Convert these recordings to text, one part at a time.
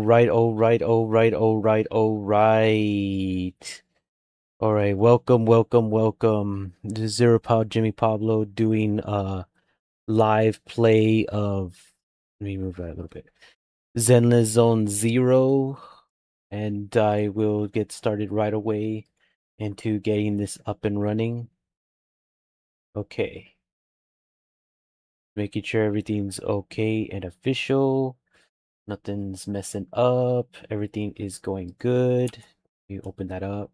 right, all right, all right, all right, all right. All right, welcome. This is Zero Pod Jimmy Pablo doing live play of, let me move that a little bit. Zenless Zone Zero, and I will get started right away into getting this up and running. Okay. Making sure everything's okay and official. Nothing's messing up. Everything is going good. You open that up.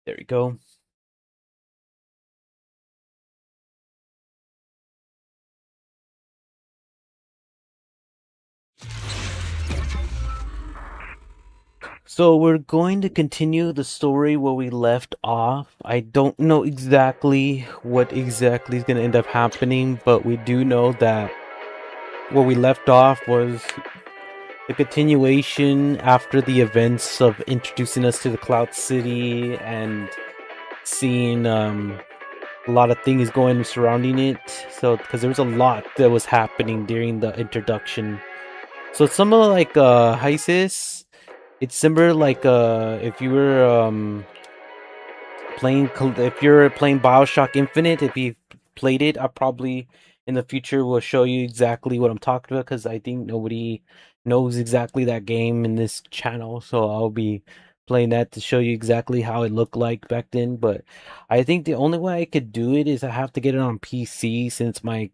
There we go. So we're going to continue the story where we left off. I don't know exactly what exactly is going to end up happening, but we do know that where we left off was the continuation after the events of introducing us to the Cloud City and seeing a lot of things going surrounding it. So because there was a lot that was happening during the introduction. So it's similar like Hysis. It's similar like if you were if you're playing BioShock Infinite, if you played it, I probably in the future will show you exactly what I'm talking about because I think nobody knows exactly that game in this channel, so I'll be playing that to show you exactly how it looked like back then. But I think the only way I could do it is I have to get it on PC since my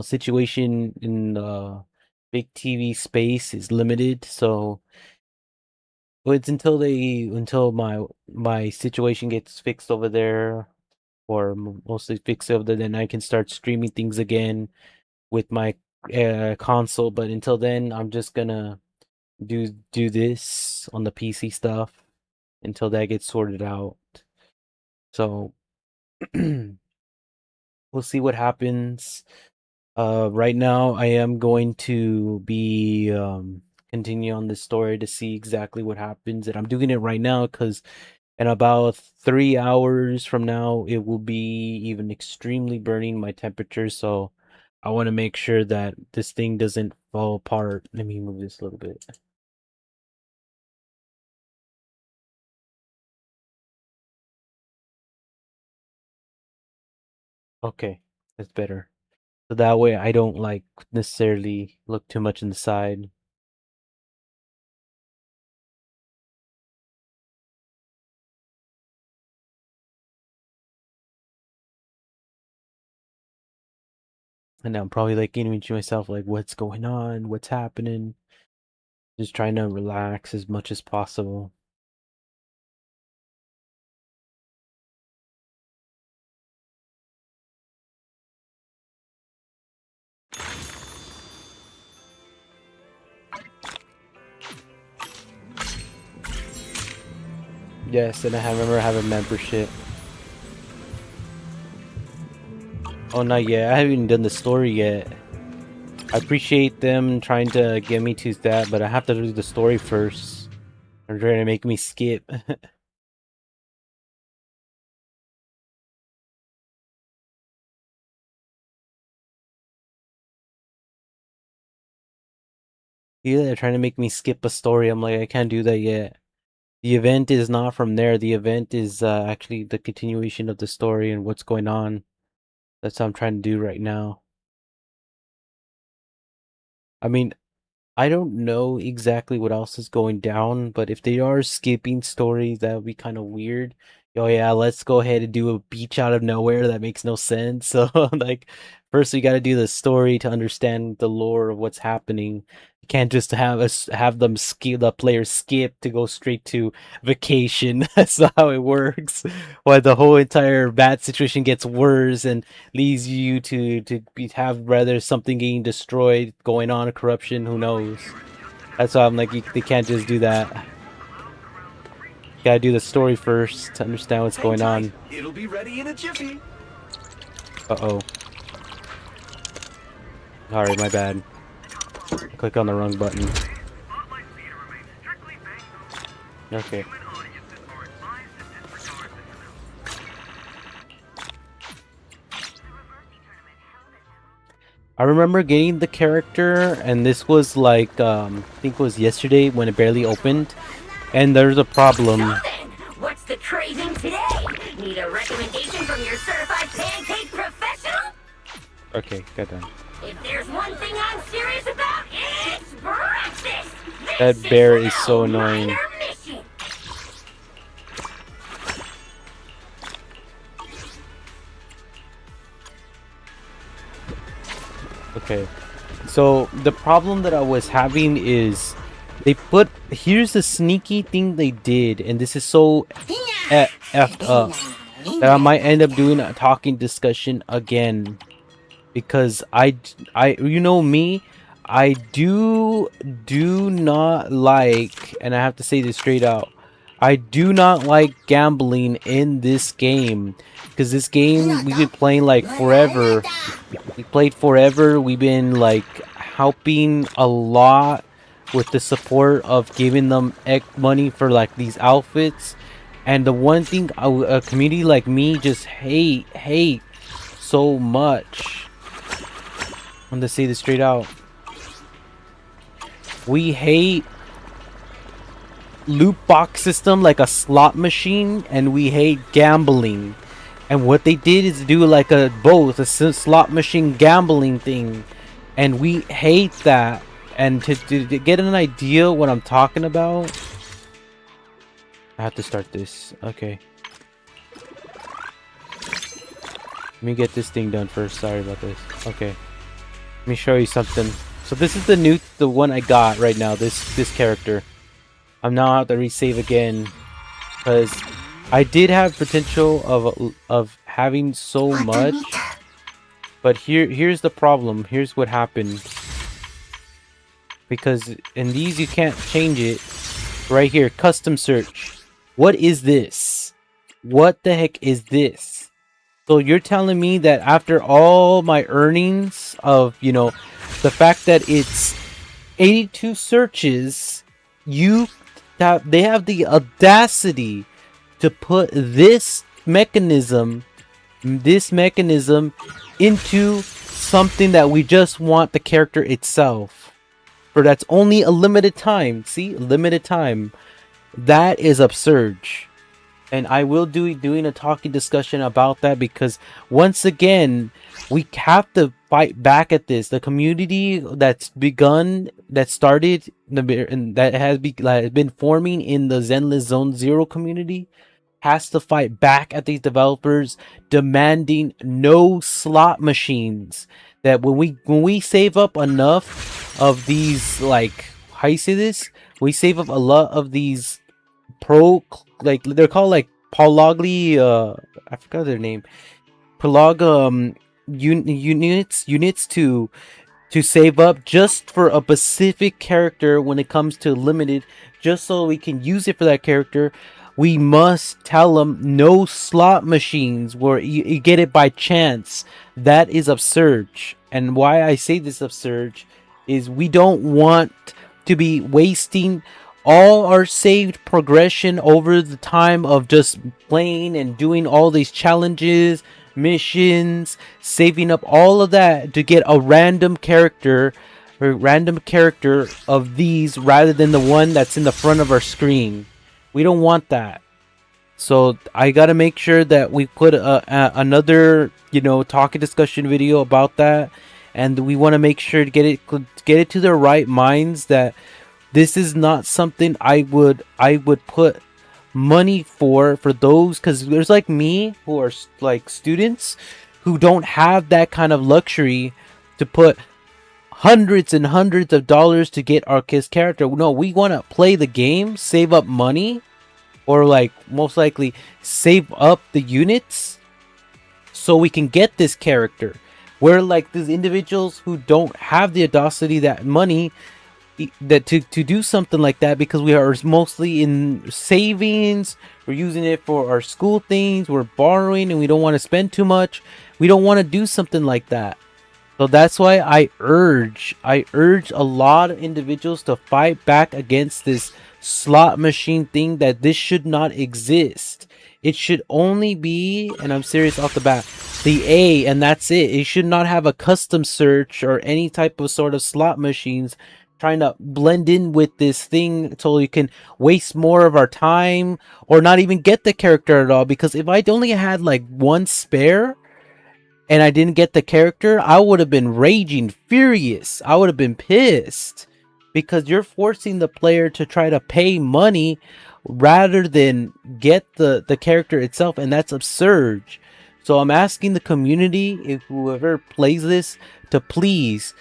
situation in the big TV space is limited. So it's until my situation gets fixed over there, or mostly fixed over there, then I can start streaming things again with my console. But until then, I'm just gonna do this on the PC stuff until that gets sorted out. So we'll see what happens. Right now, I am going to be continue on this story to see exactly what happens, and I'm doing it right now because in about 3 hours from now, it will be even extremely burning my temperature. So I want to make sure that this thing doesn't fall apart. Let me move this a little bit. Okay, that's better. So that way I don't like necessarily look too much in the side. And I'm probably like getting to myself like what's going on, what's happening. Just trying to relax as much as possible. Yes, and I remember having membership. Oh, not yet. I haven't even done the story yet. I appreciate them trying to get me to that, but I have to do the story first. They're trying to make me skip. Yeah, they're trying to make me skip a story. I'm like, I can't do that yet. The event is not from there. The event is actually the continuation of the story and what's going on. That's what I'm trying to do right now. I mean, I don't know exactly what else is going down, but if they are skipping stories, that would be kind of weird. Oh yeah, let's go ahead and do a beach out of nowhere. That makes no sense. So like, first we got to do the story to understand the lore of what's happening. You can't just have them skip the players skip to go straight to vacation. That's not how it works. Why the whole entire bad situation gets worse and leads you to have rather something getting destroyed, going on, corruption. Who knows? That's why I'm like, they can't just do that. Gotta do the story first to understand what's going on. It'll be ready in a jiffy. Uh-oh. Alright, my bad. Click on the wrong button. Okay. I remember getting the character, and this was like I think it was yesterday when it barely opened, and there's a problem. So then, what's the craving today? Need a recommendation from your certified pancake professional? Okay, got done. If there's one thing I'm serious about, it's breakfast! That bear is so annoying. Minor mission. Okay, so the problem that I was having is here's the sneaky thing they did, and this is so effed up that I might end up doing a talking discussion again, because you know me, I do not like, and I have to say this straight out, I do not like gambling in this game, because this game we've been playing like forever. We played forever. We've been like helping a lot with the support of giving them money for like these outfits, and the one thing a community like me just hate so much, I'm gonna say this straight out, we hate loot box system like a slot machine, and we hate gambling. And what they did is do like a slot machine gambling thing, and we hate that. And to get an idea what I'm talking about, I have to start this. Okay, let me get this thing done first. Sorry about this. Okay, let me show you something. So this is the one I got right now, this character. I'm now out to resave again, because I did have potential of having so much, but here's the problem. Here's what happened, because in these you can't change it. Right here, custom search. What is this? What the heck is this? So you're telling me that after all my earnings of, you know, the fact that it's 82 searches, they have the audacity to put this mechanism into something that we just want the character itself, for that's only a limited time. See, limited time. That is absurd, and I will doing a talking discussion about that, because once again we have to fight back at this. The community that started and that has been forming in the Zenless Zone Zero community has to fight back at these developers, demanding no slot machines. That when we save up enough of these, like, how you say this, we save up a lot of these like they're called like polygly, I forgot their name, units to save up just for a specific character when it comes to limited, just so we can use it for that character. We must tell them no slot machines where you get it by chance. That is absurd. And why I say this absurd is we don't want to be wasting all our saved progression over the time of just playing and doing all these challenges, missions, saving up all of that to get a random character of these rather than the one that's in the front of our screen. We don't want that. So I gotta make sure that we put another, you know, talking discussion video about that, and we want to make sure to get it to their right minds that this is not something I would put money for those, because there's like me who are like students who don't have that kind of luxury to put hundreds and hundreds of dollars to get our kid's character. No, we want to play the game, save up money, or like most likely save up the units so we can get this character. Where like these individuals who don't have the audacity, that money, that to do something like that, because we are mostly in savings, we're using it for our school things, we're borrowing, and we don't want to spend too much. We don't want to do something like that. So that's why I urge a lot of individuals to fight back against this slot machine thing, that this should not exist. It should only be, and I'm serious off the bat, the A, and that's it. It should not have a custom search or any type of sort of slot machines trying to blend in with this thing so you can waste more of our time or not even get the character at all. Because if I only had like one spare and I didn't get the character, I would have been raging furious. I would have been pissed because you're forcing the player to try to pay money rather than get the character itself, and that's absurd. So I'm asking the community, if whoever plays this, to please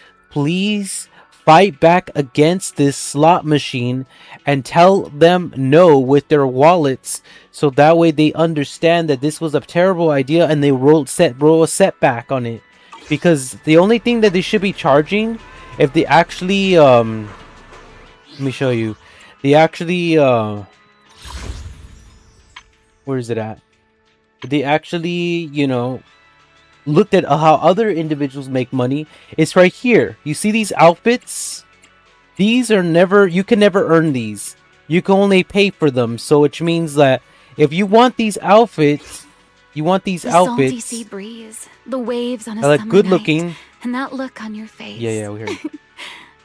fight back against this slot machine and tell them no with their wallets, so that way they understand that this was a terrible idea and they roll a setback on it. Because the only thing that they should be charging, if they actually let me show you, they actually where is it at? They actually, you know, looked at how other individuals make money. It's right here. You see these outfits? These are never, you can never earn these. You can only pay for them. So which means that if you want these outfits, The salty sea breeze, the waves on a like summer good night, looking. and that look on your face. Yeah, we heard.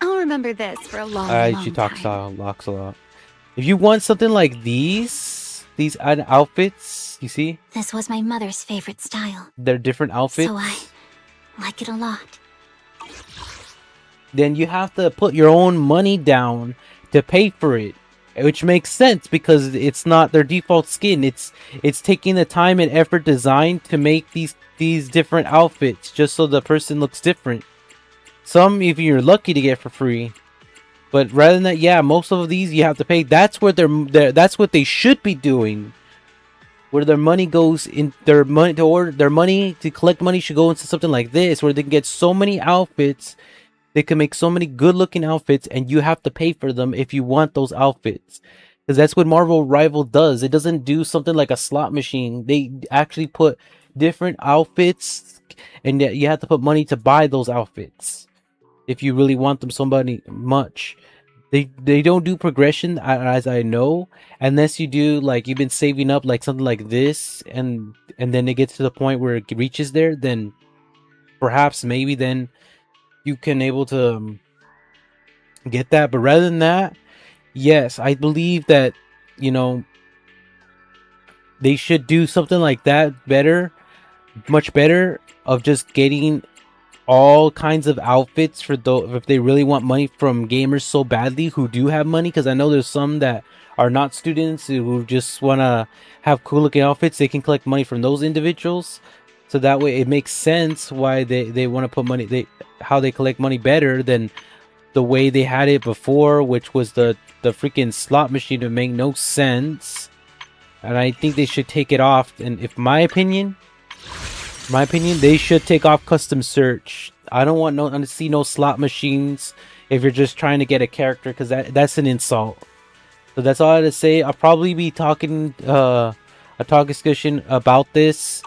I'll remember this for a long, She long talks time. locks a lot. If you want something like these outfits, you see, This was my mother's favorite style, they're different outfits. so I like it a lot. Then you have to put your own money down to pay for it, which makes sense because it's not their default skin. It's taking the time and effort designed to make these different outfits just so the person looks different. Some if you're lucky to get for free, but rather than that, yeah, most of these you have to pay. That's where that's what they should be doing. Where their money goes in, their money to collect money should go into something like this, where they can get so many outfits. They can make so many good looking outfits, and you have to pay for them if you want those outfits. Because that's what Marvel Rival does. It doesn't do something like a slot machine. They actually put different outfits, and you have to put money to buy those outfits if you really want them much. They don't do progression, as I know, unless you do like you've been saving up like something like this, and then it gets to the point where it reaches there. Then perhaps maybe then you can able to get that. But rather than that, yes, I believe that, you know, they should do something like that better, much better, of just getting all kinds of outfits for those if they really want money from gamers so badly who do have money. Because I know there's some that are not students who just want to have cool looking outfits. They can collect money from those individuals, so that way it makes sense why they want to put money, how they collect money better than the way they had it before, which was the freaking slot machine. To make no sense. And I think they should take it off. And if my opinion, they should take off custom search. I don't want to see no slot machines if you're just trying to get a character, because that's an insult. So that's all I have to say. I'll probably be talking a talk discussion about this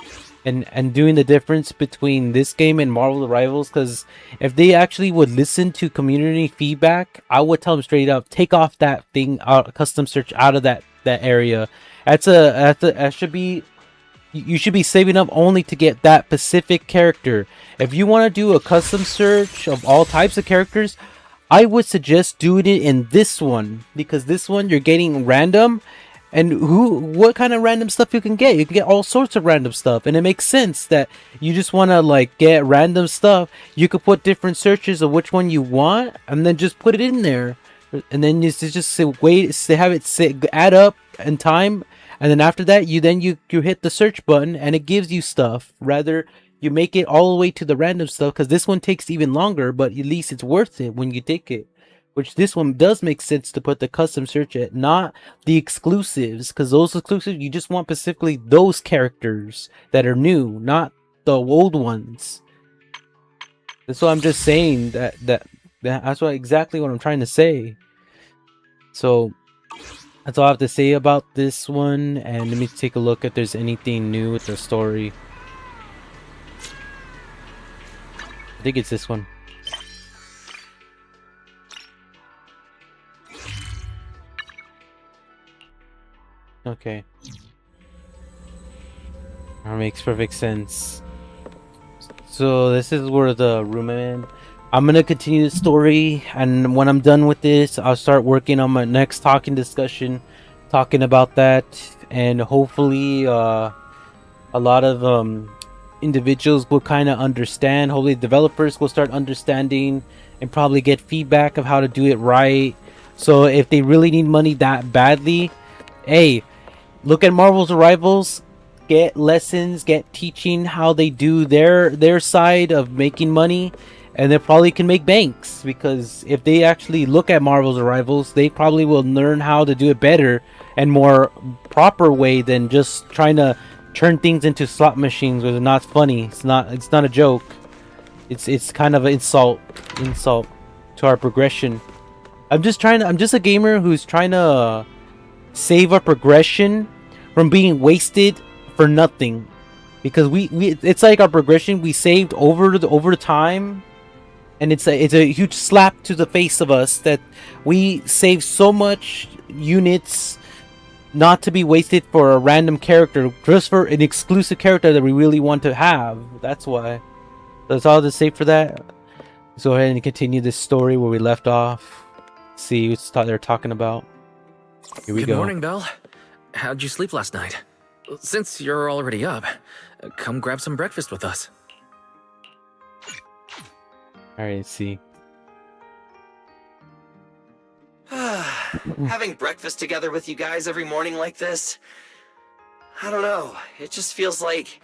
and doing the difference between this game and Marvel Rivals, because if they actually would listen to community feedback, I would tell them straight up, take off that thing out, custom search out of that area. That should be, you should be saving up only to get that specific character. If you want to do a custom search of all types of characters, I would suggest doing it in this one, because this one you're getting random. And what kind of random stuff you can get? You can get all sorts of random stuff, and it makes sense that you just want to like get random stuff. You could put different searches of which one you want, and then just put it in there, and then just have it add up in time, and then after that you hit the search button, and it gives you stuff. Rather, you make it all the way to the random stuff, because this one takes even longer, but at least it's worth it when you take it. Which this one does make sense to put the custom search at, not the exclusives, because those exclusives you just want specifically those characters that are new, not the old ones. That's what I'm just saying. That's exactly what I'm trying to say. So that's all I have to say about this one. And let me take a look if there's anything new with the story. I think it's this one. Okay. That makes perfect sense. So this is where the room I'm in. I'm gonna continue the story, and when I'm done with this, I'll start working on my next talking discussion, talking about that, and hopefully, a lot of individuals will kind of understand. Hopefully, developers will start understanding and probably get feedback of how to do it right. So if they really need money that badly, hey, look at Marvel's Rivals. Get lessons, get teaching how they do their side of making money, and they probably can make banks, because if they actually look at Marvel's Rivals, they probably will learn how to do it better and more proper way than just trying to turn things into slot machines where they're not funny. It's not a joke. It's kind of an insult to our progression. I'm just a gamer who's trying to save our progression from being wasted for nothing, because we it's like our progression we saved over the time, and it's a huge slap to the face of us that we save so much units not to be wasted for a random character, just for an exclusive character that we really want to have. That's why. That's all to say for that. Let's go ahead and continue this story where we left off. See what they're talking about. Here we go. Good morning, Belle. How'd you sleep last night? Since you're already up, come grab some breakfast with us. Alright, let's see. Having breakfast together with you guys every morning like this, I don't know, it just feels like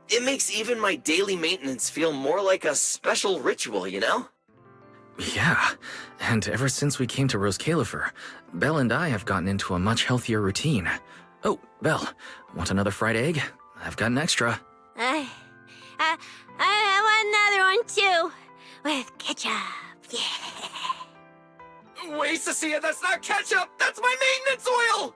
it makes even my daily maintenance feel more like a special ritual, you know? Yeah, and ever since we came to Rose Califer, Belle and I have gotten into a much healthier routine. Oh, Belle, want another fried egg? I've got an extra. I want another one too, with ketchup. Yeah. Wait, Cecilia, that's not ketchup! That's my maintenance oil!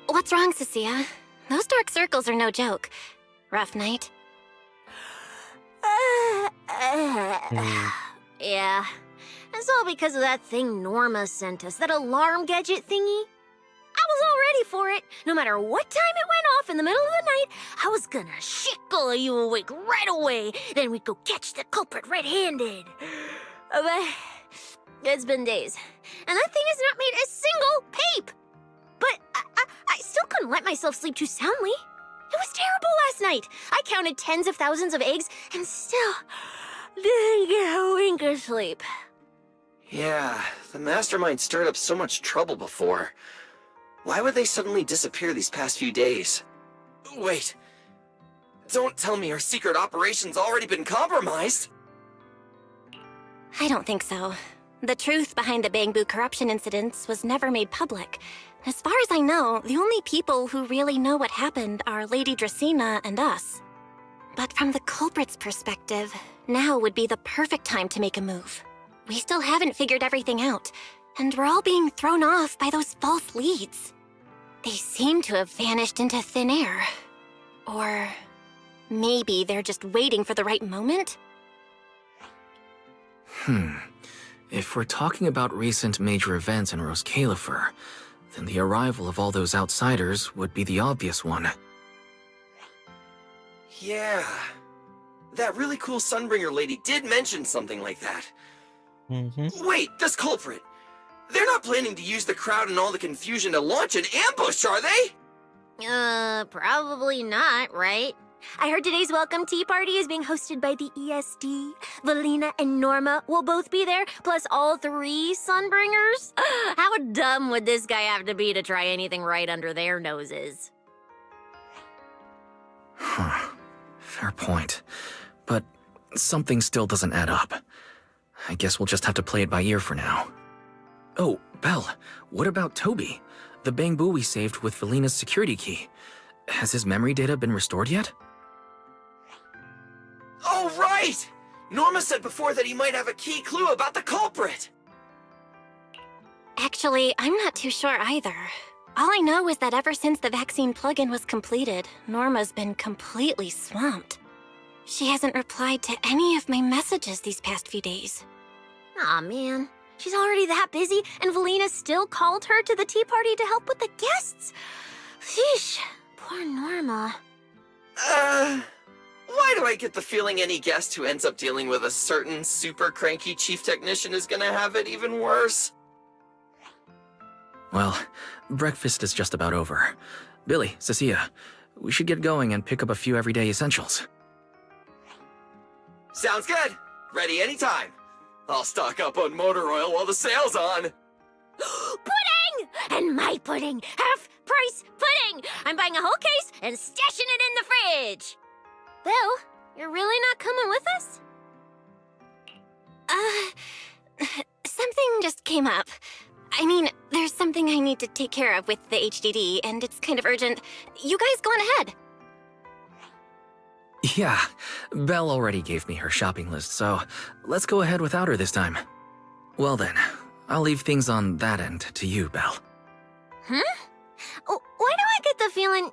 What's wrong, Cecilia? Those dark circles are no joke. Rough night? Yeah. It's all because of that thing Norma sent us, that alarm gadget thingy. I was all ready for it. No matter what time it went off in the middle of the night, I was gonna shickle you awake right away. Then we'd go catch the culprit red-handed. But it's been days, and that thing has not made a single peep. But I still couldn't let myself sleep too soundly. It was terrible last night. I counted tens of thousands of eggs and still didn't get a wink of sleep. Yeah, the mastermind stirred up so much trouble before. Why would they suddenly disappear these past few days? Wait. Don't tell me our secret operation's already been compromised! I don't think so. The truth behind the Bamboo corruption incidents was never made public. As far as I know, the only people who really know what happened are Lady Dracena and us. But from the culprit's perspective, now would be the perfect time to make a move. We still haven't figured everything out, and we're all being thrown off by those false leads. They seem to have vanished into thin air. Or maybe they're just waiting for the right moment? If we're talking about recent major events in Rose Califer, then the arrival of all those outsiders would be the obvious one. Yeah. That really cool Sunbringer lady did mention something like that. Wait, this culprit! They're not planning to use the crowd and all the confusion to launch an ambush, are they? Probably not, right? I heard today's welcome tea party is being hosted by the ESD. Valina and Norma will both be there, plus all 3 Sunbringers. How dumb would this guy have to be to try anything right under their noses? Fair point. But something still doesn't add up. I guess we'll just have to play it by ear for now. Oh, Belle, what about Toby? The Bamboo we saved with Valina's security key. Has his memory data been restored yet? Oh, right! Norma said before that he might have a key clue about the culprit! Actually, I'm not too sure either. All I know is that ever since the vaccine plugin was completed, Norma's been completely swamped. She hasn't replied to any of my messages these past few days. Aw, man. She's already that busy, and Valina still called her to the tea party to help with the guests. Sheesh. Poor Norma. Why do I get the feeling any guest who ends up dealing with a certain super cranky chief technician is gonna have it even worse? Well, breakfast is just about over. Billy, Cecilia, we should get going and pick up a few everyday essentials. Sounds good. Ready anytime. I'll stock up on motor oil while the sale's on. Pudding! And my pudding! Half-price pudding! I'm buying a whole case and stashing it in the fridge! Bill, you're really not coming with us? Something just came up. I mean, there's something I need to take care of with the HDD, and it's kind of urgent. You guys go on ahead. Yeah, Belle already gave me her shopping list, so let's go ahead without her this time. Well then, I'll leave things on that end to you, Belle. Huh? Oh, why do I get the feeling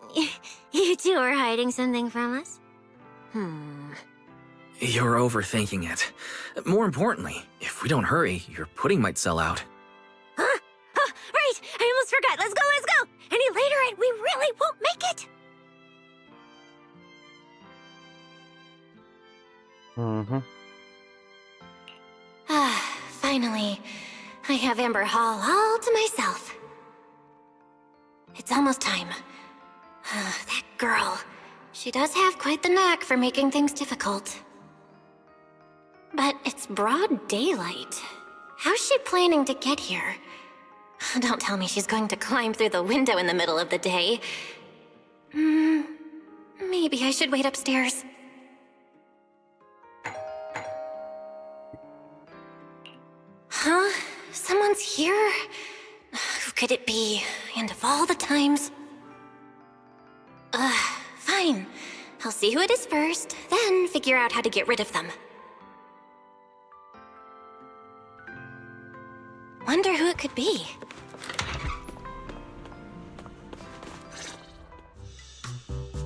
you two are hiding something from us? You're overthinking it. More importantly, if we don't hurry, your pudding might sell out. Huh? Right! I almost forgot! Let's go! Any later and we really won't make it! Finally, I have Amber Hall all to myself. It's almost time. That girl. She does have quite the knack for making things difficult. But it's broad daylight. How's she planning to get here? Don't tell me she's going to climb through the window in the middle of the day. Maybe I should wait upstairs. Huh? Someone's here? Who could it be? And of all the times... Fine. I'll see who it is first, then figure out how to get rid of them. Wonder who it could be.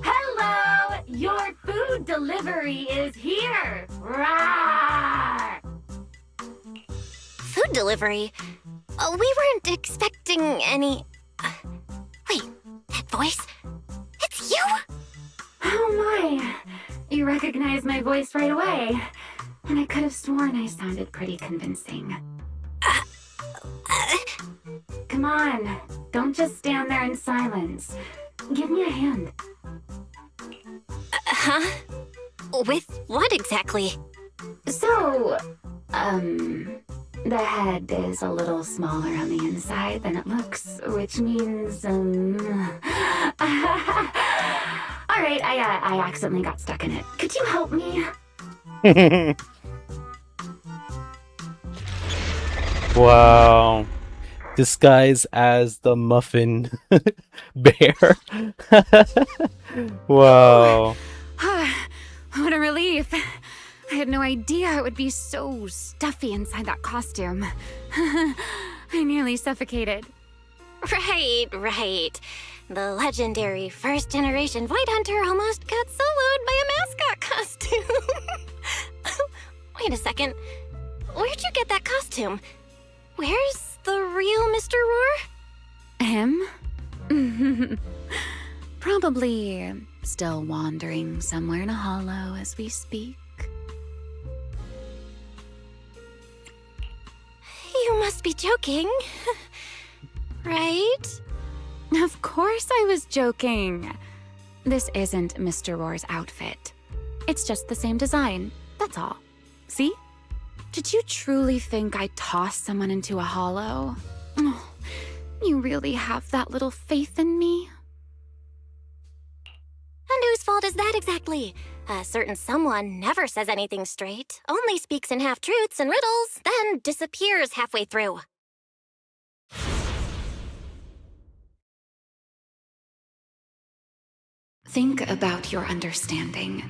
Hello! Your food delivery is here! Rawr! Food delivery? We weren't expecting any... wait, that voice? It's you? Oh my! You recognize my voice right away. And I could have sworn I sounded pretty convincing. Come on, don't just stand there in silence. Give me a hand. Huh? With what exactly? So, the head is a little smaller on the inside than it looks, which means, Alright, I accidentally got stuck in it. Could you help me? Wow. Disguised as the muffin bear. Wow. What a relief. I had no idea it would be so stuffy inside that costume. I nearly suffocated. Right. The legendary first-generation Void Hunter almost got soloed by a mascot costume. Wait a second. Where'd you get that costume? Where's the real Mr. Roar? Him? Probably still wandering somewhere in a hollow as we speak. You must be joking. Right? Of course I was joking. This isn't Mr. Roar's outfit. It's just the same design, that's all. See? Did you truly think I'd toss someone into a hollow? Oh, you really have that little faith in me? And whose fault is that exactly? A certain someone never says anything straight, only speaks in half-truths and riddles, then disappears halfway through. Think about your understanding.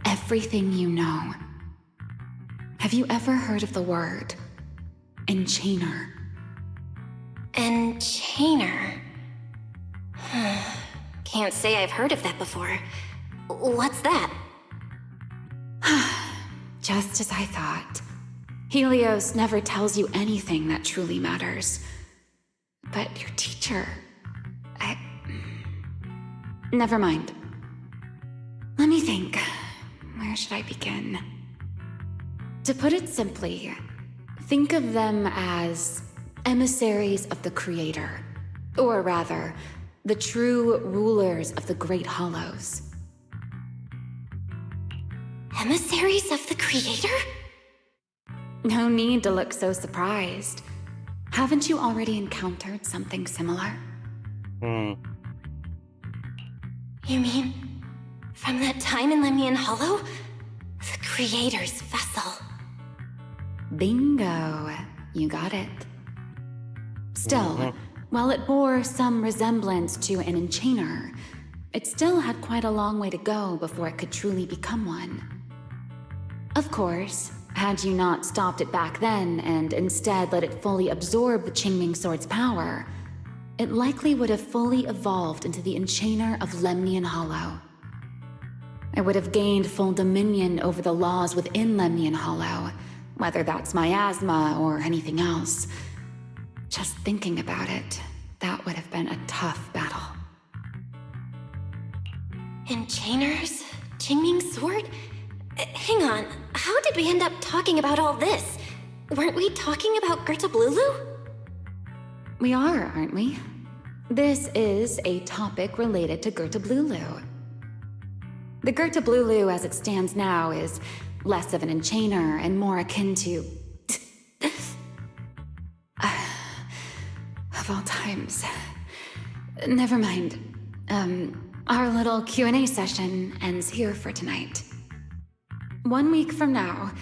Everything you know. Have you ever heard of the word enchainer? Enchainer? Can't say I've heard of that before. What's that? Just as I thought. Helios never tells you anything that truly matters. But your teacher... Never mind. Let me think. Where should I begin? To put it simply, think of them as emissaries of the Creator. Or rather, the true rulers of the Great Hollows. Emissaries of the Creator? No need to look so surprised. Haven't you already encountered something similar? Hmm. You mean, from that time in Lemnian Hollow? The Creator's vessel. Bingo. You got it. Still, while it bore some resemblance to an enchainer, it still had quite a long way to go before it could truly become one. Of course, had you not stopped it back then and instead let it fully absorb the Qingming Sword's power, it likely would have fully evolved into the enchainer of Lemnian Hollow. It would have gained full dominion over the laws within Lemnian Hollow, whether that's miasma or anything else. Just thinking about it, that would have been a tough battle. Enchainers? Qingming Sword? Hang on, how did we end up talking about all this? Weren't we talking about Gertablulu? We are, aren't we? This is a topic related to Gertablulu. The Gertablulu as it stands now is less of an enchainer and more akin to... of all times. Never mind. Our little Q&A session ends here for tonight. 1 week from now,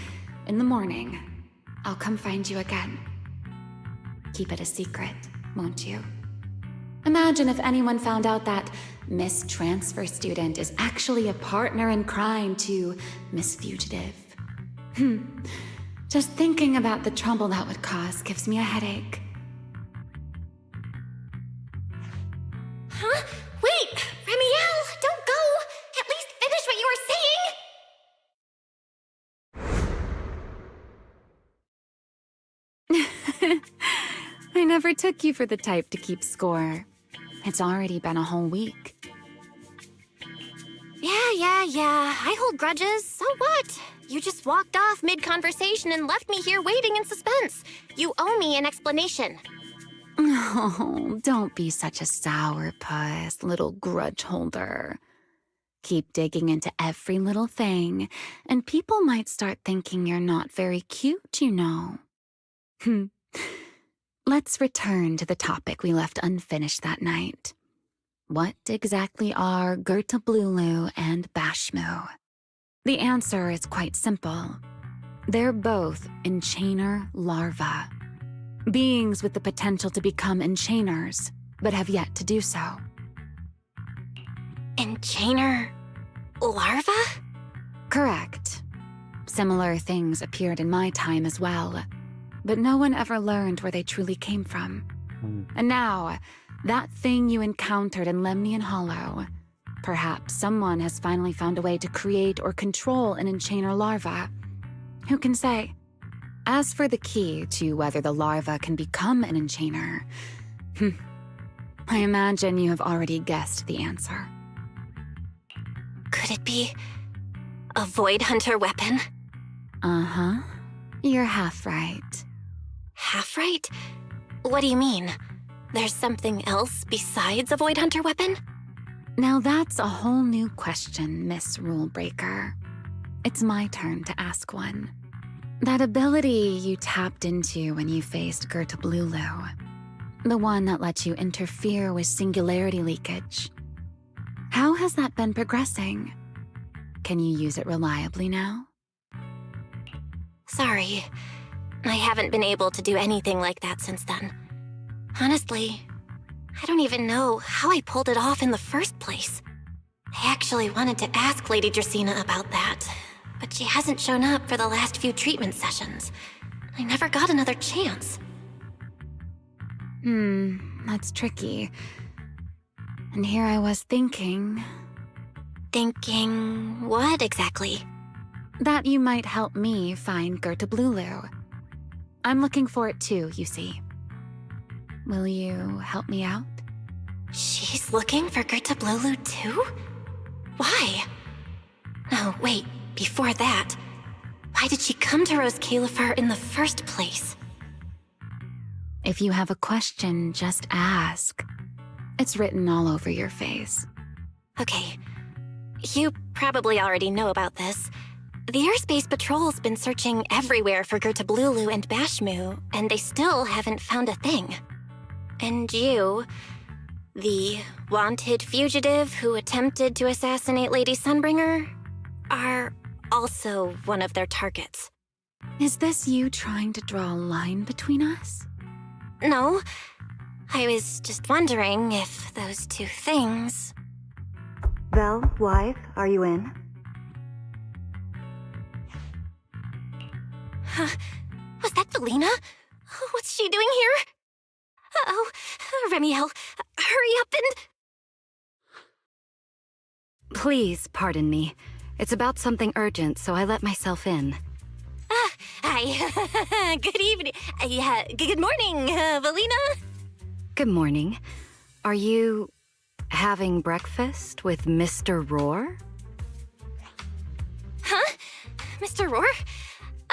in the morning, I'll come find you again. Keep it a secret, won't you? Imagine if anyone found out that Miss Transfer Student is actually a partner in crime to Miss Fugitive. Just thinking about the trouble that would cause gives me a headache. Huh? Wait! Remiel! Don't go! At least finish what you were saying! I never took you for the type to keep score. It's already been a whole week. Yeah. I hold grudges. So what? You just walked off mid-conversation and left me here waiting in suspense. You owe me an explanation. Oh, don't be such a sourpuss, little grudge holder. Keep digging into every little thing, and people might start thinking you're not very cute, you know. Let's return to the topic we left unfinished that night. What exactly are Gertablulu and Bashmu? The answer is quite simple. They're both enchainer larvae. Beings with the potential to become enchainers, but have yet to do so. Enchainer larva? Correct. Similar things appeared in my time as well, but no one ever learned where they truly came from. And now, that thing you encountered in Lemnian Hollow, perhaps someone has finally found a way to create or control an enchainer larva. Who can say? As for the key to whether the larva can become an enchainer, I imagine you have already guessed the answer. Could it be a Void Hunter weapon? Uh-huh. You're half right. Half right? What do you mean? There's something else besides a Void Hunter weapon? Now that's a whole new question, Miss Rulebreaker. It's my turn to ask one. That ability you tapped into when you faced Gertablulu, the one that lets you interfere with singularity leakage. How has that been progressing? Can you use it reliably now? Sorry, I haven't been able to do anything like that since then. Honestly, I don't even know how I pulled it off in the first place. I actually wanted to ask Lady Dracena about that, but she hasn't shown up for the last few treatment sessions. I never got another chance. That's tricky. And here I was thinking... Thinking what exactly? that you might help me find Gertablulu. I'm looking for it too, you see. Will you help me out? She's looking for Gerta Blulu too? Why? No, wait, before that. Why did she come to Rose Califar in the first place? If you have a question, just ask. It's written all over your face. Okay. You probably already know about this. The Airspace Patrol's been searching everywhere for Gerta Blulu and Bashmu, and they still haven't found a thing. And you, the wanted fugitive who attempted to assassinate Lady Sunbringer, are also one of their targets. Is this you trying to draw a line between us? No. I was just wondering if those two things... Vel, wife, are you in? Huh? Was that Valina? What's she doing here? Uh-oh. Remiel, hurry up and... Please pardon me. It's about something urgent, so I let myself in. Hi. Good evening. Yeah, good morning, Valina. Good morning. Are you having breakfast with Mr. Roar? Huh? Mr. Roar?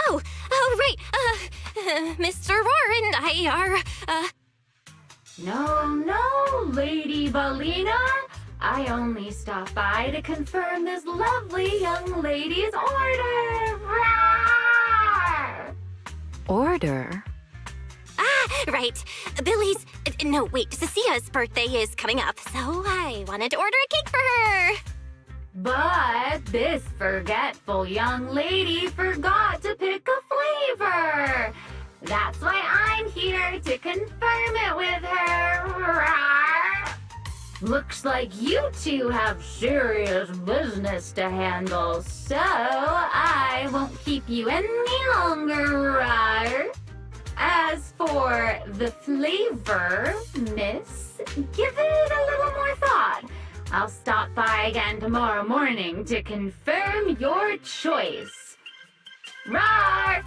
Oh, right. Mr. Roar and I are, No, Lady Valina. I only stopped by to confirm this lovely young lady's order. Rawr! Order? Right. Billy's... No, wait, Cecia's birthday is coming up, so I wanted to order a cake for her. But this forgetful young lady forgot to pick a flavor. That's why I'm here to confirm it with her. Rawr! Looks like you two have serious business to handle, so I won't keep you any longer. Rawr! As for the flavor, miss, give it a little more thought. I'll stop by again tomorrow morning to confirm your choice. Rawr!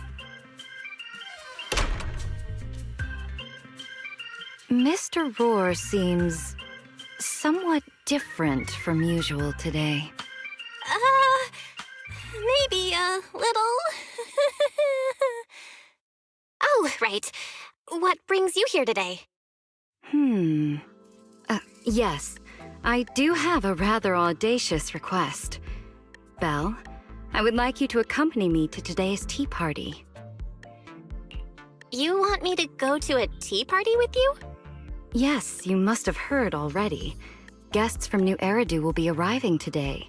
Mr. Roar seems somewhat different from usual today. Maybe a little. Oh, right. What brings you here today? Yes. I do have a rather audacious request. Belle, I would like you to accompany me to today's tea party. You want me to go to a tea party with you? Yes, you must have heard already. Guests from New Eridu will be arriving today.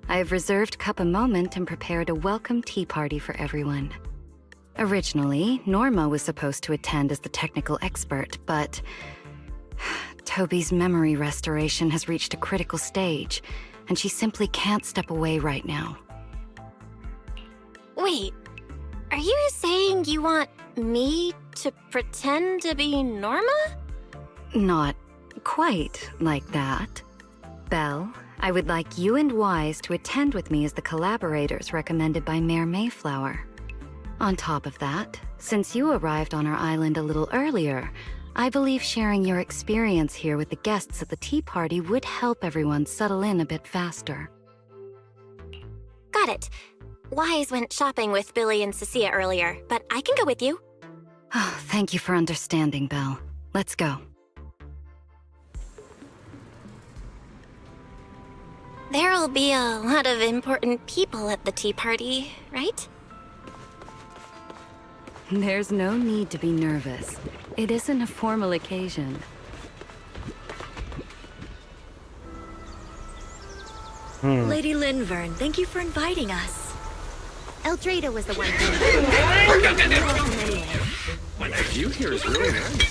I have reserved Cup a Moment and prepared a welcome tea party for everyone. Originally, Norma was supposed to attend as the technical expert, but Toby's memory restoration has reached a critical stage, and she simply can't step away right now. Wait, are you saying you want me to pretend to be Norma? Not quite like that. Belle, I would like you and Wise to attend with me as the collaborators recommended by Mayor Mayflower. On top of that, since you arrived on our island a little earlier, I believe sharing your experience here with the guests at the tea party would help everyone settle in a bit faster. Got it. Wise went shopping with Billy and Cecilia earlier, but I can go with you. Oh, thank you for understanding, Belle. Let's go. There'll be a lot of important people at the tea party, right? There's no need to be nervous. It isn't a formal occasion. Lady Linvern, thank you for inviting us. Eldrada was the one who... My view here is really nice.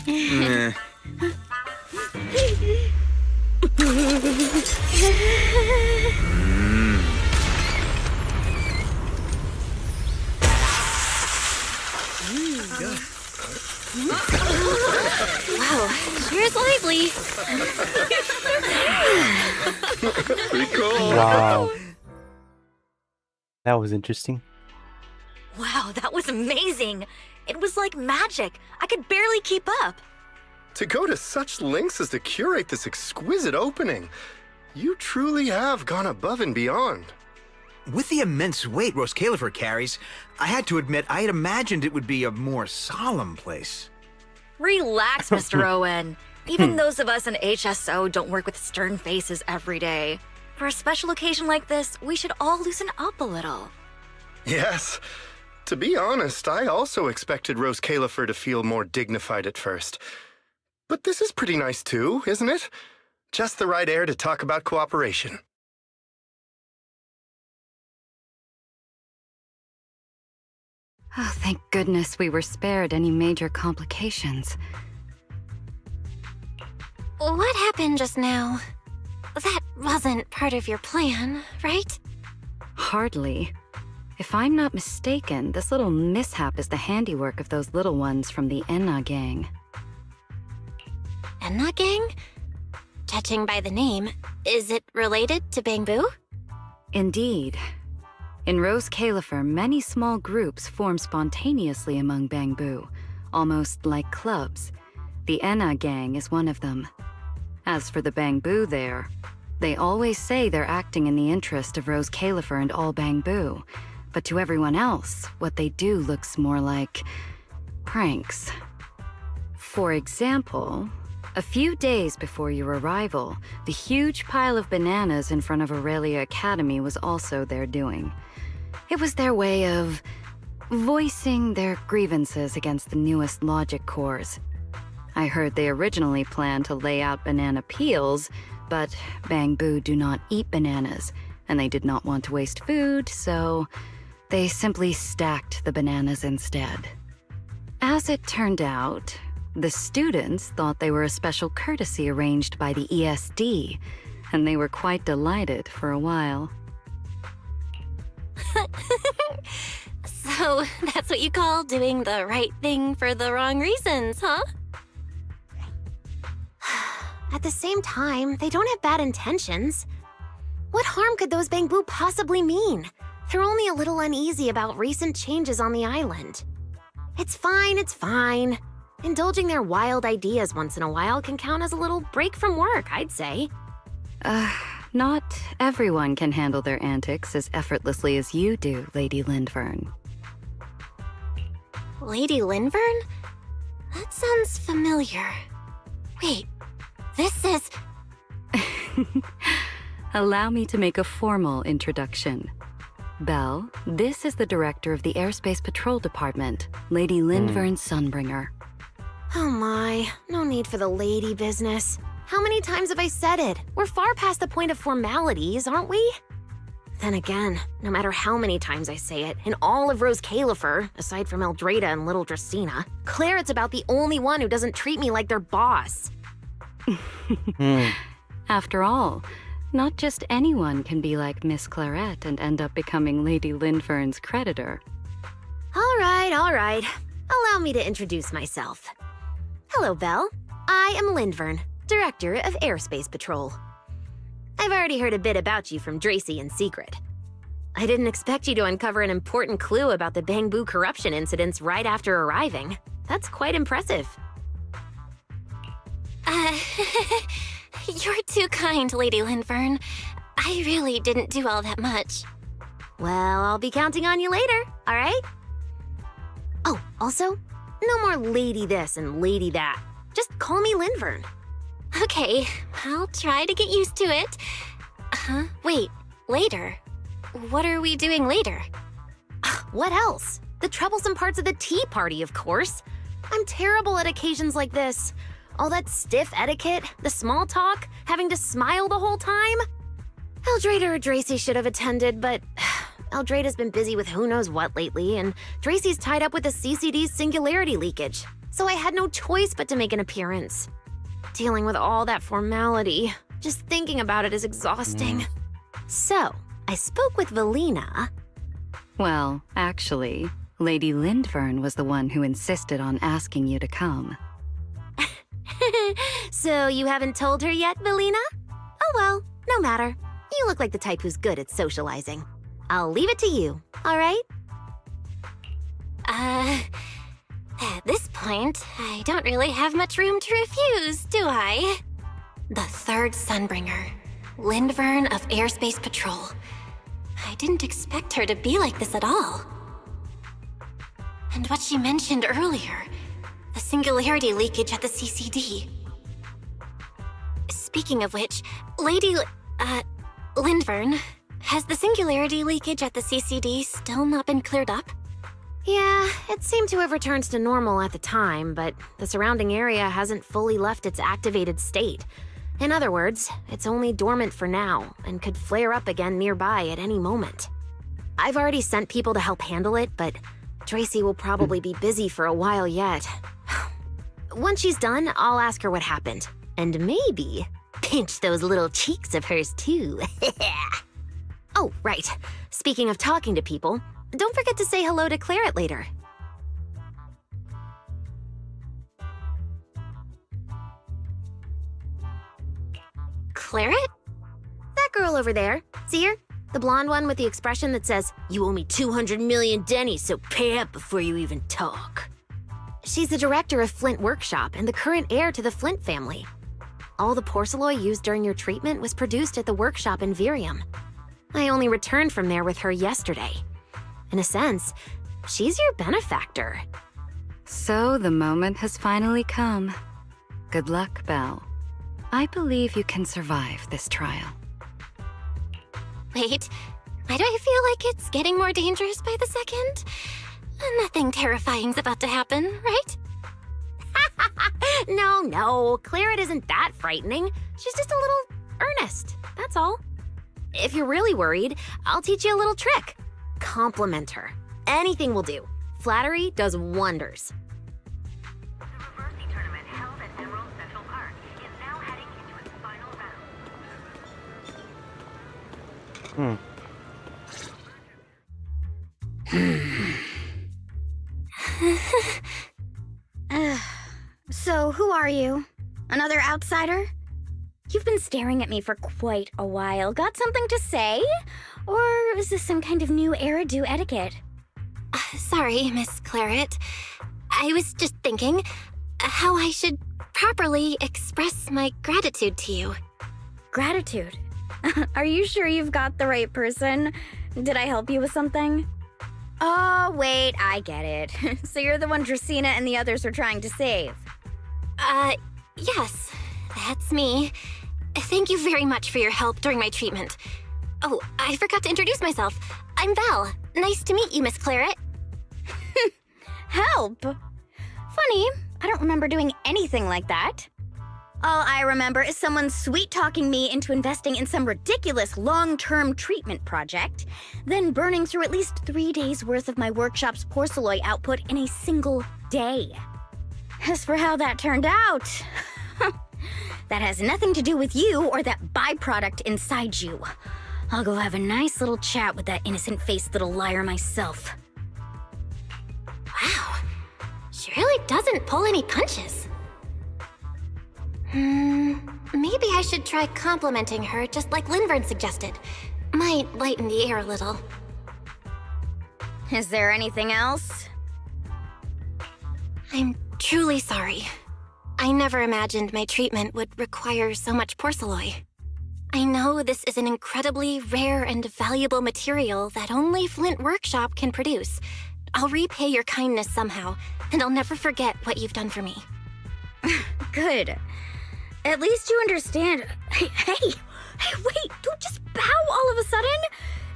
Meh. Wow, sure is lively. Pretty cool. Wow. That was interesting. Wow, that was amazing. It was like magic. I could barely keep up. To go to such lengths as to curate this exquisite opening, you truly have gone above and beyond. With the immense weight Rose Califer carries, I had to admit I had imagined it would be a more solemn place. Relax, Mr. Owen. Even those of us in HSO don't work with stern faces every day. For a special occasion like this, we should all loosen up a little. Yes. To be honest, I also expected Rose Califer to feel more dignified at first. But this is pretty nice too, isn't it? Just the right air to talk about cooperation. Oh, thank goodness we were spared any major complications. What happened just now? That wasn't part of your plan, right? Hardly. If I'm not mistaken, this little mishap is the handiwork of those little ones from the Enna gang. Enna gang? Judging by the name, is it related to Bangbu? Indeed. In Rose Califer, many small groups form spontaneously among Bangbu, almost like clubs. The Enna gang is one of them. As for the Bangbu there, they always say they're acting in the interest of Rose Califer and all Bangbu, but to everyone else, what they do looks more like pranks. For example, a few days before your arrival, the huge pile of bananas in front of Aurelia Academy was also their doing. It was their way of voicing their grievances against the newest logic cores. I heard they originally planned to lay out banana peels, but Bangbu do not eat bananas, and they did not want to waste food, so they simply stacked the bananas instead. As it turned out, the students thought they were a special courtesy arranged by the ESD, and they were quite delighted for a while. So, that's what you call doing the right thing for the wrong reasons, huh? At the same time, they don't have bad intentions. What harm could those Bangbu possibly mean? They're only a little uneasy about recent changes on the island. It's fine, it's fine. Indulging their wild ideas once in a while can count as a little break from work, I'd say. Not everyone can handle their antics as effortlessly as you do, Lady Lindvern. Lady Lindvern? That sounds familiar. Wait, this is... Allow me to make a formal introduction. Belle, this is the director of the Airspace Patrol Department, Lady Lindvern Sunbringer. Oh my, no need for the lady business. How many times have I said it? We're far past the point of formalities, aren't we? Then again, no matter how many times I say it, in all of Rose Califer, aside from Eldrada and Little Dracena, Claret's about the only one who doesn't treat me like their boss. After all, not just anyone can be like Miss Claret and end up becoming Lady Lindvern's creditor. All right. Allow me to introduce myself. Hello, Belle. I am Lindvern, Director of Airspace Patrol. I've already heard a bit about you from Dracy in secret. I didn't expect you to uncover an important clue about the Bangbu corruption incidents right after arriving. That's quite impressive. You're too kind, Lady Lindvern. I really didn't do all that much. Well, I'll be counting on you later, all right? Oh, also, no more lady this and lady that. Just call me Lindvern. Okay, I'll try to get used to it. Wait, later? What are we doing later? What else? The troublesome parts of the tea party, of course. I'm terrible at occasions like this. All that stiff etiquette, the small talk, having to smile the whole time. Eldrada or Dracy should have attended, but Eldrada's been busy with who knows what lately, and Tracy's tied up with the CCD's singularity leakage, so I had no choice but to make an appearance. Dealing with all that formality, just thinking about it is exhausting. So, I spoke with Valina. Well, actually, Lady Lindvern was the one who insisted on asking you to come. So you haven't told her yet, Valina? Oh well, no matter. You look like the type who's good at socializing. I'll leave it to you, all right? At this point, I don't really have much room to refuse, do I? The third Sunbringer, Lindvern of Airspace Patrol. I didn't expect her to be like this at all. And what she mentioned earlier, the singularity leakage at the CCD. Speaking of which, Lady Lindvern, has the singularity leakage at the CCD still not been cleared up? Yeah, it seemed to have returned to normal at the time, but the surrounding area hasn't fully left its activated state. In other words, it's only dormant for now, and could flare up again nearby at any moment. I've already sent people to help handle it, but Tracy will probably be busy for a while yet. Once she's done, I'll ask her what happened. And maybe pinch those little cheeks of hers too. Oh, right. Speaking of talking to people, don't forget to say hello to Claret later. Claret? That girl over there. See her? The blonde one with the expression that says, "You owe me 200 million dennies, so pay up before you even talk." She's the director of Flint Workshop and the current heir to the Flint family. All the porcelain used during your treatment was produced at the workshop in Virium. I only returned from there with her yesterday. In a sense, she's your benefactor. So the moment has finally come. Good luck, Belle. I believe you can survive this trial. Wait, why do I feel like it's getting more dangerous by the second? Nothing terrifying's about to happen, right? No, Claret isn't that frightening. She's just a little earnest, that's all. If you're really worried, I'll teach you a little trick. Compliment her. Anything will do. Flattery does wonders. The Reversing tournament held at Emerald Central Park is now heading into its final round. So, who are you? Another outsider? You've been staring at me for quite a while. Got something to say? Or is this some kind of new Eridu etiquette? Sorry, Miss Claret. I was just thinking how I should properly express my gratitude to you. Gratitude? Are you sure you've got the right person? Did I help you with something? Oh, wait, I get it. So you're the one Dracaena and the others are trying to save. Yes, that's me. Thank you very much for your help during my treatment. Oh, I forgot to introduce myself. I'm Val. Nice to meet you, Miss Claret. Help? Funny, I don't remember doing anything like that. All I remember is someone sweet-talking me into investing in some ridiculous long-term treatment project, then burning through at least 3 days' worth of my workshop's porcelain output in a single day. As for how that turned out, that has nothing to do with you or that byproduct inside you. I'll go have a nice little chat with that innocent-faced little liar myself. Wow, she really doesn't pull any punches. Maybe I should try complimenting her just like Lindvern suggested. Might lighten the air a little. Is there anything else? I'm truly sorry. I never imagined my treatment would require so much porcelain. I know this is an incredibly rare and valuable material that only Flint Workshop can produce. I'll repay your kindness somehow, and I'll never forget what you've done for me. Good. At least you understand. Hey, wait, don't just bow all of a sudden.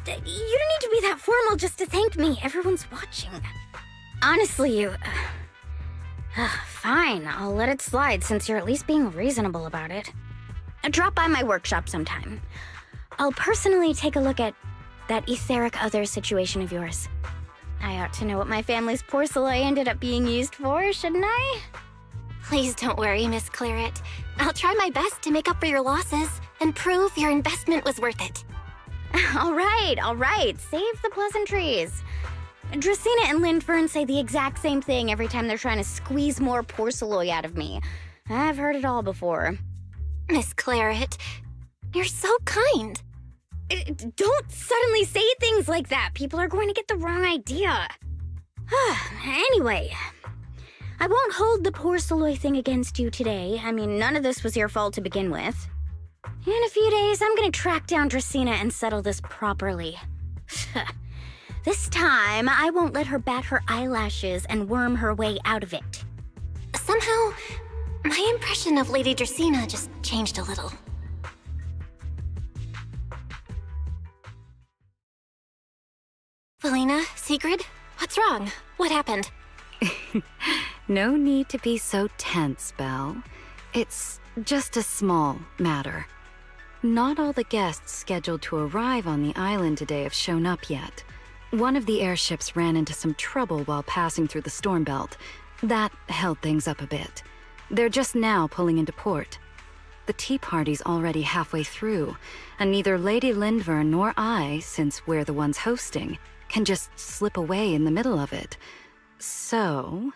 You don't need to be that formal just to thank me. Everyone's watching. Honestly, you... fine, I'll let it slide since you're at least being reasonable about it. Drop by my workshop sometime. I'll personally take a look at that etheric other situation of yours. I ought to know what my family's porcelain ended up being used for, shouldn't I? Please don't worry, Miss Claret. I'll try my best to make up for your losses and prove your investment was worth it. All right. Save the pleasantries. Dracena and Lindfern say the exact same thing every time they're trying to squeeze more porceloy out of me. I've heard it all before. Miss Claret, you're so kind. Don't suddenly say things like that. People are going to get the wrong idea. Anyway, I won't hold the porceloy thing against you today. I mean, none of this was your fault to begin with. In a few days, I'm gonna track down Dracena and settle this properly. This time, I won't let her bat her eyelashes and worm her way out of it. Somehow, my impression of Lady Dracena just changed a little. Felina, Sigrid, what's wrong? What happened? No need to be so tense, Belle. It's just a small matter. Not all the guests scheduled to arrive on the island today have shown up yet. One of the airships ran into some trouble while passing through the storm belt. That held things up a bit. They're just now pulling into port. The tea party's already halfway through, and neither Lady Lindvern nor I, since we're the ones hosting, can just slip away in the middle of it. So,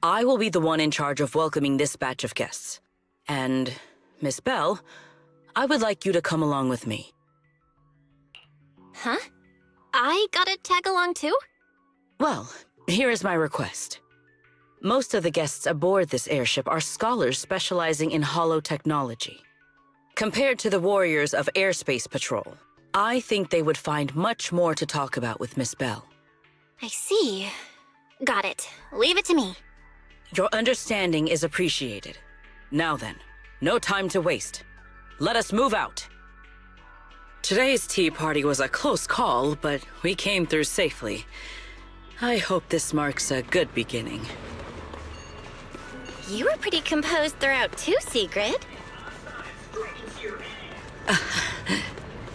I will be the one in charge of welcoming this batch of guests. And, Miss Belle, I would like you to come along with me. Huh? I gotta tag along too? Well, here is my request. Most of the guests aboard this airship are scholars specializing in holotechnology. Compared to the warriors of Airspace Patrol, I think they would find much more to talk about with Miss Belle. I see. Got it. Leave it to me. Your understanding is appreciated. Now then, no time to waste. Let us move out. Today's tea party was a close call, but we came through safely. I hope this marks a good beginning. You were pretty composed throughout too, Sigrid.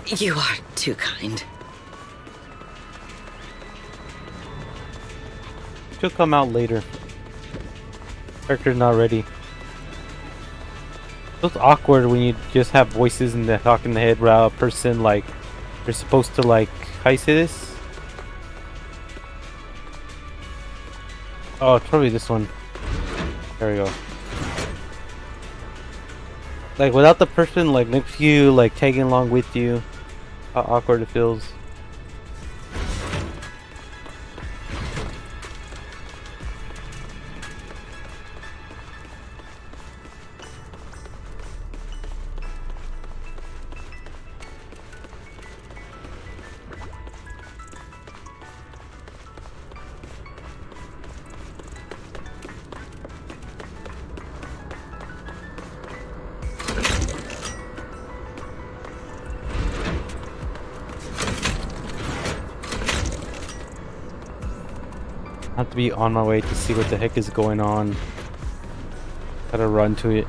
You are too kind. She'll come out later. Character's not ready. It's awkward when you just have voices and they talk in the head while a person like they're supposed to like, how you say this? Oh, it's probably this one. There we go. Like without the person like next to you, like tagging along with you, how awkward it feels. I have to be on my way to see what the heck is going on. Gotta run to it.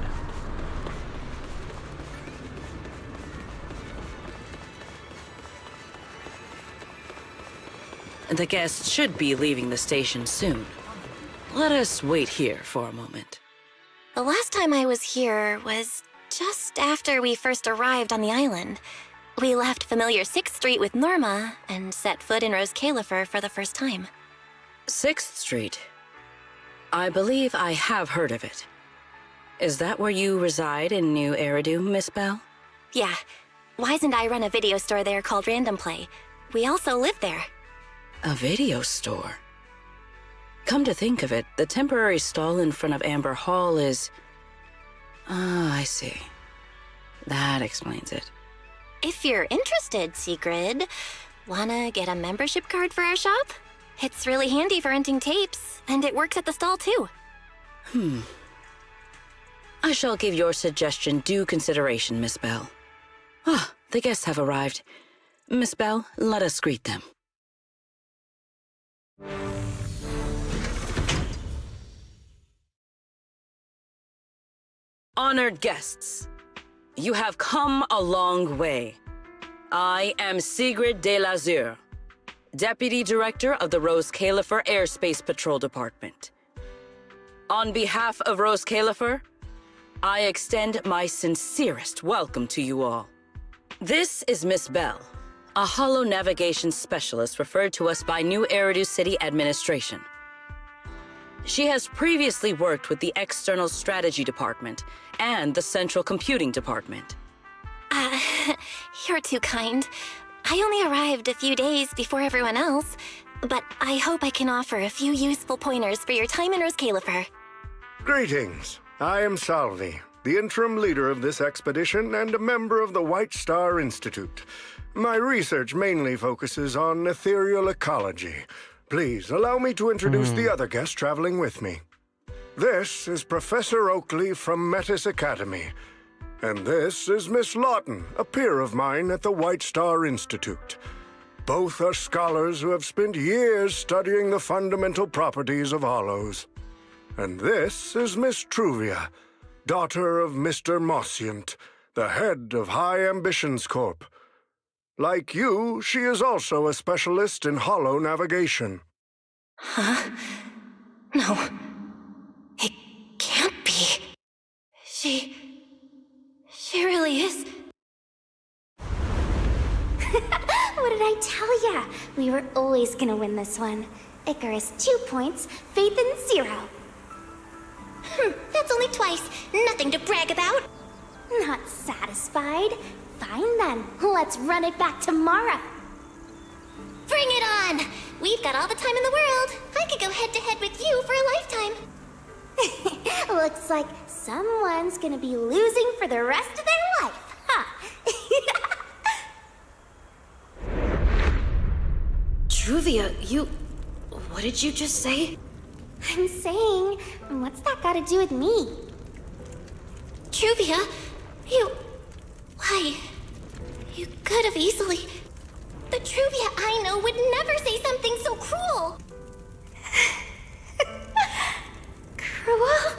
The guests should be leaving the station soon. Let us wait here for a moment. The last time I was here was just after we first arrived on the island. We left familiar 6th Street with Norma and set foot in Rose Califer for the first time. 6th Street. I believe I have heard of it. Is that where you reside in New Eridu, Miss Belle? Yeah. Wise and I run a video store there called Random Play. We also live there. A video store? Come to think of it, the temporary stall in front of Amber Hall is... Ah, I see. That explains it. If you're interested, Sigrid, wanna get a membership card for our shop? It's really handy for renting tapes, and it works at the stall too. I shall give your suggestion due consideration, Miss Belle. Ah, the guests have arrived. Miss Belle, let us greet them. Honored guests, you have come a long way. I am Sigrid de Lazure, Deputy Director of the Rose Califer Airspace Patrol Department. On behalf of Rose Califer, I extend my sincerest welcome to you all. This is Miss Bell, a holo navigation specialist referred to us by New Eridu City Administration. She has previously worked with the External Strategy Department and the Central Computing Department. You're too kind. I only arrived a few days before everyone else, but I hope I can offer a few useful pointers for your time in Rose Califer. Greetings. I am Salvi, the interim leader of this expedition and a member of the White Star Institute. My research mainly focuses on ethereal ecology. Please allow me to introduce the other guest traveling with me. This is Professor Oakley from Metis Academy. And this is Miss Lawton, a peer of mine at the White Star Institute. Both are scholars who have spent years studying the fundamental properties of hollows. And this is Miss Truvia, daughter of Mr. Mossient, the head of High Ambitions Corp. Like you, she is also a specialist in hollow navigation. Huh? No. It can't be. She really is. What did I tell ya? We were always gonna win this one. Icarus 2 points, Phaethon 0. That's only twice. Nothing to brag about. Not satisfied? Fine then, let's run it back tomorrow. Bring it on! We've got all the time in the world. I could go head-to-head with you for a lifetime. Looks like someone's gonna be losing for the rest of their life, huh? Truvia, what did you just say? I'm saying, what's that got to do with me? Truvia, why? You could have easily. The Truvia I know would never say something so cruel. Cruel?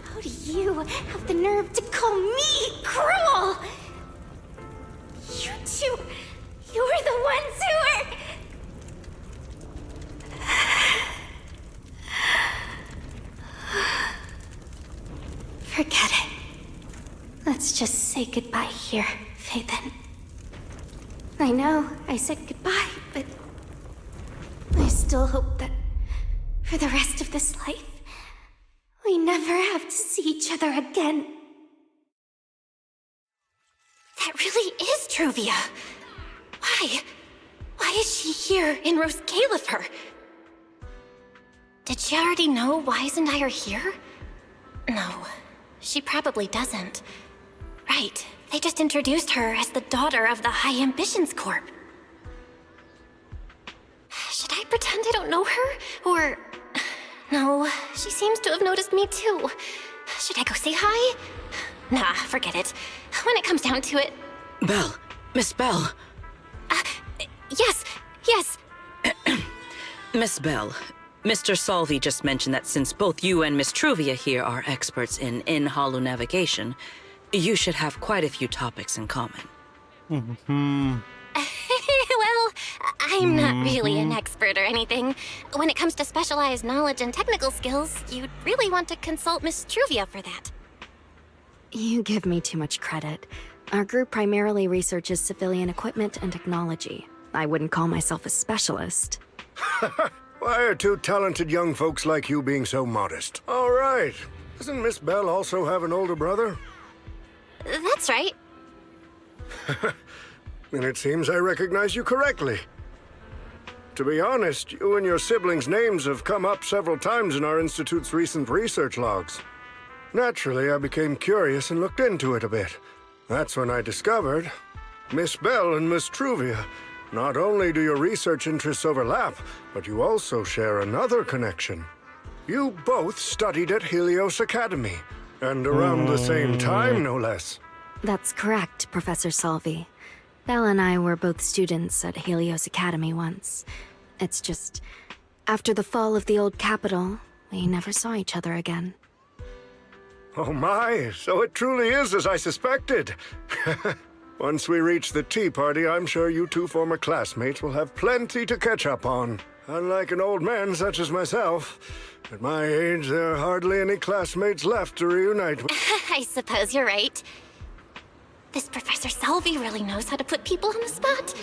How do you have the nerve to call me cruel? You're the ones who are... Forget it. Let's just say goodbye here, Phaethon. I know I said goodbye, but I still hope that for the rest of this life, we never have to see each other again. That really is Truvia. Why? Why is she here in Rose Califer? Did she already know Wise and I are here? No, she probably doesn't. Right, they just introduced her as the daughter of the High Ambitions Corp. Should I pretend I don't know her? Or... No, she seems to have noticed me too. Should I go say hi? Nah, forget it. When it comes down to it... Bell. Miss Bell. Yes. Miss Bell, Mr. Salvi just mentioned that since both you and Miss Truvia here are experts in hollow navigation, you should have quite a few topics in common. Well, I'm not really an expert or anything. When it comes to specialized knowledge and technical skills, you'd really want to consult Miss Truvia for that. You give me too much credit. Our group primarily researches civilian equipment and technology. I wouldn't call myself a specialist. Why are two talented young folks like you being so modest? All right. Doesn't Miss Bell also have an older brother? That's right. Then it seems I recognize you correctly. To be honest, you and your siblings' names have come up several times in our Institute's recent research logs. Naturally, I became curious and looked into it a bit. That's when I discovered Miss Bell and Miss Truvia. Not only do your research interests overlap, but you also share another connection. You both studied at Helios Academy, and around the same time, no less. That's correct, Professor Salvi. Belle and I were both students at Helios Academy once. It's just, after the fall of the old capital, we never saw each other again. Oh my, so it truly is as I suspected. Once we reach the tea party, I'm sure you two former classmates will have plenty to catch up on. Unlike an old man such as myself, at my age, there are hardly any classmates left to reunite with. I suppose you're right. This Professor Salvi really knows how to put people on the spot.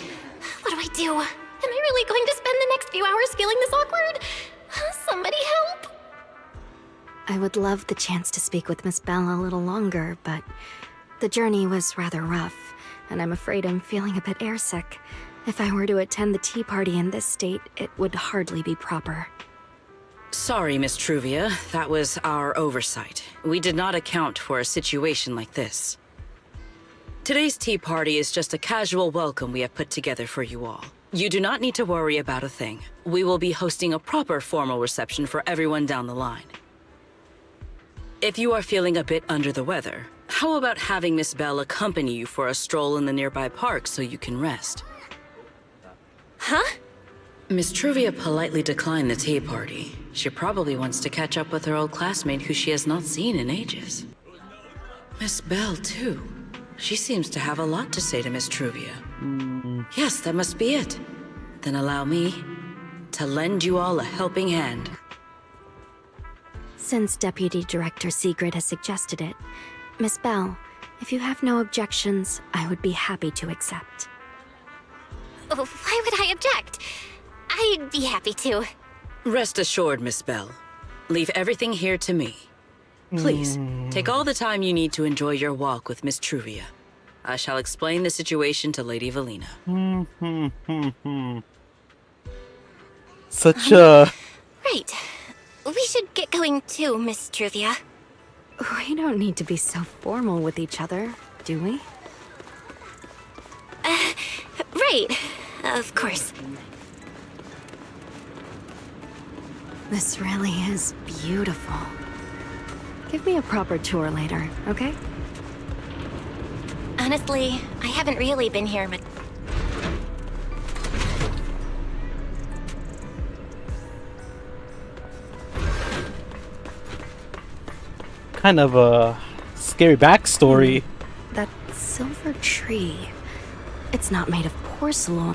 What do I do? Am I really going to spend the next few hours feeling this awkward? Somebody help! I would love the chance to speak with Miss Bell a little longer, but the journey was rather rough, and I'm afraid I'm feeling a bit airsick. If I were to attend the tea party in this state, it would hardly be proper. Sorry, Miss Truvia. That was our oversight. We did not account for a situation like this. Today's tea party is just a casual welcome we have put together for you all. You do not need to worry about a thing. We will be hosting a proper formal reception for everyone down the line. If you are feeling a bit under the weather, how about having Miss Bell accompany you for a stroll in the nearby park so you can rest? Huh? Miss Truvia politely declined the tea party. She probably wants to catch up with her old classmate who she has not seen in ages. Miss Bell, too. She seems to have a lot to say to Miss Truvia. Yes, that must be it. Then allow me to lend you all a helping hand. Since Deputy Director Sigrid has suggested it, Miss Bell, if you have no objections, I would be happy to accept. Oh, why would I object? I'd be happy to. Rest assured, Miss Bell. Leave everything here to me. Please, take all the time you need to enjoy your walk with Miss Truvia. I shall explain the situation to Lady Valina. Such a... Right. We should get going too, Miss Truvia. We don't need to be so formal with each other, do we? Right. Of course. This really is beautiful. Give me a proper tour later, okay? Honestly, I haven't really been here much. Kind of a scary backstory. That silver tree. It's not made of porcelain.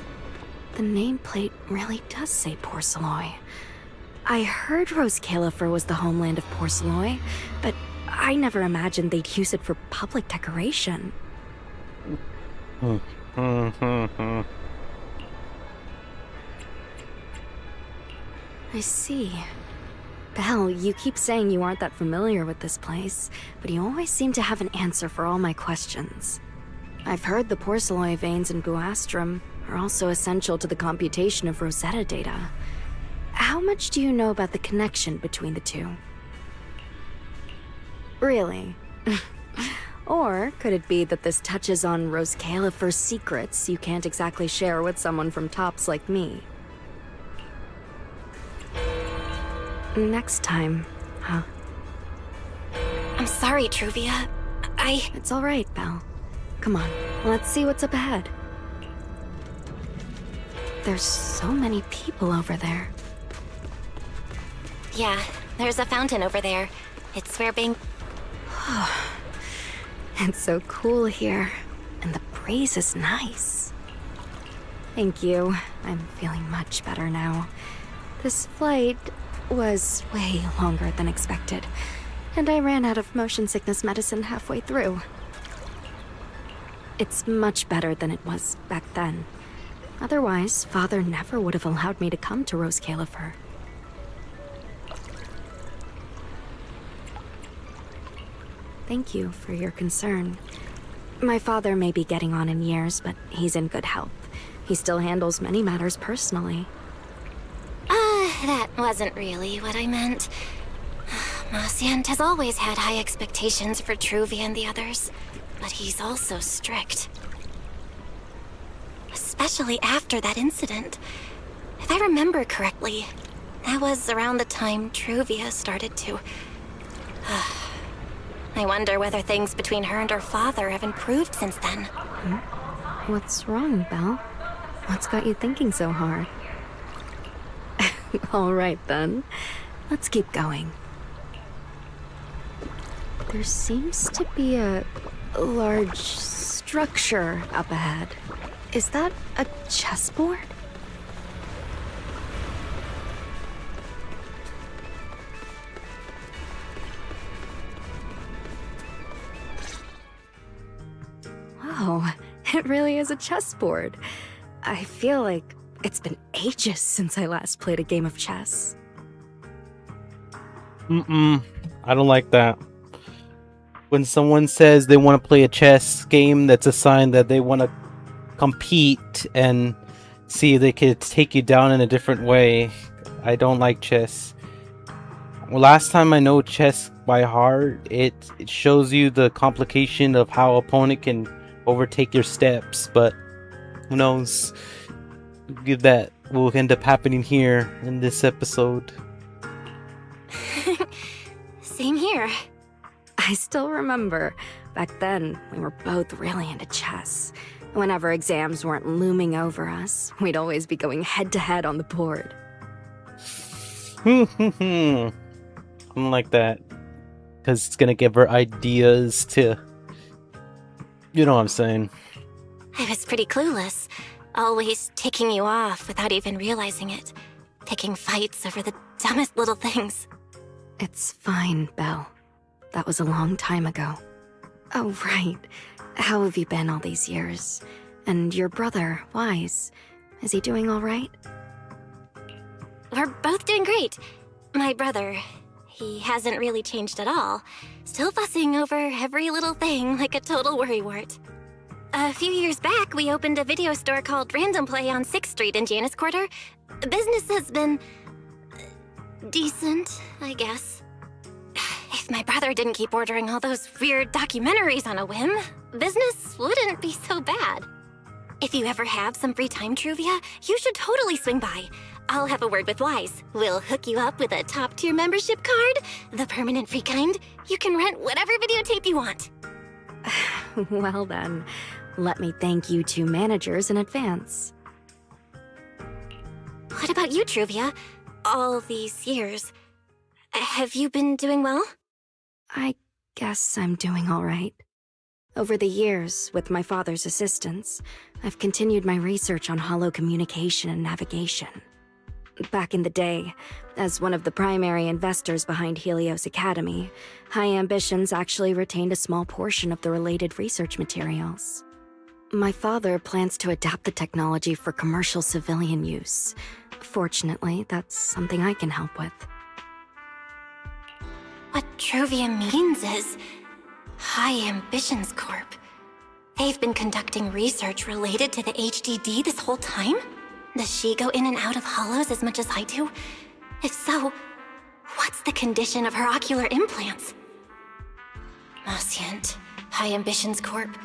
The nameplate really does say porceloy. I heard Rose Califer was the homeland of porceloy, but I never imagined they'd use it for public decoration. I see. Belle, you keep saying you aren't that familiar with this place, but you always seem to have an answer for all my questions. I've heard the porceloy veins in Buastrum are also essential to the computation of Rosetta data. How much do you know about the connection between the two? Really? Or could it be that this touches on Rose Califer's secrets you can't exactly share with someone from Tops like me? Next time, huh? I'm sorry, Truvia. It's all right, Belle. Come on, let's see what's up ahead. There's so many people over there. Yeah, there's a fountain over there. It's where Bing... It's so cool here, and the breeze is nice. Thank you. I'm feeling much better now. This flight was way longer than expected, and I ran out of motion sickness medicine halfway through. It's much better than it was back then. Otherwise, Father never would have allowed me to come to Rose Califer. Thank you for your concern. My father may be getting on in years, but he's in good health. He still handles many matters personally. That wasn't really what I meant. Marciant has always had high expectations for Truvia and the others, but he's also strict. Especially after that incident. If I remember correctly, that was around the time Truvia started to... I wonder whether things between her and her father have improved since then. What's wrong, Belle? What's got you thinking so hard? All right, then. Let's keep going. There seems to be a large structure up ahead. Is that a chessboard? Oh, it really is a chessboard. I feel like it's been ages since I last played a game of chess. I don't like that. When someone says they want to play a chess game, that's a sign that they want to compete and see if they could take you down in a different way. I don't like chess. Well, last time I know chess by heart, it shows you the complication of how opponent can overtake your steps, but who knows if that will end up happening here in this episode. Same here. I still remember, back then, we were both really into chess. Whenever exams weren't looming over us, we'd always be going head-to-head on the board. I don't like that, because it's gonna give her ideas to... You know what I'm saying. I was pretty clueless, always ticking you off without even realizing it. Picking fights over the dumbest little things. It's fine, Belle. That was a long time ago. Oh, right. How have you been all these years? And your brother, Wise, is he doing all right? We're both doing great. My brother, he hasn't really changed at all. Still fussing over every little thing like a total worrywart. A few years back, we opened a video store called Random Play on 6th Street in Janus Quarter. Business has been... decent, I guess. If my brother didn't keep ordering all those weird documentaries on a whim, business wouldn't be so bad. If you ever have some free time, Truvia, you should totally swing by. I'll have a word with Wise. We'll hook you up with a top-tier membership card, the permanent free kind. You can rent whatever videotape you want. Well then, let me thank you two managers in advance. What about you, Truvia? All these years, have you been doing well? I guess I'm doing all right. Over the years, with my father's assistance, I've continued my research on holo communication and navigation. Back in the day, as one of the primary investors behind Helios Academy, High Ambitions actually retained a small portion of the related research materials. My father plans to adapt the technology for commercial civilian use. Fortunately, that's something I can help with. What Truvia means is... High Ambitions Corp. They've been conducting research related to the HDD this whole time? Does she go in and out of hollows as much as I do? If so, what's the condition of her ocular implants? Oscient, High Ambitions Corp.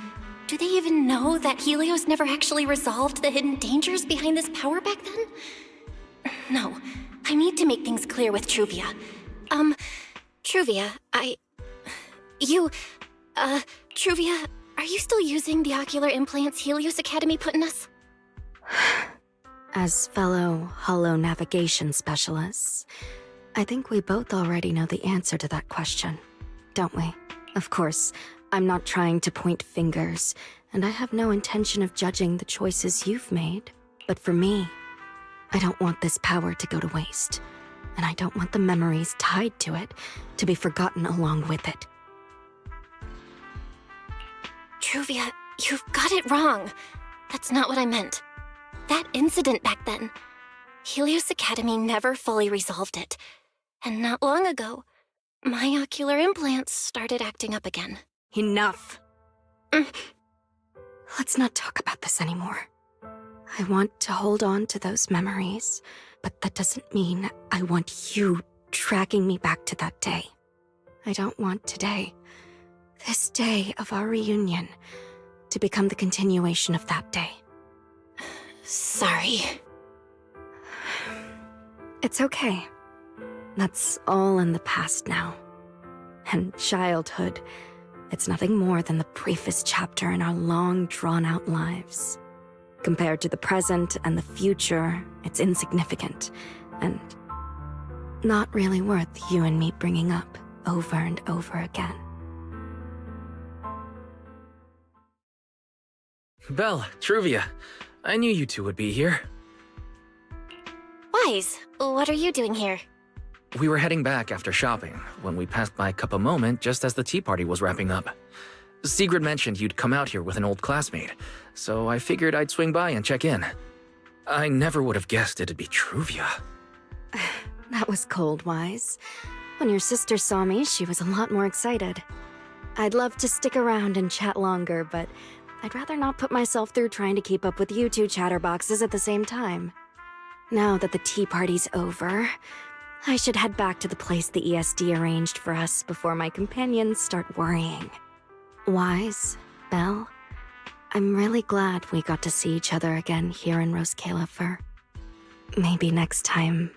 Do they even know that Helios never actually resolved the hidden dangers behind this power back then? No, I need to make things clear with Truvia. Truvia, Truvia, are you still using the ocular implants Helios Academy put in us? As fellow holo navigation specialists, I think we both already know the answer to that question, don't we? Of course, I'm not trying to point fingers, and I have no intention of judging the choices you've made. But for me, I don't want this power to go to waste, and I don't want the memories tied to it to be forgotten along with it. Truvia, you've got it wrong. That's not what I meant. That incident back then, Helios Academy never fully resolved it. And not long ago, my ocular implants started acting up again. Enough! Let's not talk about this anymore. I want to hold on to those memories, but that doesn't mean I want you dragging me back to that day. I don't want today, this day of our reunion, to become the continuation of that day. Sorry. It's okay. That's all in the past now. And childhood, it's nothing more than the briefest chapter in our long, drawn-out lives. Compared to the present and the future, it's insignificant, and not really worth you and me bringing up over and over again. Belle, Truvia. I knew you two would be here. Wise, what are you doing here? We were heading back after shopping when we passed by Cup a Moment just as the tea party was wrapping up. Sigrid mentioned you'd come out here with an old classmate, so I figured I'd swing by and check in. I never would have guessed it'd be Truvia. That was cold, Wise. When your sister saw me, she was a lot more excited. I'd love to stick around and chat longer, but I'd rather not put myself through trying to keep up with you two chatterboxes at the same time. Now that the tea party's over, I should head back to the place the ESD arranged for us before my companions start worrying. Wise, Belle, I'm really glad we got to see each other again here in Rose Califer. Maybe next time,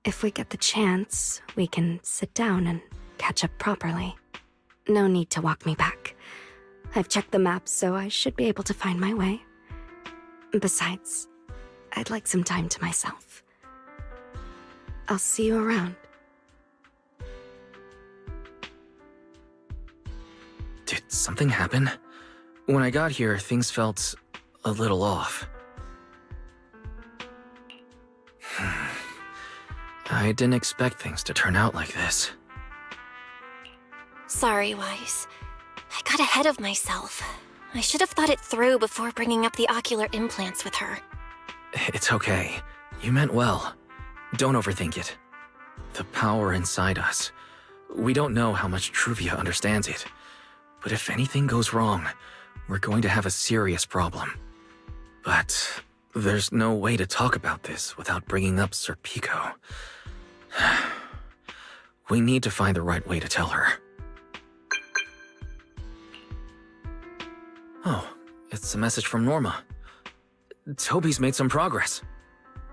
if we get the chance, we can sit down and catch up properly. No need to walk me back. I've checked the map, so I should be able to find my way. Besides, I'd like some time to myself. I'll see you around. Did something happen? When I got here, things felt a little off. I didn't expect things to turn out like this. Sorry, Wise. I got ahead of myself. I should have thought it through before bringing up the ocular implants with her. It's okay. You meant well. Don't overthink it. The power inside us. We don't know how much Truvia understands it. But if anything goes wrong, we're going to have a serious problem. But there's no way to talk about this without bringing up Sir Pico. We need to find the right way to tell her. Oh, it's a message from Norma. Toby's made some progress.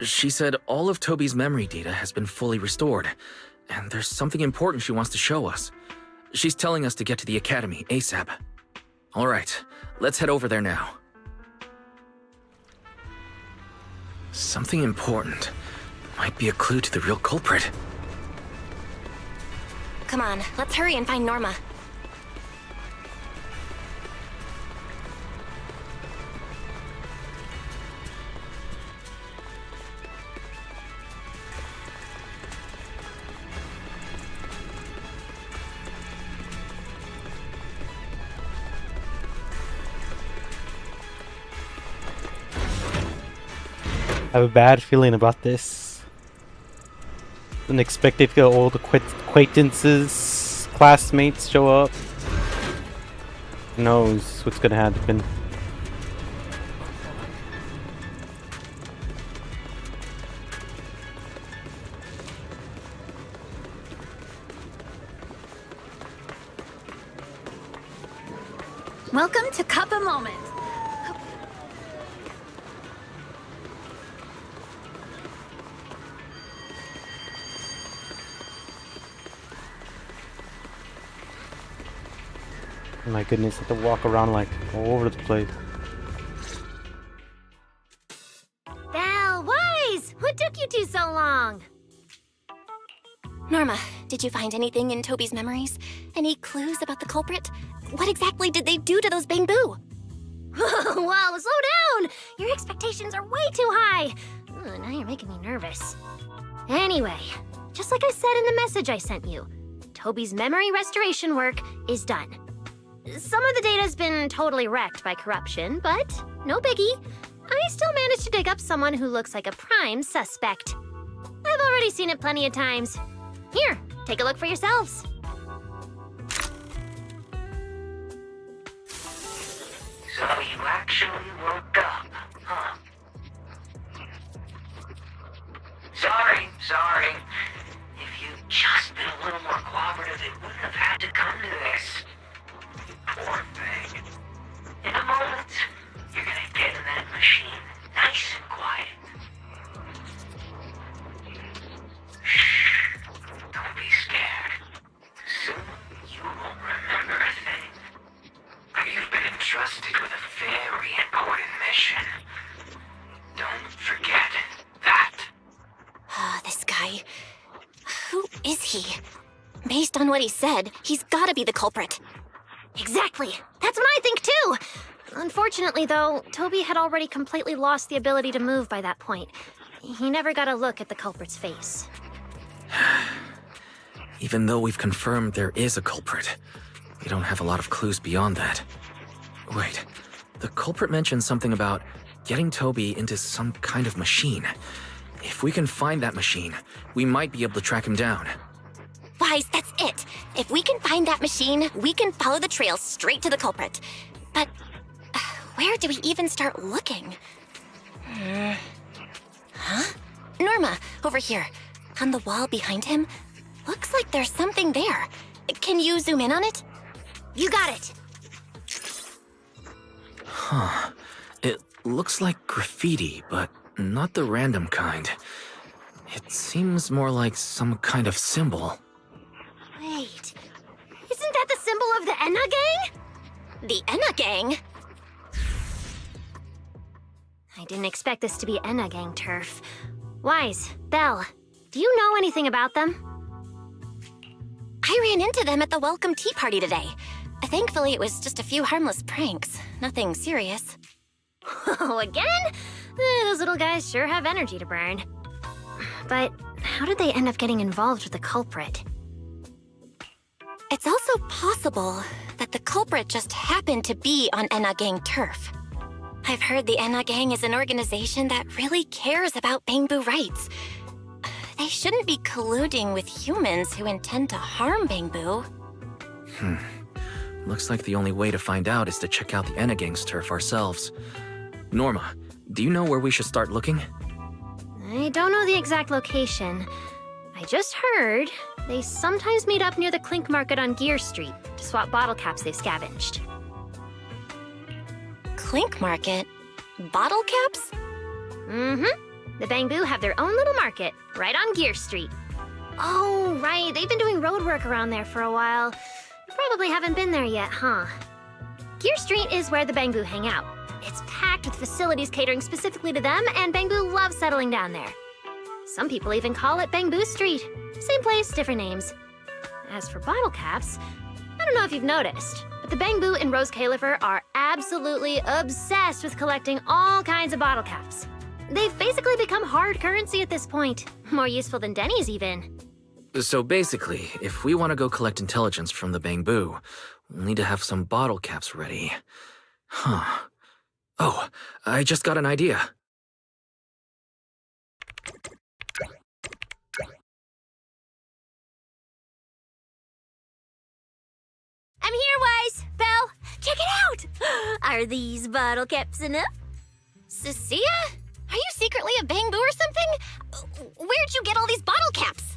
She said all of Toby's memory data has been fully restored, and there's something important she wants to show us. She's telling us to get to the academy ASAP. All right, let's head over there now. Something important. Might be a clue to the real culprit. Come on, let's hurry and find Norma. I have a bad feeling about this. Didn't expect if old acquaintances, classmates show up. Who knows what's gonna happen. Welcome to Cup a Moment. My goodness, I have to walk around like all over the place. Belle, Wise! What took you two so long? Norma, did you find anything in Toby's memories? Any clues about the culprit? What exactly did they do to those bamboo? Whoa, slow down! Your expectations are way too high. Now you're making me nervous. Anyway, just like I said in the message I sent you, Toby's memory restoration work is done. Some of the data's been totally wrecked by corruption, but no biggie. I still managed to dig up someone who looks like a prime suspect. I've already seen it plenty of times. Here, take a look for yourselves. So you actually woke up, huh? Sorry. If you'd just been a little more cooperative, it wouldn't have had to come to this. Poor thing. In a moment, you're gonna get in that machine, nice and quiet. Shh. Don't be scared. Soon you won't remember a thing. You've been entrusted with a very important mission. Don't forget that. This guy. Who is he? Based on what he said, he's gotta be the culprit. Exactly. That's what I think too. Unfortunately, though, Toby had already completely lost the ability to move by that point. He never got a look at the culprit's face. Even though we've confirmed there is a culprit, we don't have a lot of clues beyond that. Wait, the culprit mentioned something about getting Toby into some kind of machine. If we can find that machine, we might be able to track him down. Wise, that's it. If we can find that machine, we can follow the trail straight to the culprit. But where do we even start looking? Huh? Norma, over here. On the wall behind him, looks like there's something there. Can you zoom in on it? You got it! Huh. It looks like graffiti, but not the random kind. It seems more like some kind of symbol. Wait, isn't that the symbol of the Enna Gang? The Enna Gang? I didn't expect this to be Enna Gang turf. Wise, Belle, do you know anything about them? I ran into them at the welcome tea party today. Thankfully, it was just a few harmless pranks. Nothing serious. Oh, again? Those little guys sure have energy to burn. But how did they end up getting involved with the culprit? It's also possible that the culprit just happened to be on Enna Gang turf. I've heard the Enna Gang is an organization that really cares about Bangbu rights. They shouldn't be colluding with humans who intend to harm Bangbu. Looks like the only way to find out is to check out the Enna Gang's turf ourselves. Norma, do you know where we should start looking? I don't know the exact location. I just heard they sometimes meet up near the Clink Market on Gear Street to swap bottle caps they've scavenged. Clink Market? Bottle caps? Mm-hmm. The Bangbu have their own little market, right on Gear Street. Oh, right, they've been doing road work around there for a while. You probably haven't been there yet, huh? Gear Street is where the Bangbu hang out. It's packed with facilities catering specifically to them, and Bangbu loves settling down there. Some people even call it Bangbu Street. Same place, different names. As for bottle caps, I don't know if you've noticed, but the Bangbu and Rose Califer are absolutely obsessed with collecting all kinds of bottle caps. They've basically become hard currency at this point. More useful than Denny's, even. So basically, if we want to go collect intelligence from the Bangbu, we'll need to have some bottle caps ready. Huh. Oh, I just got an idea. I'm here, Wise! Belle, check it out! Are these bottle caps enough? Cecilia? Are you secretly a Bangbu or something? Where'd you get all these bottle caps?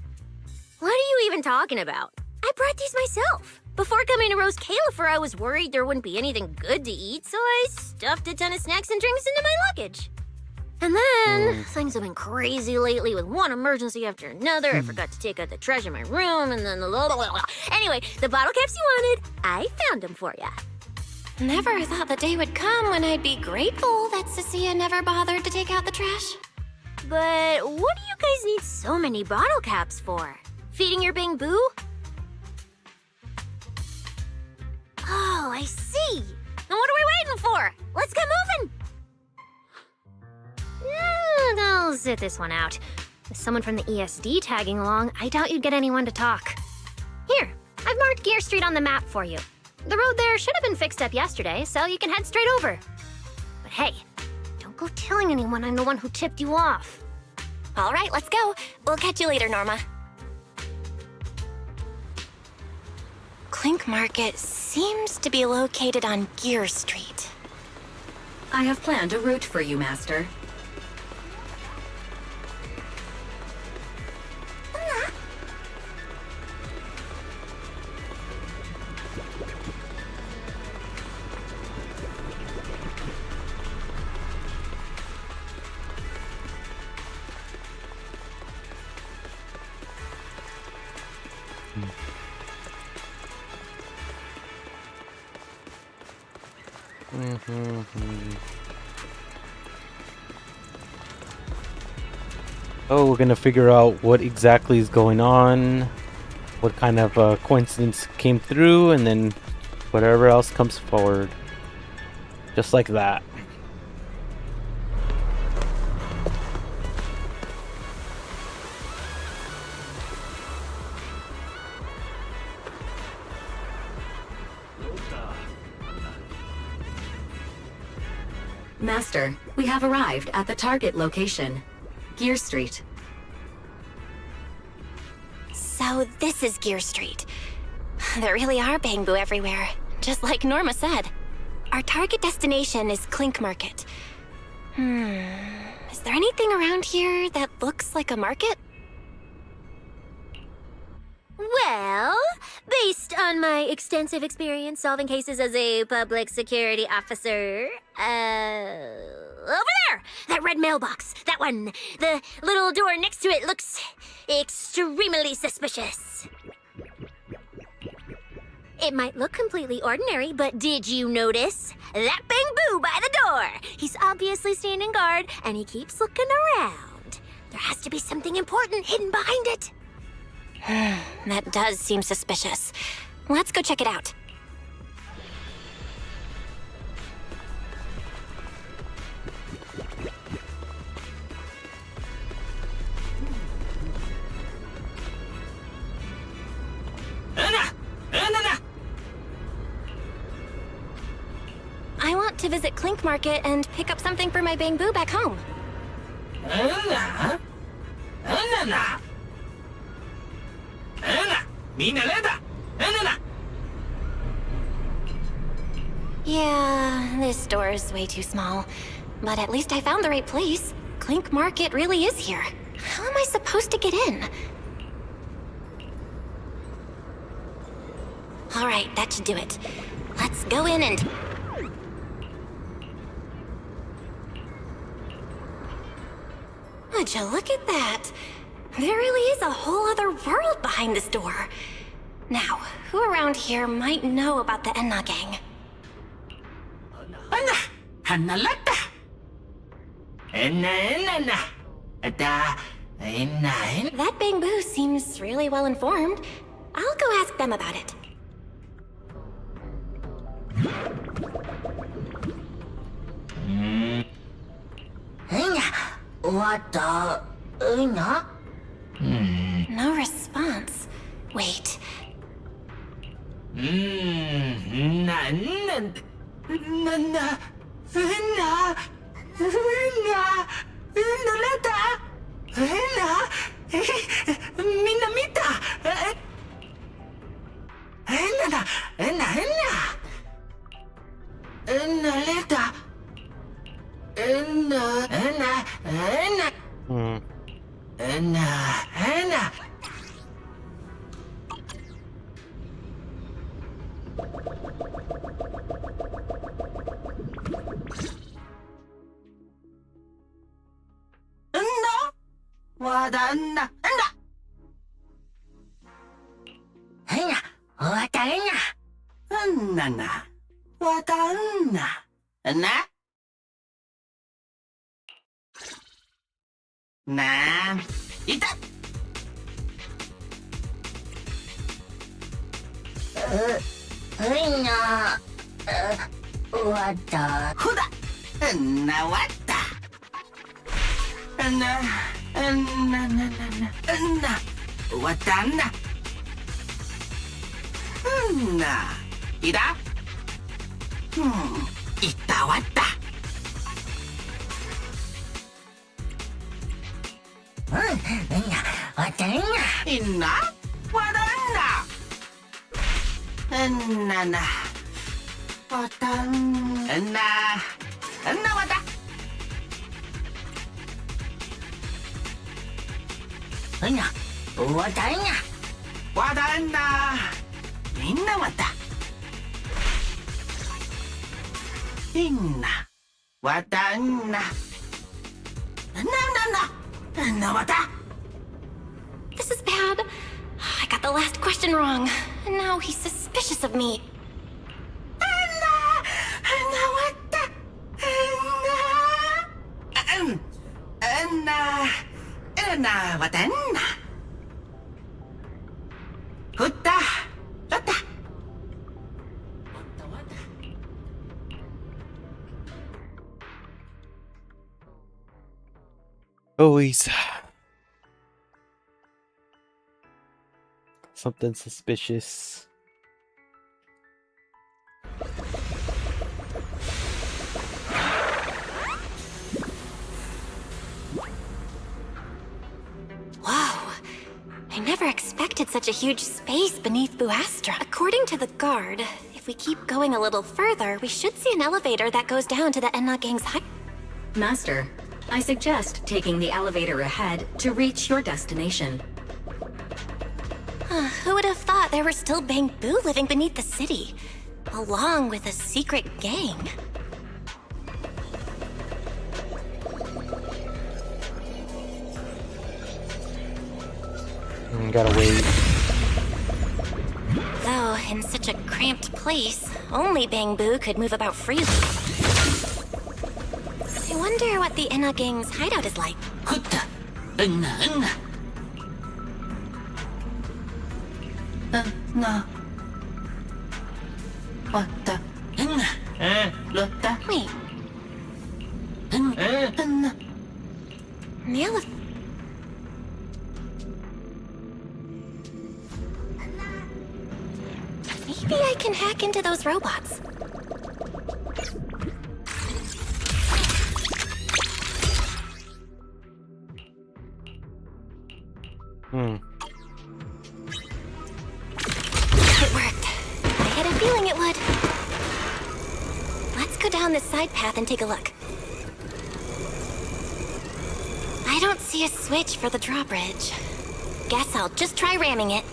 What are you even talking about? I brought these myself. Before coming to Rose Califer, I was worried there wouldn't be anything good to eat, so I stuffed a ton of snacks and drinks into my luggage. And then, things have been crazy lately with one emergency after another. I forgot to take out the trash in my room, and then blah, blah, blah. Anyway, the bottle caps you wanted, I found them for ya. Never thought the day would come when I'd be grateful that Cecilia never bothered to take out the trash. But what do you guys need so many bottle caps for? Feeding your Bangbu? Oh, I see. Then what are we waiting for? Let's get moving. I'll sit this one out. With someone from the ESD tagging along, I doubt you'd get anyone to talk. Here, I've marked Gear Street on the map for you. The road there should have been fixed up yesterday, so you can head straight over. But hey, don't go telling anyone I'm the one who tipped you off. All right, let's go. We'll catch you later, Norma. Clink Market seems to be located on Gear Street. I have planned a route for you, Master. Oh, we're gonna figure out what exactly is going on, what kind of coincidence came through, and then whatever else comes forward. Just like that. Master, we have arrived at the target location. Gear Street. So this is Gear Street. There really are bamboo everywhere, just like Norma said. Our target destination is Clink Market. Is there anything around here that looks like a market? Well, based on my extensive experience solving cases as a public security officer, over there! That red mailbox, that one. The little door next to it looks extremely suspicious. It might look completely ordinary, but did you notice? That bamboo by the door! He's obviously standing guard, and he keeps looking around. There has to be something important hidden behind it. That does seem suspicious. Let's go check it out. I want to visit Clink Market and pick up something for my bamboo back home. Yeah, this door is way too small. But at least I found the right place. Clink Market really is here. How am I supposed to get in? Alright, that should do it. Let's go in and... Would you look at that? There really is a whole other world behind this door. Now, who around here might know about the Enna gang? That bamboo seems really well informed. I'll go ask them about it. No response. Wait. This is bad. I got the last question wrong. And now he's suspicious of me. Always something suspicious. Whoa. I never expected such a huge space beneath Buastra. According to the guard, if we keep going a little further, we should see an elevator that goes down to the Enna Gang's hut. Master, I suggest taking the elevator ahead to reach your destination. Who would have thought there were still Bangbu living beneath the city, along with a secret gang? Gotta wait. Though, in such a cramped place, only Bangbu could move about freely. I wonder what the Enna Gang's hideout is like. Wait. The elephant. Maybe I can hack into those robots. It worked. I had a feeling it would. Let's go down this side path and take a look. I don't see a switch for the drawbridge. Guess I'll just try ramming it.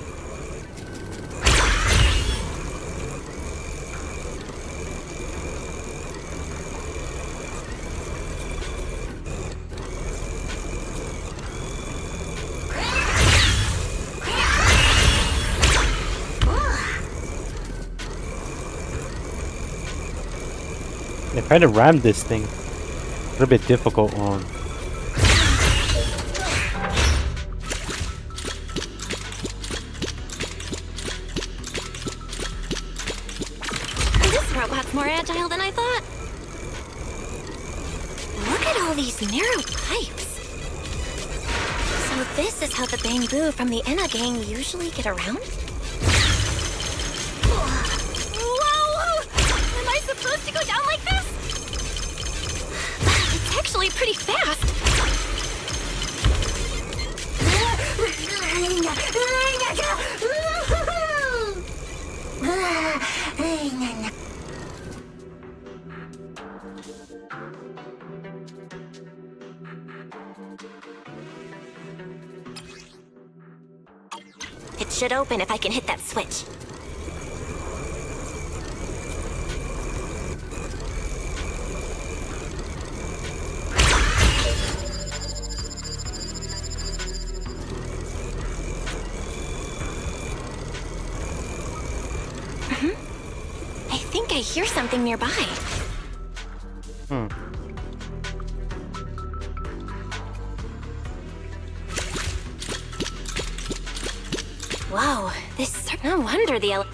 I tried to ram this thing. A little bit difficult on. This robot's more agile than I thought. Look at all these narrow pipes. So this is how the Bangbu from the Enna Gang usually get around? Whoa! Am I supposed to go down like this? It's actually pretty fast. It should open if I can hit that switch. I think I hear something nearby. Whoa, no wonder the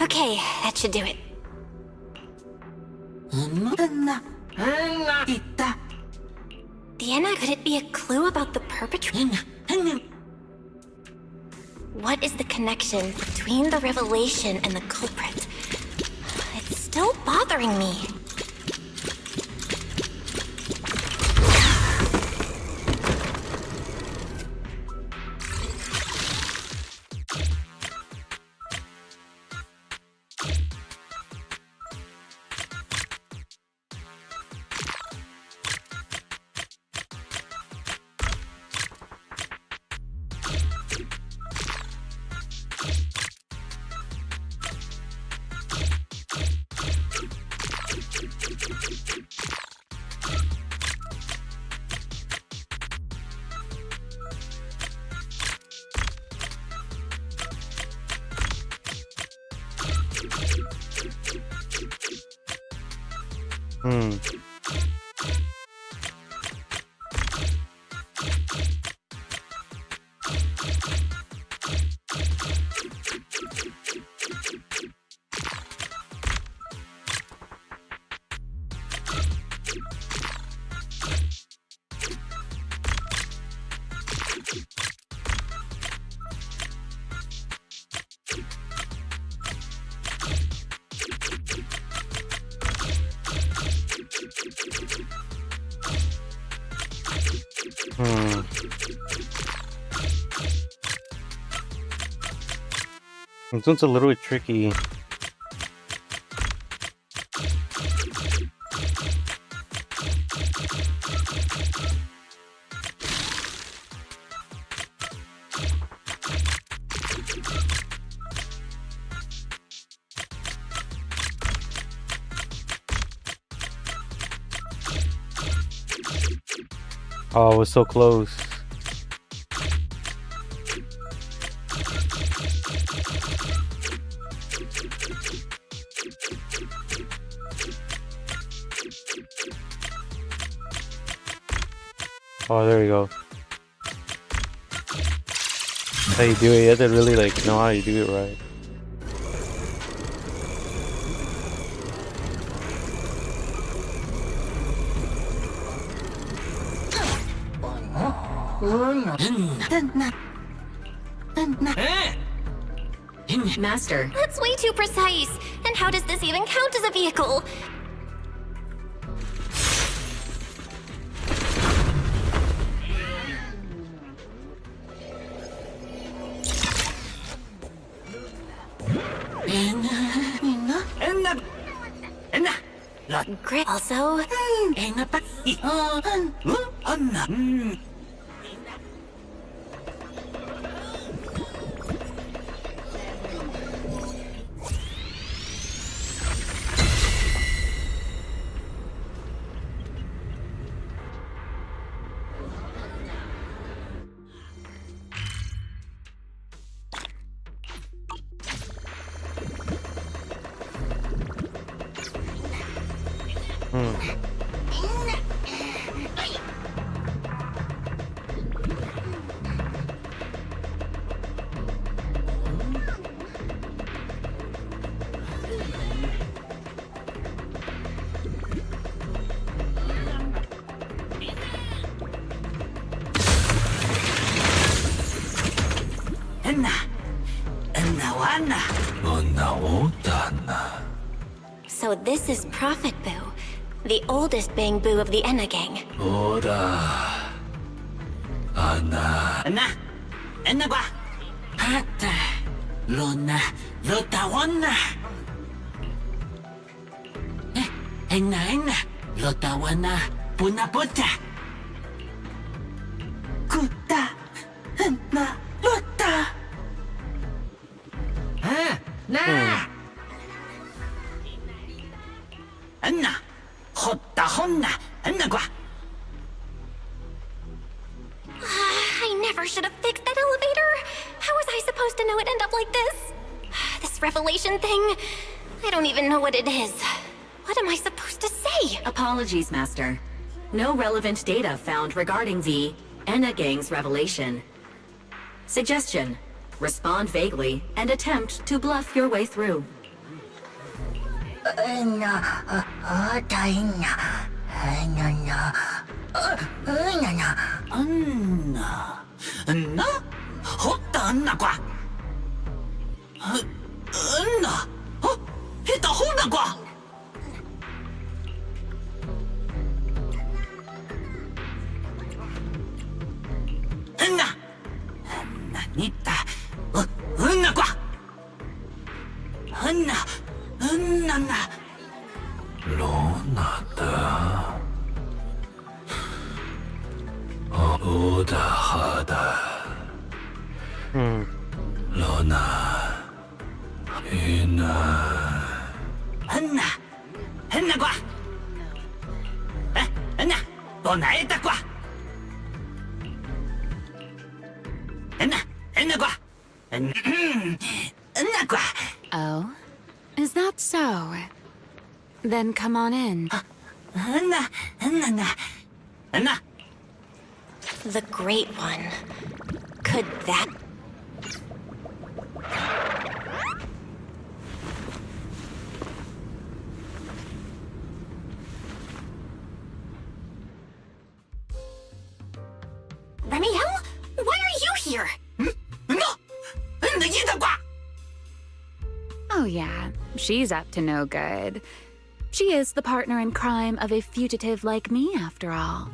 Okay, that should do it. Diana, could it be a clue about the perpetrator? What is the connection between the revelation and the culprit? It's still bothering me. This one's a little bit tricky. Oh, it was so close. Oh, there we go. That's how you do it. You have to really like know how you do it right. Master. That's way too precise. And how does this even count as a vehicle? Great. Also. So this is Prophet Boo, the oldest Bang Boo of the Enna gang. I never should have fixed that elevator. How was I supposed to know it'd end up like this? This revelation thing, I don't even know what it is. What am I supposed to say? Apologies, Master. No relevant data found regarding the Enna gang's revelation. Suggestion: respond vaguely and attempt to bluff your way through. Oh? Is that so? Then come on in. The Great One. Could that... Remiel? Why are you here? Oh yeah, she's up to no good. She is the partner in crime of a fugitive like me, after all.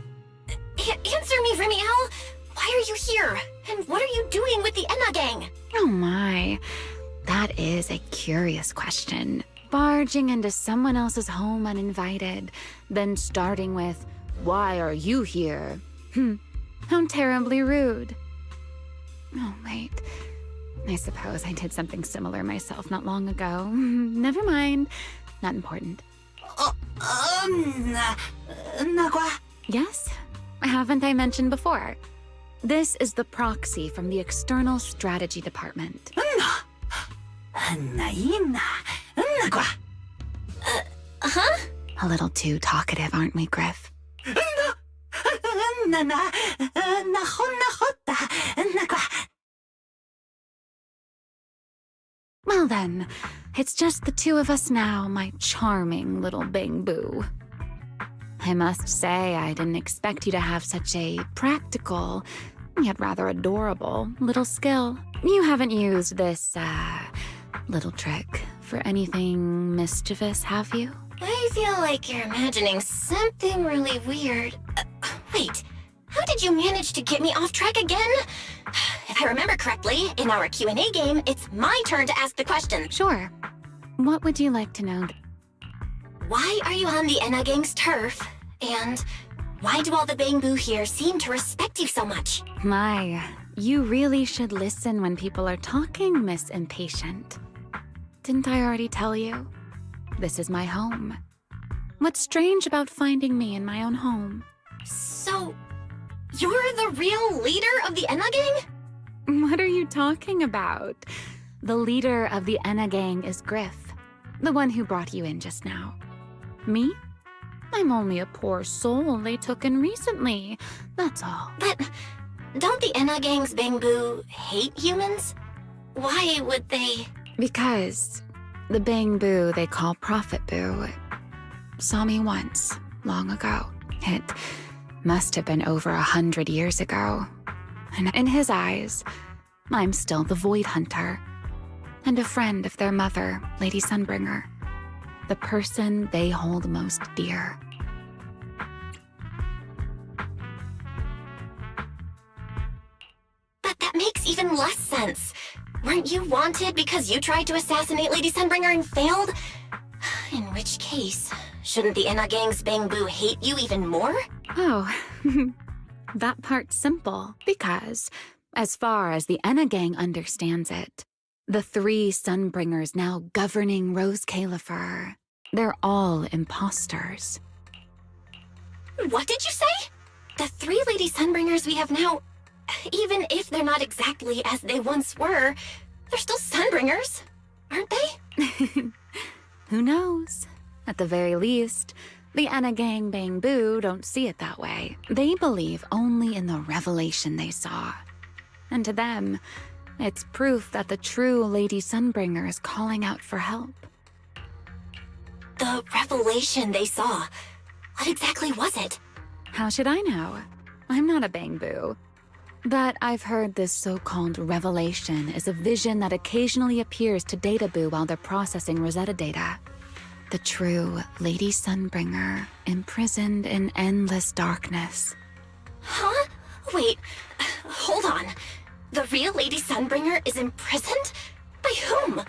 Answer me, Remiel! Why are you here? And what are you doing with the Enna gang? Oh my. That is a curious question. Barging into someone else's home uninvited, then starting with, "Why are you here?" How terribly rude. Oh, wait. I suppose I did something similar myself not long ago. Never mind. Not important. Yes? Haven't I mentioned before? This is the proxy from the External Strategy Department. A little too talkative, aren't we, Griff? Well then, it's just the two of us now, my charming little Bang-Boo. I must say, I didn't expect you to have such a practical, yet rather adorable, little skill. You haven't used this, little trick for anything mischievous, have you? I feel like you're imagining something really weird. Wait, how did you manage to get me off track again? If I remember correctly, in our Q&A game, it's my turn to ask the question. Sure. What would you like to know? Why are you on the Enna gang's turf? And why do all the Bang-Boo here seem to respect you so much? My, you really should listen when people are talking, Miss Impatient. Didn't I already tell you? This is my home. What's strange about finding me in my own home? So, you're the real leader of the Enna gang? What are you talking about? The leader of the Enna gang is Griff, the one who brought you in just now. Me? I'm only a poor soul they took in recently, that's all. But don't the Enna gang's Bang-Boo hate humans? Why would they? Because the Bang-Boo they call Prophet Boo saw me once, long ago. It must have been over 100 years ago. And in his eyes, I'm still the Void Hunter, and a friend of their mother, Lady Sunbringer, the person they hold most dear. But that makes even less sense. Weren't you wanted because you tried to assassinate Lady Sunbringer and failed? In which case, shouldn't the Enna gang's Bang-Boo hate you even more? Oh, that part's simple, because, as far as the Enna gang understands it, the three Sunbringers now governing Rose Califer, they're all imposters. What did you say? The three Lady Sunbringers we have now, even if they're not exactly as they once were, they're still Sunbringers, aren't they? Who knows? At the very least, the Enna gang Bang-Boo don't see it that way. They believe only in the revelation they saw. And to them, it's proof that the true Lady Sunbringer is calling out for help. The revelation they saw. What exactly was it? How should I know? I'm not a Bang-Boo. But I've heard this so-called revelation is a vision that occasionally appears to Data Boo while they're processing Rosetta data. The true Lady Sunbringer, imprisoned in endless darkness. Huh? Wait, hold on. The real Lady Sunbringer is imprisoned? By whom?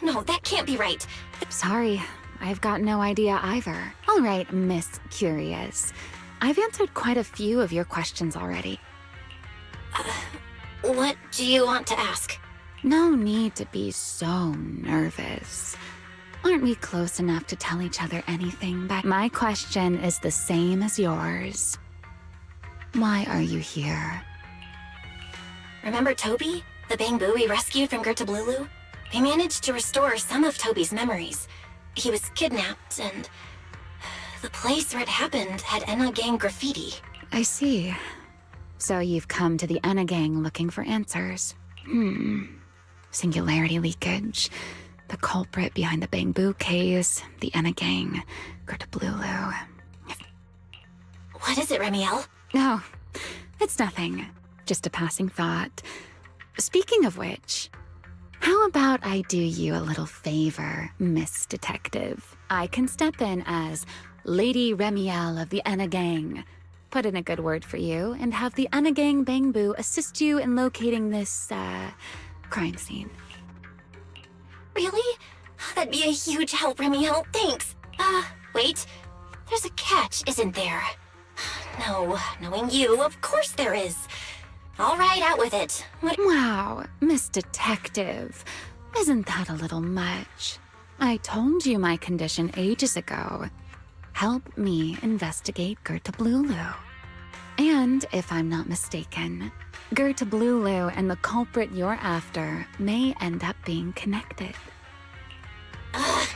No, that can't be right. Sorry, I've got no idea either. All right, Miss Curious. I've answered quite a few of your questions already. What do you want to ask? No need to be so nervous. Aren't we close enough to tell each other anything? But my question is the same as yours. Why are you here? Remember Toby? The Bang-Boo we rescued from Gertablulu? We managed to restore some of Toby's memories. He was kidnapped, and the place where it happened had Enna gang graffiti. I see. So you've come to the Enna gang looking for answers. Singularity leakage. The culprit behind the Bang-Boo case, the Enna gang, Gertablulu. What is it, Remiel? No, it's nothing. Just a passing thought. Speaking of which, how about I do you a little favor, Miss Detective? I can step in as Lady Remiel of the Enna gang. put in a good word for you and have the Anagang Bangbu assist you in locating this, crime scene. Really? That'd be a huge help, Remiel. Thanks. Wait. There's a catch, isn't there? No, knowing you, of course there is. All right, out with it. Wow, Miss Detective. Isn't that a little much? I told you my condition ages ago. Help me investigate Gertablulu. And if I'm not mistaken, Gertablulu and the culprit you're after may end up being connected.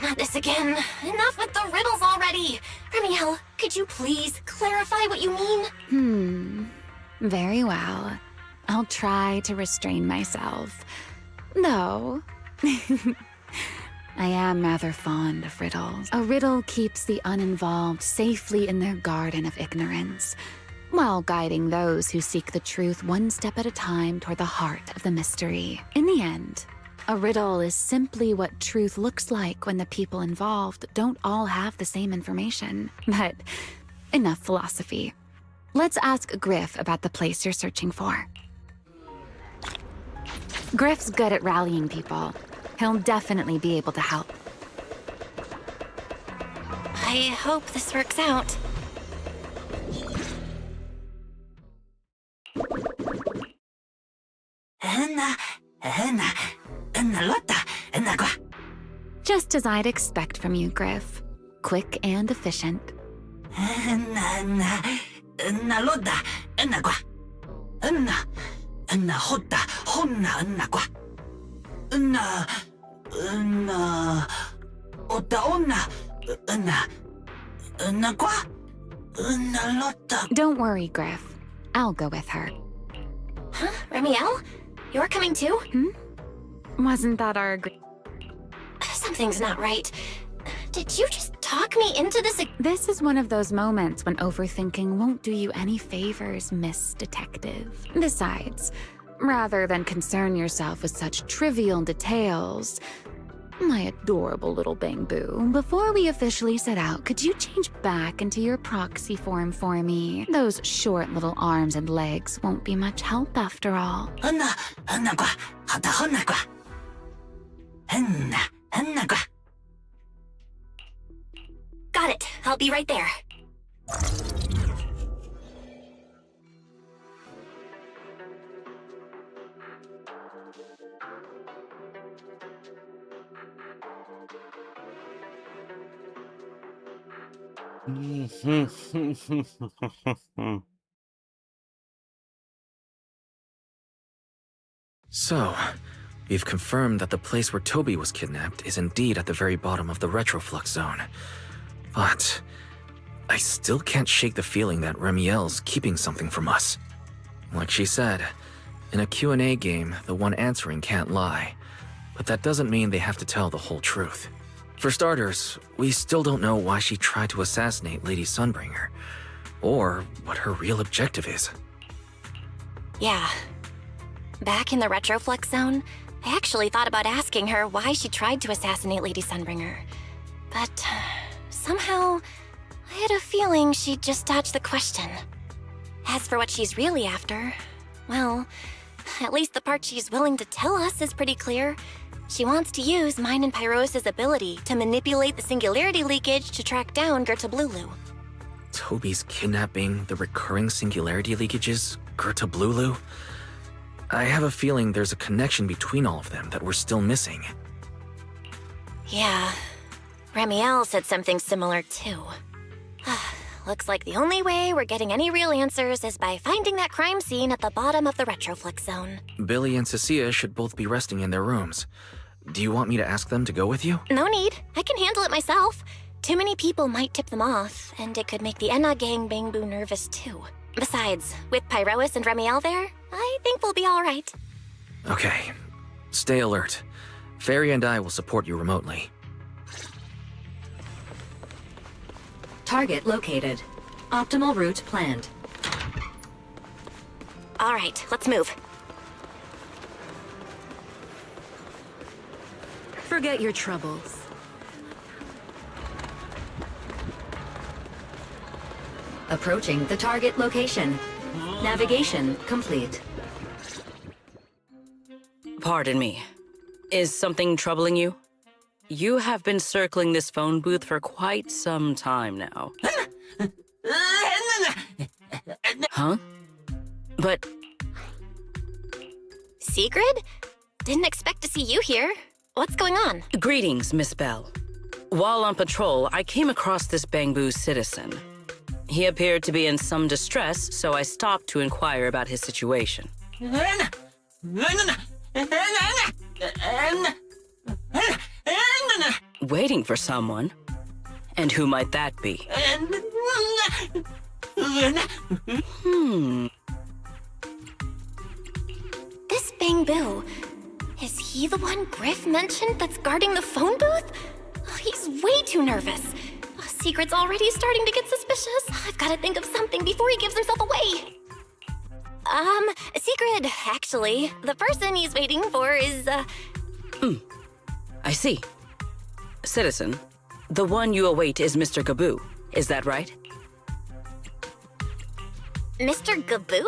Not this again. Enough with the riddles already. Remiel, could you please clarify what you mean? Very well. I'll try to restrain myself. Though, I am rather fond of riddles. A riddle keeps the uninvolved safely in their garden of ignorance, while guiding those who seek the truth one step at a time toward the heart of the mystery. In the end, a riddle is simply what truth looks like when the people involved don't all have the same information. But enough philosophy. Let's ask Griff about the place you're searching for. Griff's good at rallying people. He'll definitely be able to help. I hope this works out. Just as I'd expect from you, Griff. Quick and efficient. Don't worry, Griff. I'll go with her. Huh? Remiel? You're coming too? Wasn't that our agreement? Something's not right. Did you just talk me into this? This is one of those moments when overthinking won't do you any favors, Miss Detective. Besides, rather than concern yourself with such trivial details, my adorable little Bangbu, before we officially set out, could you change back into your proxy form for me? Those short little arms and legs won't be much help after all. Got it. I'll be right there. So, we've confirmed that the place where Toby was kidnapped is indeed at the very bottom of the retroflux zone. But I still can't shake the feeling that Remiel's keeping something from us. Like she said, in a Q&A game, the one answering can't lie. But that doesn't mean they have to tell the whole truth. For starters, we still don't know why she tried to assassinate Lady Sunbringer, or what her real objective is. Yeah. Back in the retroflux zone, I actually thought about asking her why she tried to assassinate Lady Sunbringer. But somehow, I had a feeling she'd just dodge the question. As for what she's really after, well, at least the part she's willing to tell us is pretty clear. She wants to use mine and Pyros' ability to manipulate the singularity leakage to track down Gertablulu. Toby's kidnapping, the recurring singularity leakages, Gertablulu? I have a feeling there's a connection between all of them that we're still missing. Yeah. Remiel said something similar too. Looks like the only way we're getting any real answers is by finding that crime scene at the bottom of the retroflux zone. Billy and Cecilia should both be resting in their rooms. Do you want me to ask them to go with you? No need. I can handle it myself. Too many people might tip them off, and it could make the Enna Gang Bangbu nervous too. Besides, with Pyrois and Remiel there, I think we'll be all right. Okay. Stay alert. Fairy and I will support you remotely. Target located. Optimal route planned. All right, let's move. Forget your troubles. Approaching the target location. Navigation complete. Pardon me. Is something troubling you? You have been circling this phone booth for quite some time now. Huh? But... Sigrid? Didn't expect to see you here. What's going on? Greetings, Miss Bell. While on patrol, I came across this Bangbu citizen. He appeared to be in some distress, so I stopped to inquire about his situation. Waiting for someone? And who might that be? This Bangbu. Is he the one Griff mentioned that's guarding the phone booth? Oh, he's way too nervous. Oh, Secret's already starting to get suspicious. I've got to think of something before he gives himself away. Secret, actually. The person he's waiting for is, I see. Citizen, the one you await is Mr. Gaboo. Is that right? Mr. Gaboo?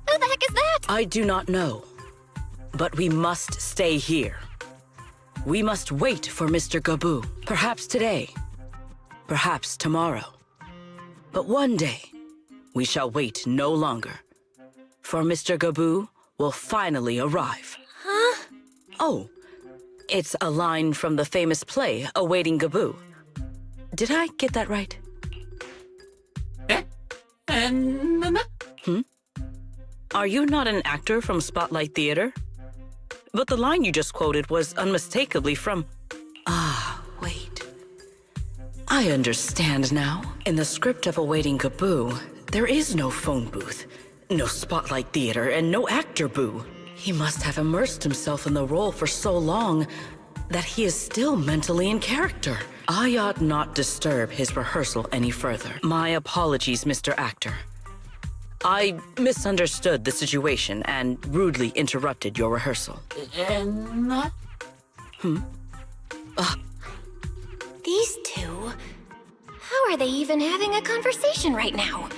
Who the heck is that? I do not know. But we must stay here. We must wait for Mr. Gaboo. Perhaps today. Perhaps tomorrow. But one day, we shall wait no longer. For Mr. Gaboo will finally arrive. Huh? Oh, it's a line from the famous play, Awaiting Gaboo. Did I get that right? Are you not an actor from Spotlight Theater? But the line you just quoted was unmistakably from... Ah, wait. I understand now. In the script of Awaiting Gaboo, there is no phone booth, no Spotlight Theater, and no actor boo. He must have immersed himself in the role for so long that he is still mentally in character. I ought not disturb his rehearsal any further. My apologies, Mr. Actor. I misunderstood the situation and rudely interrupted your rehearsal. These two? How are they even having a conversation right now?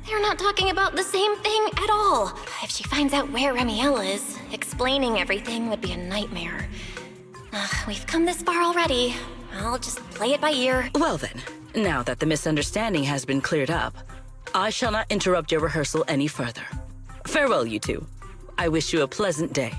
They're not talking about the same thing at all. If she finds out where Remiel is, explaining everything would be a nightmare. We've come this far already. I'll just play it by ear. Well then, now that the misunderstanding has been cleared up, I shall not interrupt your rehearsal any further. Farewell, you two. I wish you a pleasant day.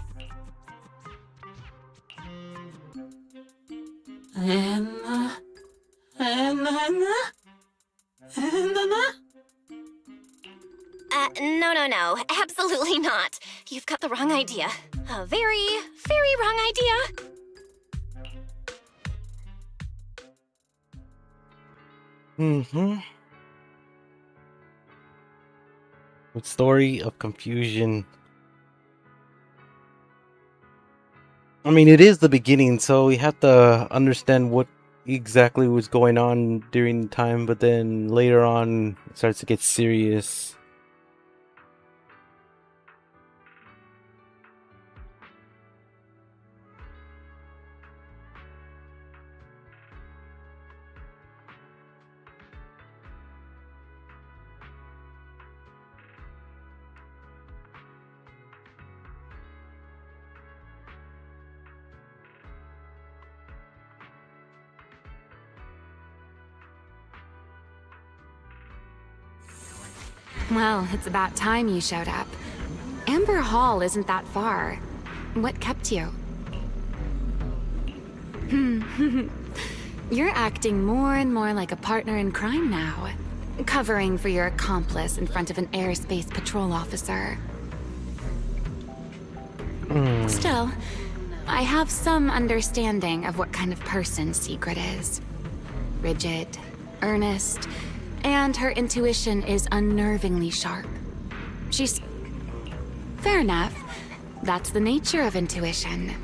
No. Absolutely not. You've got the wrong idea. A very, very wrong idea. With story of confusion. I mean, it is the beginning, so we have to understand what exactly was going on during the time, but then later on it starts to get serious. Well, it's about time you showed up. Amber Hall isn't that far. What kept you? You're acting more and more like a partner in crime now. Covering for your accomplice in front of an airspace patrol officer. Still, I have some understanding of what kind of person Secret is. Rigid, earnest, and her intuition is unnervingly sharp. She's... Fair enough. That's the nature of intuition.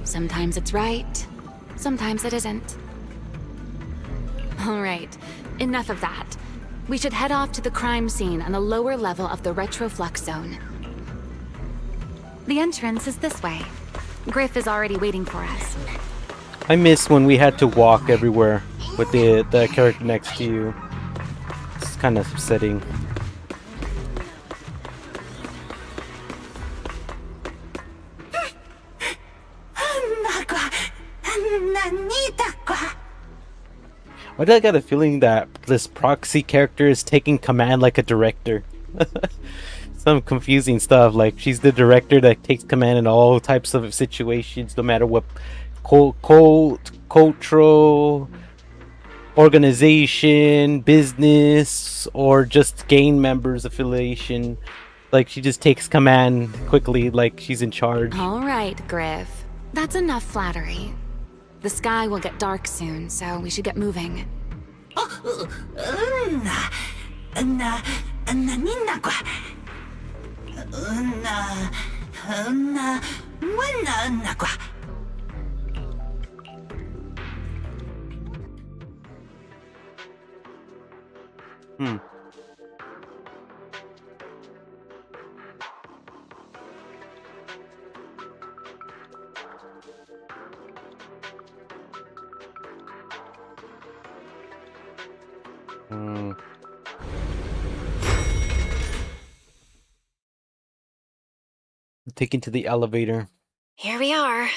Sometimes it's right, sometimes it isn't. All right, enough of that. We should head off to the crime scene on the lower level of the retroflux zone. The entrance is this way. Griff is already waiting for us. I miss when we had to walk everywhere with the character next to you. It's kind of upsetting. Why do I got a feeling that this proxy character is taking command like a director? Some confusing stuff, like she's the director that takes command in all types of situations, no matter what cultural organization, business, or just gang members affiliation. Like she just takes command quickly, like she's in charge. All right, Griff. That's enough flattery. The sky will get dark soon, so we should get moving. Taken to the elevator. Here we are.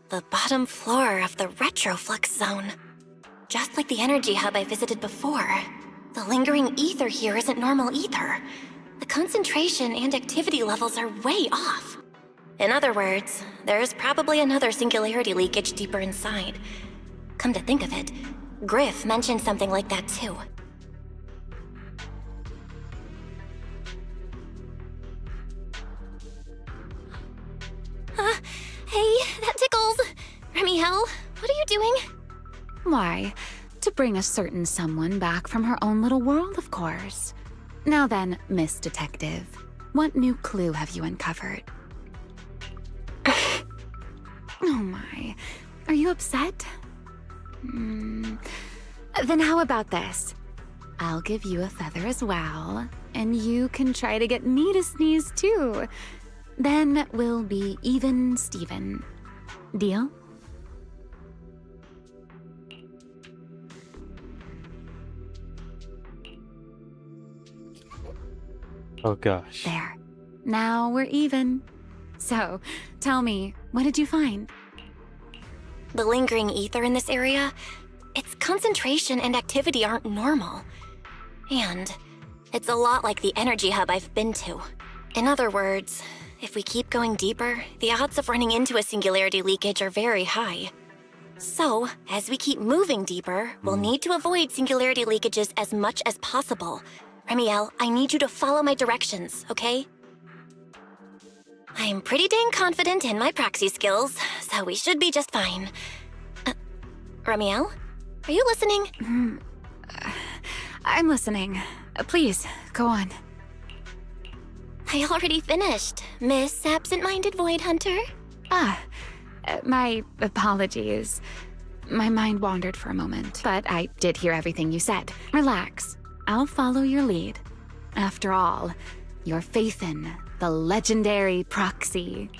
The bottom floor of the Retroflux zone. Just like the energy hub I visited before. The lingering ether here isn't normal either. The concentration and activity levels are way off. In other words, there's probably another singularity leakage deeper inside. Come to think of it, Griff mentioned something like that too. Hey, that tickles! Remiel, what are you doing? Why, to bring a certain someone back from her own little world, of course. Now then, Miss Detective, what new clue have you uncovered? Oh my, are you upset? Then how about this? I'll give you a feather as well, and you can try to get me to sneeze too. Then we'll be even Steven. Deal? Oh gosh. There. Now we're even. So, tell me, what did you find? The lingering ether in this area, its concentration and activity aren't normal. And it's a lot like the energy hub I've been to. In other words, if we keep going deeper, the odds of running into a singularity leakage are very high. So, as we keep moving deeper, we'll need to avoid singularity leakages as much as possible. Remiel, I need you to follow my directions, okay? I'm pretty dang confident in my proxy skills, so we should be just fine. Remiel, are you listening? I'm listening. Please, go on. I already finished, Miss Absent-Minded Void Hunter. My apologies. My mind wandered for a moment, but I did hear everything you said. Relax. I'll follow your lead. After all, your faith in the legendary proxy.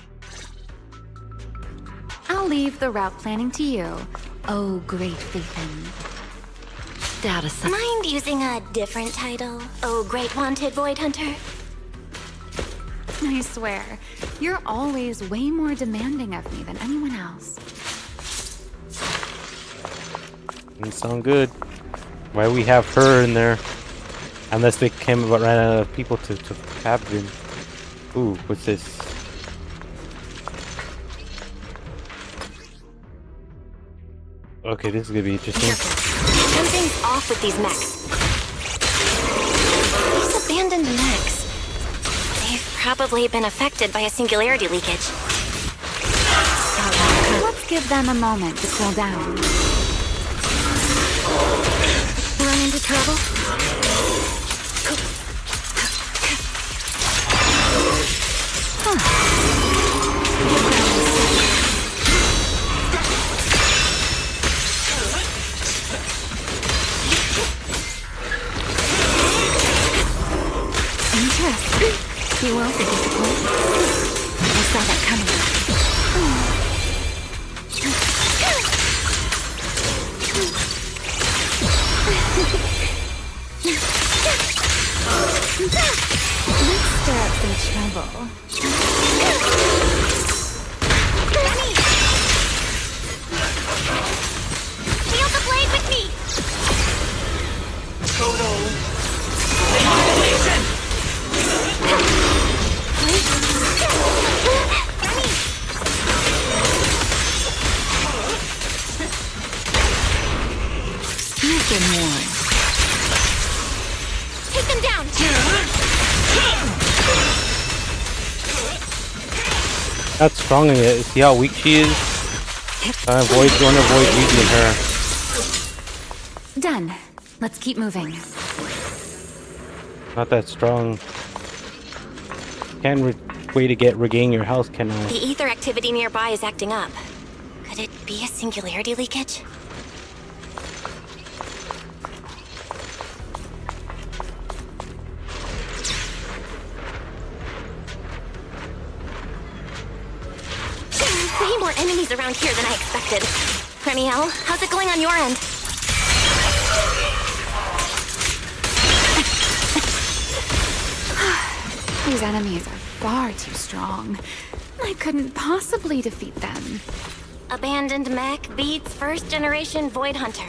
I'll leave the route planning to you, oh great Faithin. Mind using a different title, oh great wanted Void Hunter? I swear, you're always way more demanding of me than anyone else. Doesn't sound good. Why we have her in there? Unless they ran out of people to captain. Ooh, what's this? Okay, this is gonna be interesting. Something's off with these mechs. These abandoned mechs. They've probably been affected by a singularity leakage. Let's give them a moment to cool down. Run into trouble? Interesting. You won't be disappointed. I saw that coming. Not strong in it. See how weak she is? Don't avoid using her. Done. Let's keep moving. Not that strong. Can't way to regain your health, can I? The ether activity nearby is acting up. Could it be a singularity leakage? Way more enemies around here than I expected. Remiel, how's it going on your end? These enemies are far too strong. I couldn't possibly defeat them. Abandoned mech beats first generation Void Hunter.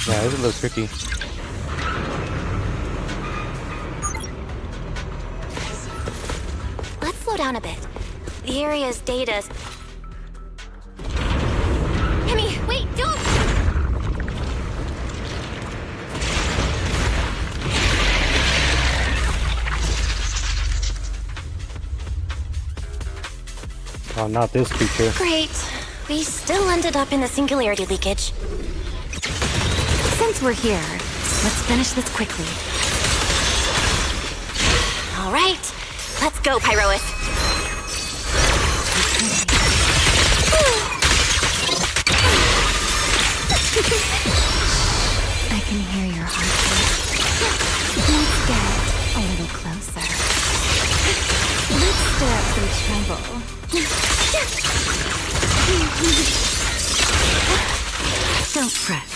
Yeah, this is a little tricky. Let's slow down a bit. The area's data... Hemi, wait, don't! Oh, not this creature. Great. We still ended up in the singularity leakage. Since we're here, let's finish this quickly. All right, let's go, Pyrois. I can hear your heartbeat. Let's get a little closer. Let's stir up some trouble. Don't fret.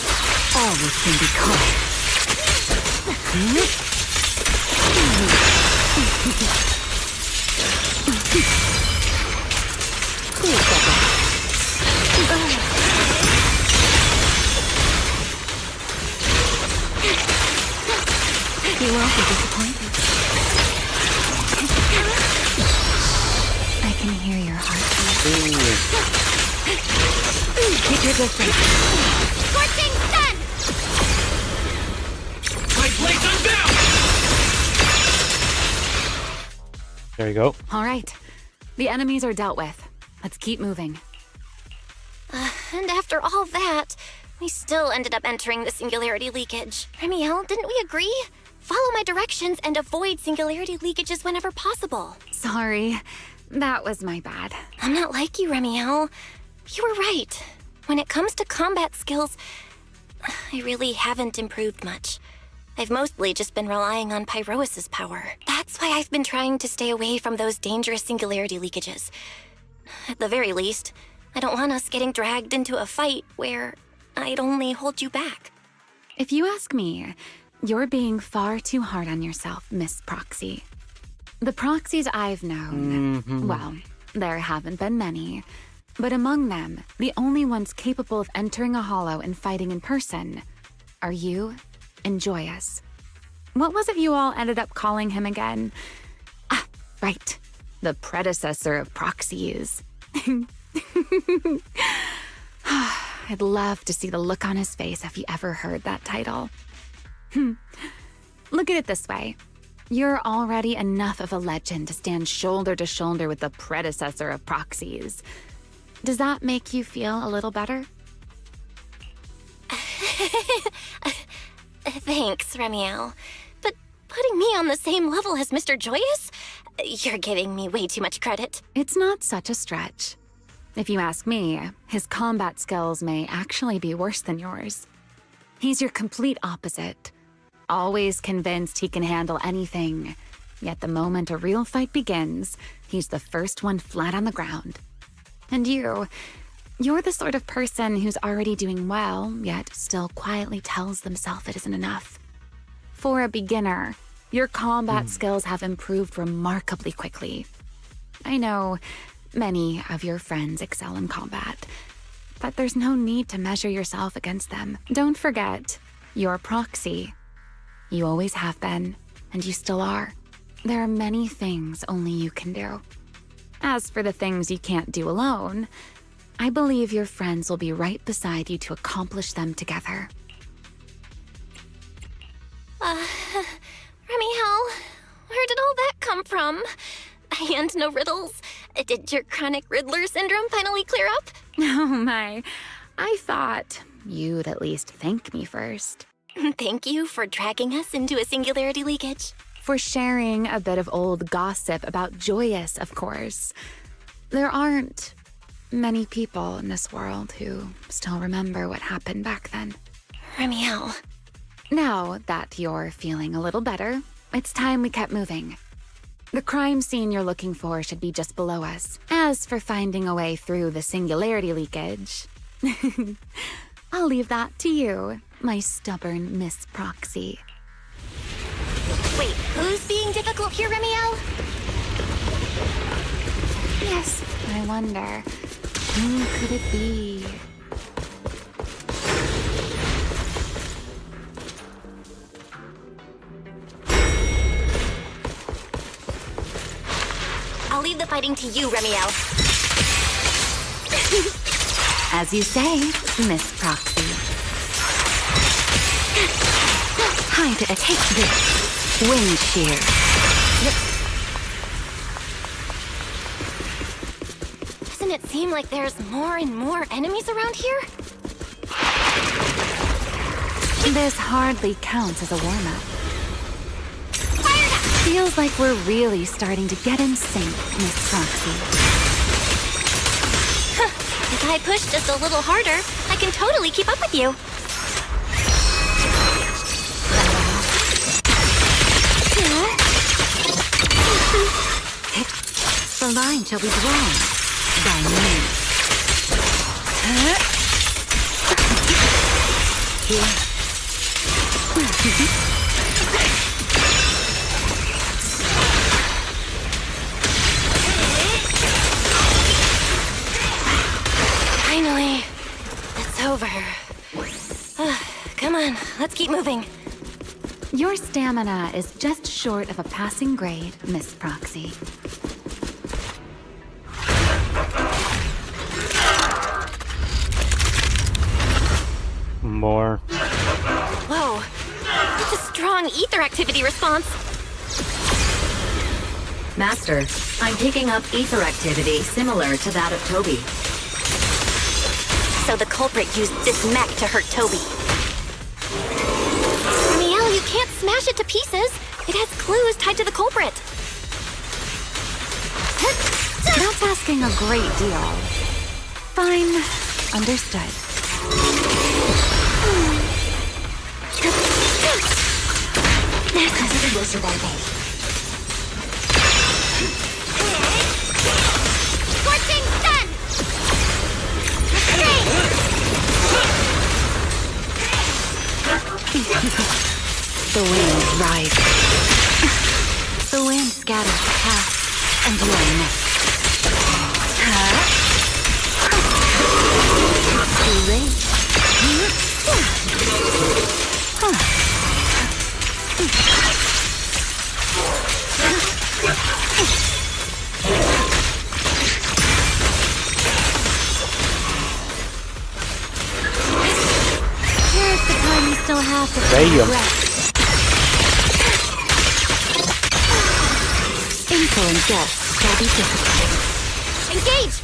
All this can be caught. You won't be disappointed. I can hear your heartbeat. Keep your distance. Scorching sun! My blades unbound! There you go. All right. The enemies are dealt with. Let's keep moving. And after all that, we still ended up entering the singularity leakage. Remiel, didn't we agree? Follow my directions and avoid singularity leakages whenever possible. Sorry. That was my bad. I'm not like you, Remiel. You were right. When it comes to combat skills, I really haven't improved much. I've mostly just been relying on Pyrois' power. That's why I've been trying to stay away from those dangerous singularity leakages. At the very least, I don't want us getting dragged into a fight where I'd only hold you back. If you ask me, you're being far too hard on yourself, Miss Proxy. The proxies I've known, well, there haven't been many, but among them, the only ones capable of entering a hollow and fighting in person are you and Joyous. What was it you all ended up calling him again? Ah, right, the predecessor of proxies. I'd love to see the look on his face if he ever heard that title. Look at it this way. You're already enough of a legend to stand shoulder to shoulder with the predecessor of proxies. Does that make you feel a little better? Thanks, Remiel. But putting me on the same level as Mr. Joyous? You're giving me way too much credit. It's not such a stretch. If you ask me, his combat skills may actually be worse than yours. He's your complete opposite. Always convinced he can handle anything. Yet the moment a real fight begins, he's the first one flat on the ground. And you're the sort of person who's already doing well, yet still quietly tells themselves it isn't enough. For a beginner, your combat skills have improved remarkably quickly. I know many of your friends excel in combat, but there's no need to measure yourself against them. Don't forget, your proxy. You always have been, and you still are. There are many things only you can do. As for the things you can't do alone, I believe your friends will be right beside you to accomplish them together. Remiel, where did all that come from? And no riddles? Did your chronic Riddler syndrome finally clear up? Oh my, I thought you'd at least thank me first. Thank you for dragging us into a singularity leakage. For sharing a bit of old gossip about Joyous, of course. There aren't many people in this world who still remember what happened back then. Remiel. Now that you're feeling a little better, it's time we kept moving. The crime scene you're looking for should be just below us. As for finding a way through the singularity leakage, I'll leave that to you, my stubborn Miss Proxy. Wait, who's being difficult here, Remiel? Yes, I wonder, who could it be? I'll leave the fighting to you, Remiel. As you say, Miss Proxy. Time to take this wind shear. Doesn't it seem like there's more and more enemies around here? This hardly counts as a warm-up. Feels like we're really starting to get in sync, Miss Proxy. If I push just a little harder, I can totally keep up with you. The line shall be drawn by me. Here. Finally, it's over. Come on, let's keep moving. Your stamina is just short of a passing grade, Miss Proxy. More. Whoa, that's a strong ether activity response. Master, I'm picking up ether activity similar to that of Toby. So the culprit used this mech to hurt Toby. Remiel, you can't smash it to pieces. It has clues tied to the culprit. That's asking a great deal. Fine. Understood. Consider your survival. Scorching sun! The wind rises. The wind scatters the past, and you are next. Too late. Here's the time you still have to Damn. Info and guests shall be difficult. engage!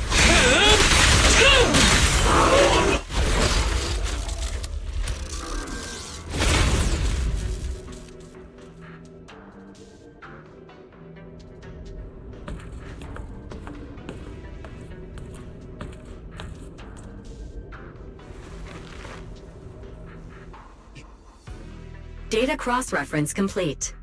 Data cross-reference complete.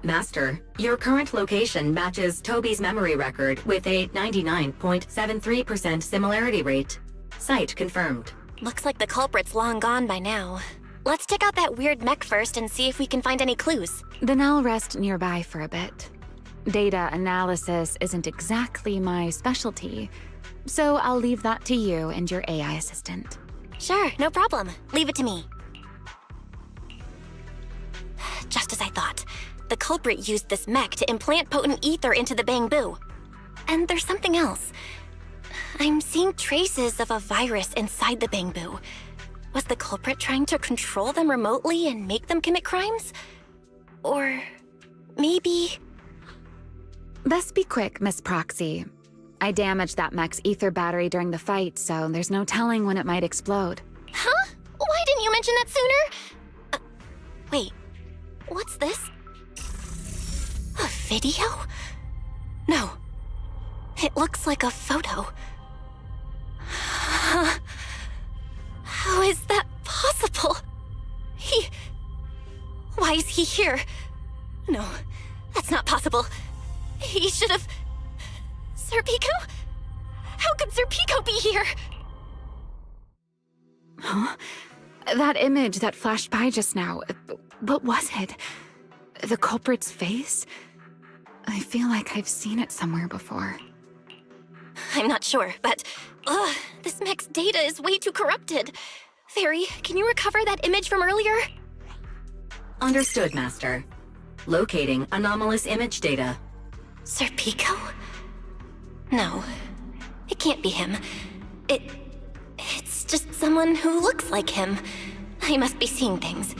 Master, your current location matches Toby's memory record with a 99.73% similarity rate. Site confirmed. Looks like the culprit's long gone by now. Let's check out that weird mech first and see if we can find any clues. Then I'll rest nearby for a bit. Data analysis isn't exactly my specialty, so I'll leave that to you and your AI assistant. Sure, no problem. Leave it to me. culprit used this mech to implant potent ether into the bamboo. And there's something else. I'm seeing traces of a virus inside the bamboo. Was the culprit trying to control them remotely and make them commit crimes? Or maybe... Best be quick, Miss Proxy. I damaged that mech's ether battery during the fight, so there's no telling when it might explode. Huh? Why didn't you mention that sooner? Wait, what's this? A video? No. It looks like a photo. How is that possible? Why is he here? No, that's not possible. He should have... Serpico? How could Serpico be here? Huh? That image that flashed by just now, what was it? The culprit's face? I feel like I've seen it somewhere before. I'm not sure, but... this mech's data is way too corrupted. Fairy, can you recover that image from earlier? Understood, Master. Locating anomalous image data. Serpico? No, it can't be him. It's just someone who looks like him. I must be seeing things.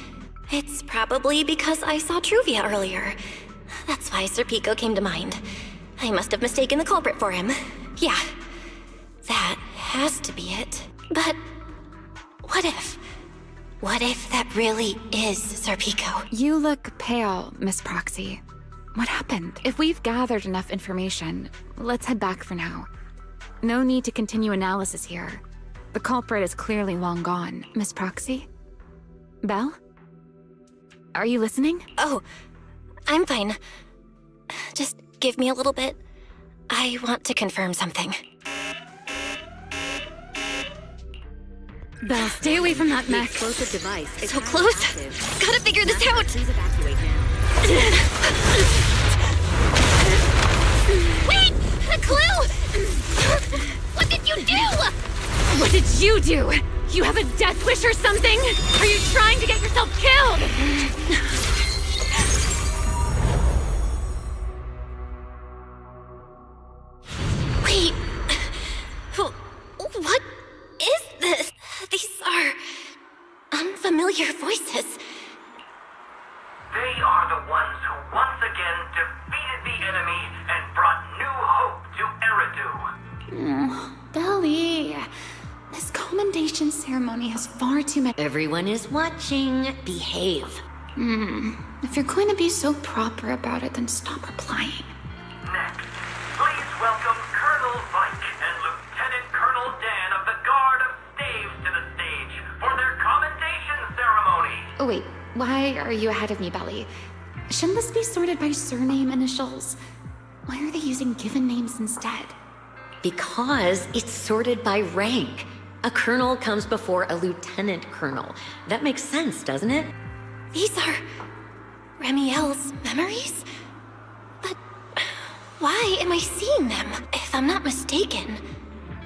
It's probably because I saw Truvia earlier. That's why Serpico came to mind. I must have mistaken the culprit for him. Yeah, that has to be it. But what if? What if that really is Serpico? You look pale, Miss Proxy. What happened? If we've gathered enough information, let's head back for now. No need to continue analysis here. The culprit is clearly long gone. Miss Proxy? Belle? Are you listening? Oh, I'm fine. Just give me a little bit. I want to confirm something. Belle, stay away from that mech. Explosive device is so close. active. Gotta figure this out. Please evacuate now. Wait! A clue! What did you do? What did you do? You have a death wish or something? Are you trying to get yourself killed? Wait. What is this? These are unfamiliar voices. They are the ones who once again defeated the enemy and brought new hope to Eridu. Belly, this commendation ceremony has far too many... Everyone is watching. Behave. If you're going to be so proper about it, then stop replying. Next, please welcome Colonel Vike and Lieutenant Colonel Dan of the Guard of Staves to the stage for their commendation ceremony. Oh wait, why are you ahead of me, Belly? Shouldn't this be sorted by surname initials? Why are they using given names instead? Because it's sorted by rank. A colonel comes before a lieutenant colonel. That makes sense, doesn't it? These are Remiel's memories? But why am I seeing them? If I'm not mistaken,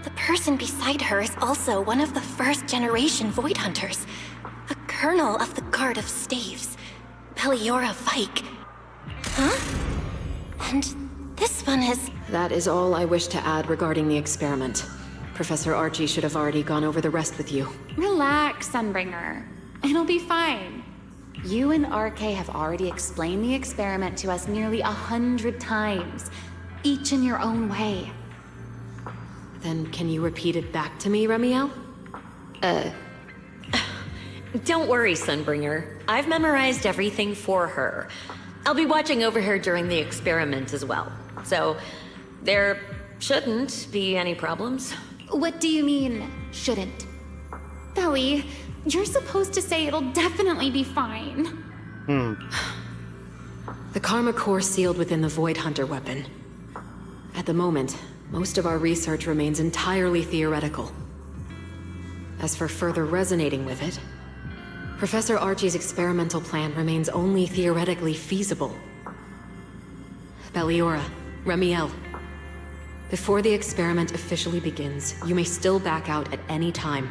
the person beside her is also one of the first-generation Void Hunters. A colonel of the Guard of Staves, Beliora Vike. Huh? And this one is... That is all I wish to add regarding the experiment. Professor Archie should have already gone over the rest with you. Relax, Sunbringer. It'll be fine. You and RK have already explained the experiment to us nearly 100 times, each in your own way. Then can you repeat it back to me, Remiel? Don't worry, Sunbringer. I've memorized everything for her. I'll be watching over her during the experiment as well. So, there shouldn't be any problems. What do you mean, shouldn't? Belly, you're supposed to say it'll definitely be fine. The Karma Core sealed within the Void Hunter weapon. At the moment, most of our research remains entirely theoretical. As for further resonating with it, Professor Archie's experimental plan remains only theoretically feasible. Beliora, Remiel, before the experiment officially begins, you may still back out at any time.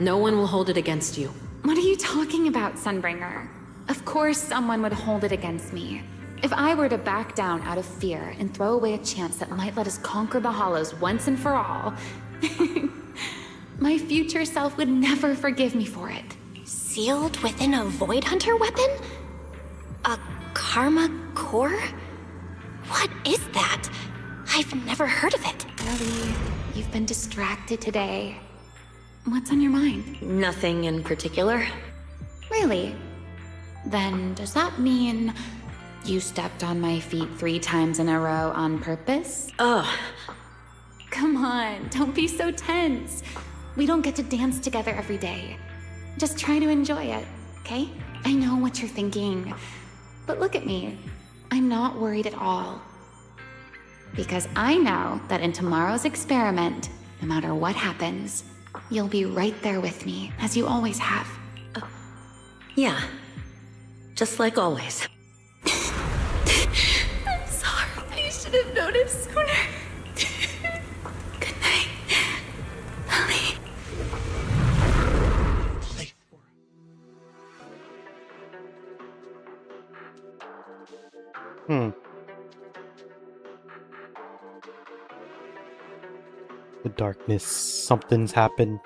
No one will hold it against you. What are you talking about, Sunbringer? Of course someone would hold it against me. If I were to back down out of fear and throw away a chance that might let us conquer the Hollows once and for all, my future self would never forgive me for it. Sealed within a Void Hunter weapon? A Karma Core? What is that? I've never heard of it. Ellie, you've been distracted today. What's on your mind? Nothing in particular. Really? Then does that mean you stepped on my feet 3 times in a row on purpose? Ugh. Come on, don't be so tense. We don't get to dance together every day. Just try to enjoy it, okay? I know what you're thinking, but look at me. I'm not worried at all. Because I know that in tomorrow's experiment, no matter what happens, you'll be right there with me, as you always have. Yeah. Just like always. I'm sorry. I should have noticed sooner. Good night, Ellie. The darkness. Something's happened.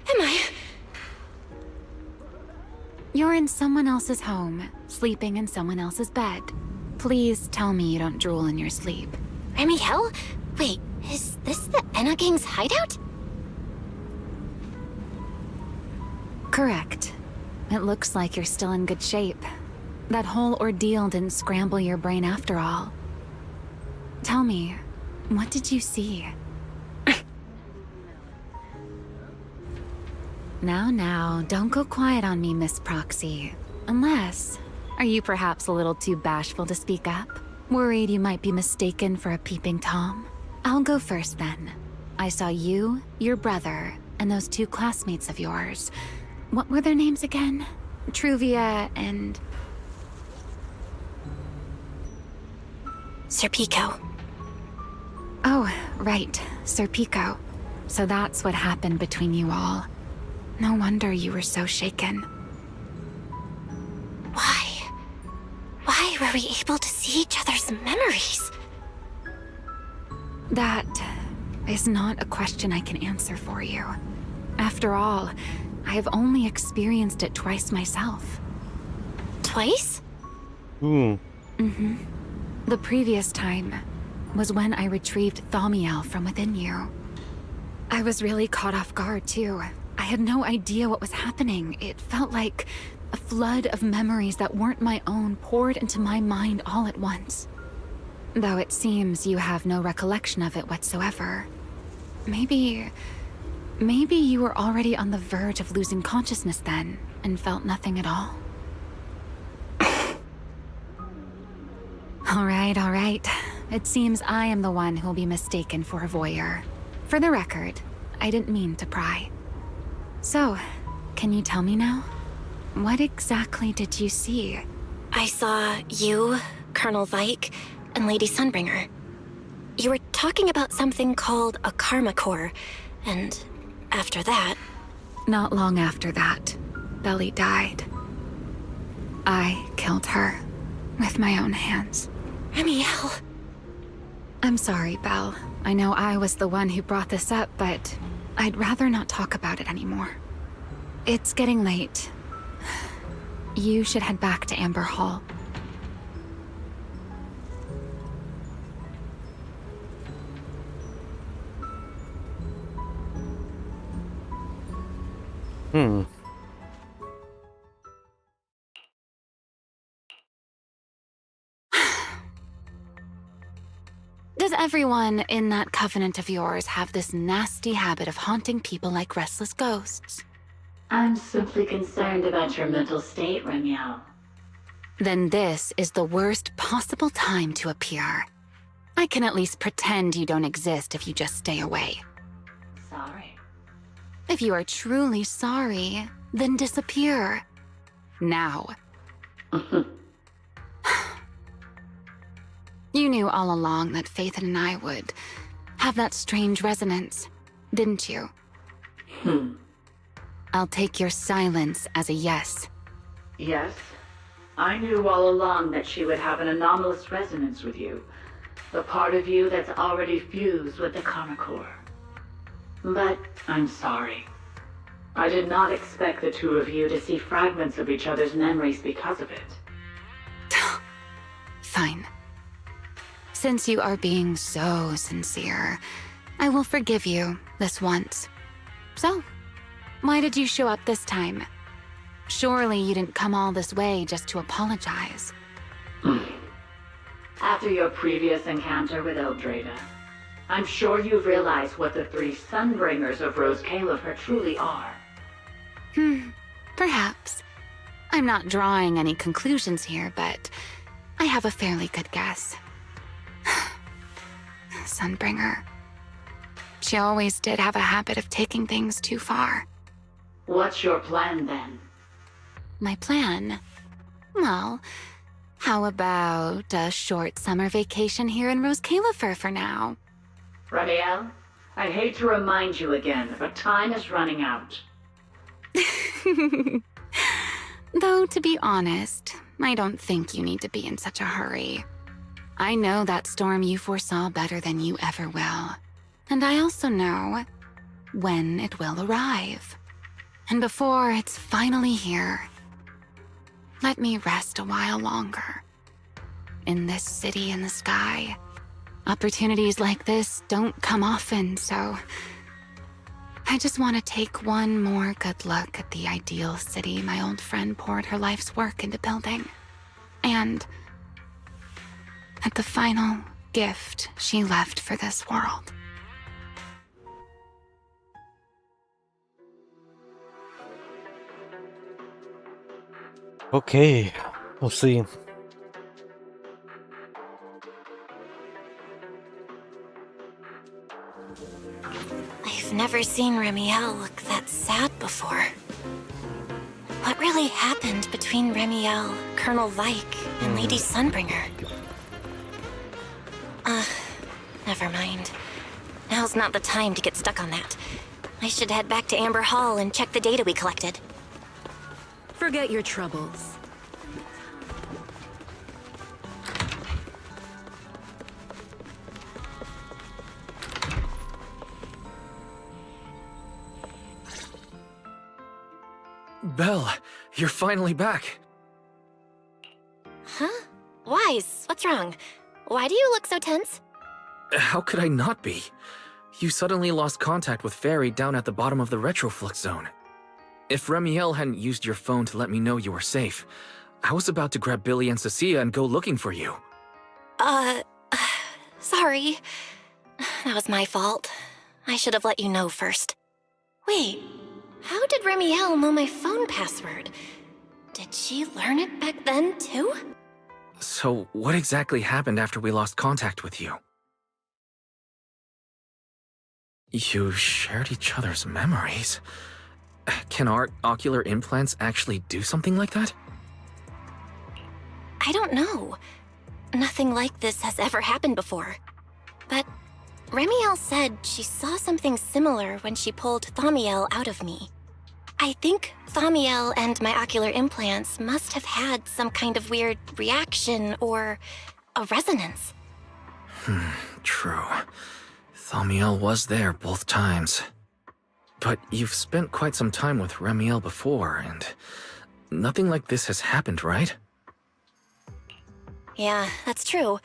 Am I? You're in someone else's home, sleeping in someone else's bed. Please tell me you don't drool in your sleep. Remy Hell? Wait, is this the Enna Gang's hideout? Correct. It looks like you're still in good shape. That whole ordeal didn't scramble your brain after all. Tell me, what did you see? Now, don't go quiet on me, Miss Proxy. Unless, are you perhaps a little too bashful to speak up? Worried you might be mistaken for a peeping Tom? I'll go first then. I saw you, your brother, and those 2 classmates of yours. What were their names again? Truvia and... Serpico. Oh, right, Serpico. So that's what happened between you all. No wonder you were so shaken. Why were we able to see each other's memories? That is not a question I can answer for you. After all, I have only experienced it twice myself. Twice? Mm-hmm. The previous time was when I retrieved Thaumiel from within you. I was really caught off guard, too. I had no idea what was happening. It felt like a flood of memories that weren't my own poured into my mind all at once. Though it seems you have no recollection of it whatsoever. Maybe you were already on the verge of losing consciousness then, and felt nothing at all. All right. It seems I am the one who'll be mistaken for a voyeur. For the record, I didn't mean to pry. So, can you tell me now? What exactly did you see? I saw you, Colonel Vike, and Lady Sunbringer. You were talking about something called a Karma Core, and after that... Not long after that, Belly died. I killed her with my own hands. Remiel. I'm sorry, Belle. I know I was the one who brought this up, but I'd rather not talk about it anymore. It's getting late. You should head back to Amber Hall. Does everyone in that covenant of yours have this nasty habit of haunting people like restless ghosts? I'm simply concerned about your mental state, Remiel. Then this is the worst possible time to appear. I can at least pretend you don't exist if you just stay away. Sorry. If you are truly sorry, then disappear. Now. You knew all along that Faith and I would have that strange resonance, didn't you? I'll take your silence as a yes. Yes. I knew all along that she would have an anomalous resonance with you. The part of you that's already fused with the Karma Core. But I'm sorry. I did not expect the two of you to see fragments of each other's memories because of it. Fine. Since you are being so sincere, I will forgive you this once. So, why did you show up this time? Surely you didn't come all this way just to apologize. After your previous encounter with Eldrada, I'm sure you've realized what the three Sunbringers of Rose Califer truly are. Perhaps. I'm not drawing any conclusions here, but I have a fairly good guess. Sunbringer. She always did have a habit of taking things too far. What's your plan then? My plan? Well, how about a short summer vacation here in Rose Califer for now? Ramiel, I hate to remind you again, but time is running out. Though, to be honest, I don't think you need to be in such a hurry. I know that storm you foresaw better than you ever will. And I also know when it will arrive. And before it's finally here, let me rest a while longer. In this city in the sky, opportunities like this don't come often, so I just want to take one more good look at the ideal city my old friend poured her life's work into building. And at the final gift she left for this world. Okay, we'll see. I've never seen Ramiel look that sad before. What really happened between Ramiel, Colonel Vike, and Lady Sunbringer? Never mind. Now's not the time to get stuck on that. I should head back to Amber Hall and check the data we collected. Forget your troubles. Belle, you're finally back. Huh? Wise, what's wrong? Why do you look so tense? How could I not be? You suddenly lost contact with Fairy down at the bottom of the retroflux zone. If Ramiel hadn't used your phone to let me know you were safe, I was about to grab Billy and Cecilia and go looking for you. Sorry. That was my fault. I should have let you know first. Wait, how did Ramiel know my phone password? Did she learn it back then, too? So, what exactly happened after we lost contact with you? You shared each other's memories. Can our ocular implants actually do something like that? I don't know. Nothing like this has ever happened before. But Ramiel said she saw something similar when she pulled Thaumiel out of me. I think Thaumiel and my ocular implants must have had some kind of weird reaction or a resonance. True. Thaumiel was there both times. But you've spent quite some time with Ramiel before, and nothing like this has happened, right? Yeah, that's true.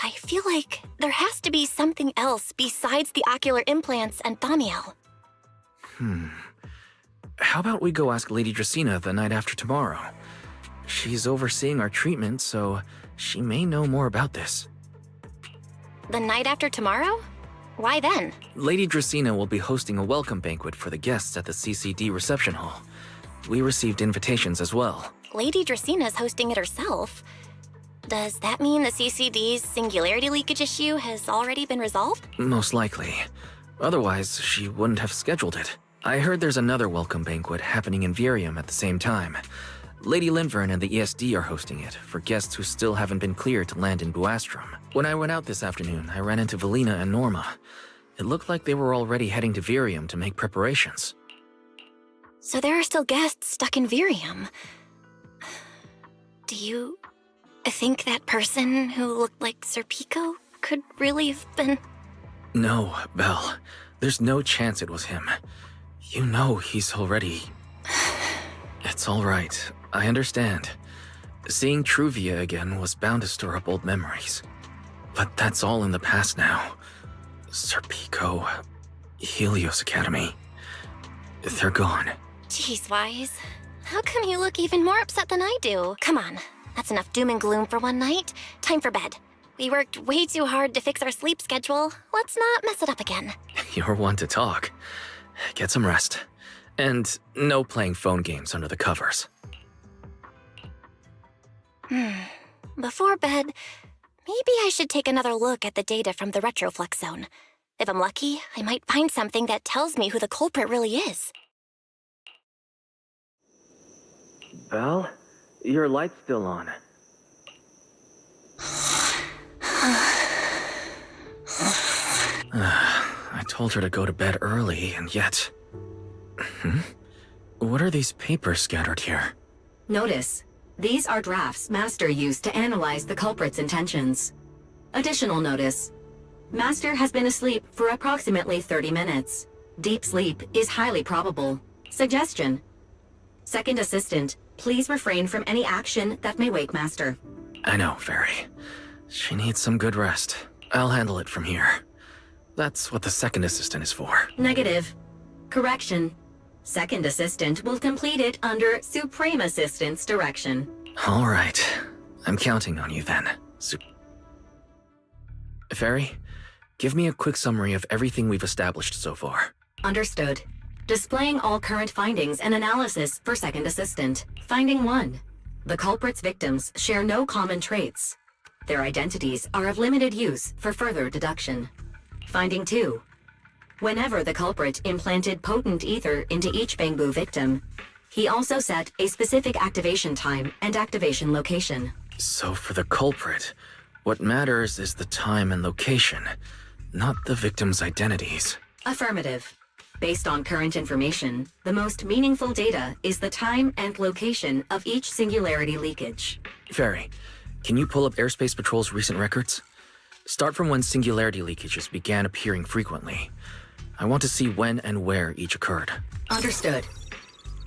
I feel like there has to be something else besides the ocular implants and Thaumiel. How about we go ask Lady Dracena the night after tomorrow? She's overseeing our treatment, so she may know more about this. The night after tomorrow? Why then? Lady Dracena will be hosting a welcome banquet for the guests at the CCD reception hall. We received invitations as well. Lady Dracena's hosting it herself. Does that mean the CCD's singularity leakage issue has already been resolved? Most likely. Otherwise, she wouldn't have scheduled it. I heard there's another welcome banquet happening in Virium at the same time. Lady Linvern and the ESD are hosting it for guests who still haven't been cleared to land in Buastrom. When I went out this afternoon, I ran into Valina and Norma. It looked like they were already heading to Virium to make preparations. So there are still guests stuck in Virium. Do you think that person who looked like Sir Pico could really have been... No, Belle. There's no chance it was him. You know he's already... It's all right. I understand. Seeing Truvia again was bound to stir up old memories. But that's all in the past now. Sir Pico, Helios Academy. They're gone. Jeez, Wise. How come you look even more upset than I do? Come on. That's enough doom and gloom for one night. Time for bed. We worked way too hard to fix our sleep schedule. Let's not mess it up again. You're one to talk. Get some rest. And no playing phone games under the covers. Before bed, maybe I should take another look at the data from the Retroflux zone. If I'm lucky, I might find something that tells me who the culprit really is. Belle, your light's still on. I told her to go to bed early, and yet... What are these papers scattered here? Notice, these are drafts Master used to analyze the culprit's intentions. Additional notice, Master has been asleep for approximately 30 minutes. Deep sleep is highly probable. Suggestion: Second Assistant, please refrain from any action that may wake Master. I know, Fairy. She needs some good rest. I'll handle it from here. That's what the Second Assistant is for. Negative. Correction. Second Assistant will complete it under Supreme Assistant's direction. All right. I'm counting on you then. Fairy, give me a quick summary of everything we've established so far. Understood. Displaying all current findings and analysis for Second Assistant. Finding 1. The culprit's victims share no common traits. Their identities are of limited use for further deduction. Finding 2. Whenever the culprit implanted potent ether into each Bangbu victim, he also set a specific activation time and activation location. So for the culprit, what matters is the time and location, not the victims' identities. Affirmative. Based on current information, the most meaningful data is the time and location of each singularity leakage. Fairy, can you pull up Airspace Patrol's recent records? Start from when singularity leakages began appearing frequently. I want to see when and where each occurred. Understood.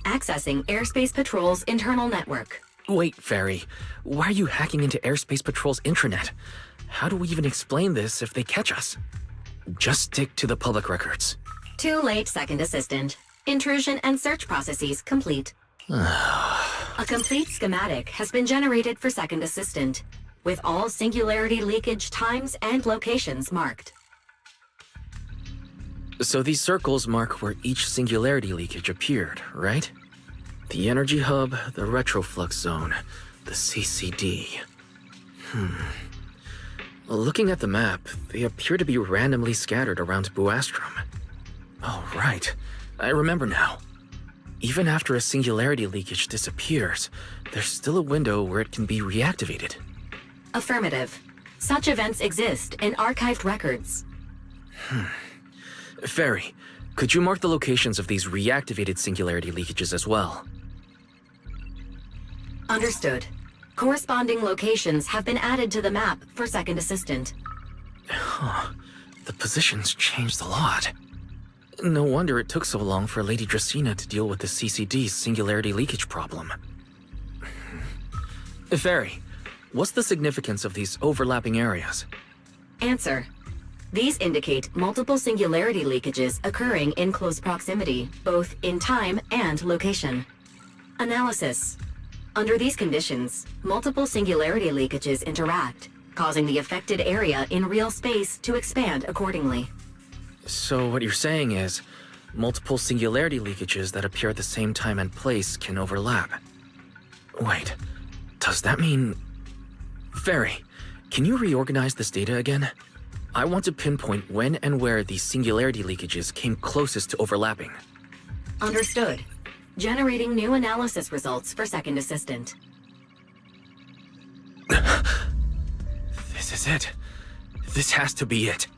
Accessing Airspace Patrol's internal network. Wait, Fairy. Why are you hacking into Airspace Patrol's intranet? How do we even explain this if they catch us? Just stick to the public records. Too late, Second Assistant. Intrusion and search processes complete. A complete schematic has been generated for Second Assistant, with all singularity leakage times and locations marked. So these circles mark where each singularity leakage appeared, right? The energy hub, the retroflux zone, the CCD. Looking at the map, they appear to be randomly scattered around Buastrom. Oh, right. I remember now. Even after a singularity leakage disappears, there's still a window where it can be reactivated. Affirmative. Such events exist in archived records. Fairy, could you mark the locations of these reactivated singularity leakages as well? Understood. Corresponding locations have been added to the map for Second Assistant. The positions changed a lot. No wonder it took so long for Lady Dracena to deal with the CCD's singularity leakage problem. Fairy, what's the significance of these overlapping areas? Answer. These indicate multiple singularity leakages occurring in close proximity, both in time and location. Analysis. Under these conditions, multiple singularity leakages interact, causing the affected area in real space to expand accordingly. So what you're saying is, multiple singularity leakages that appear at the same time and place can overlap. Wait, does that mean... Fairy, can you reorganize this data again? I want to pinpoint when and where these singularity leakages came closest to overlapping. Understood. Generating new analysis results for Second Assistant. This is it. This has to be it.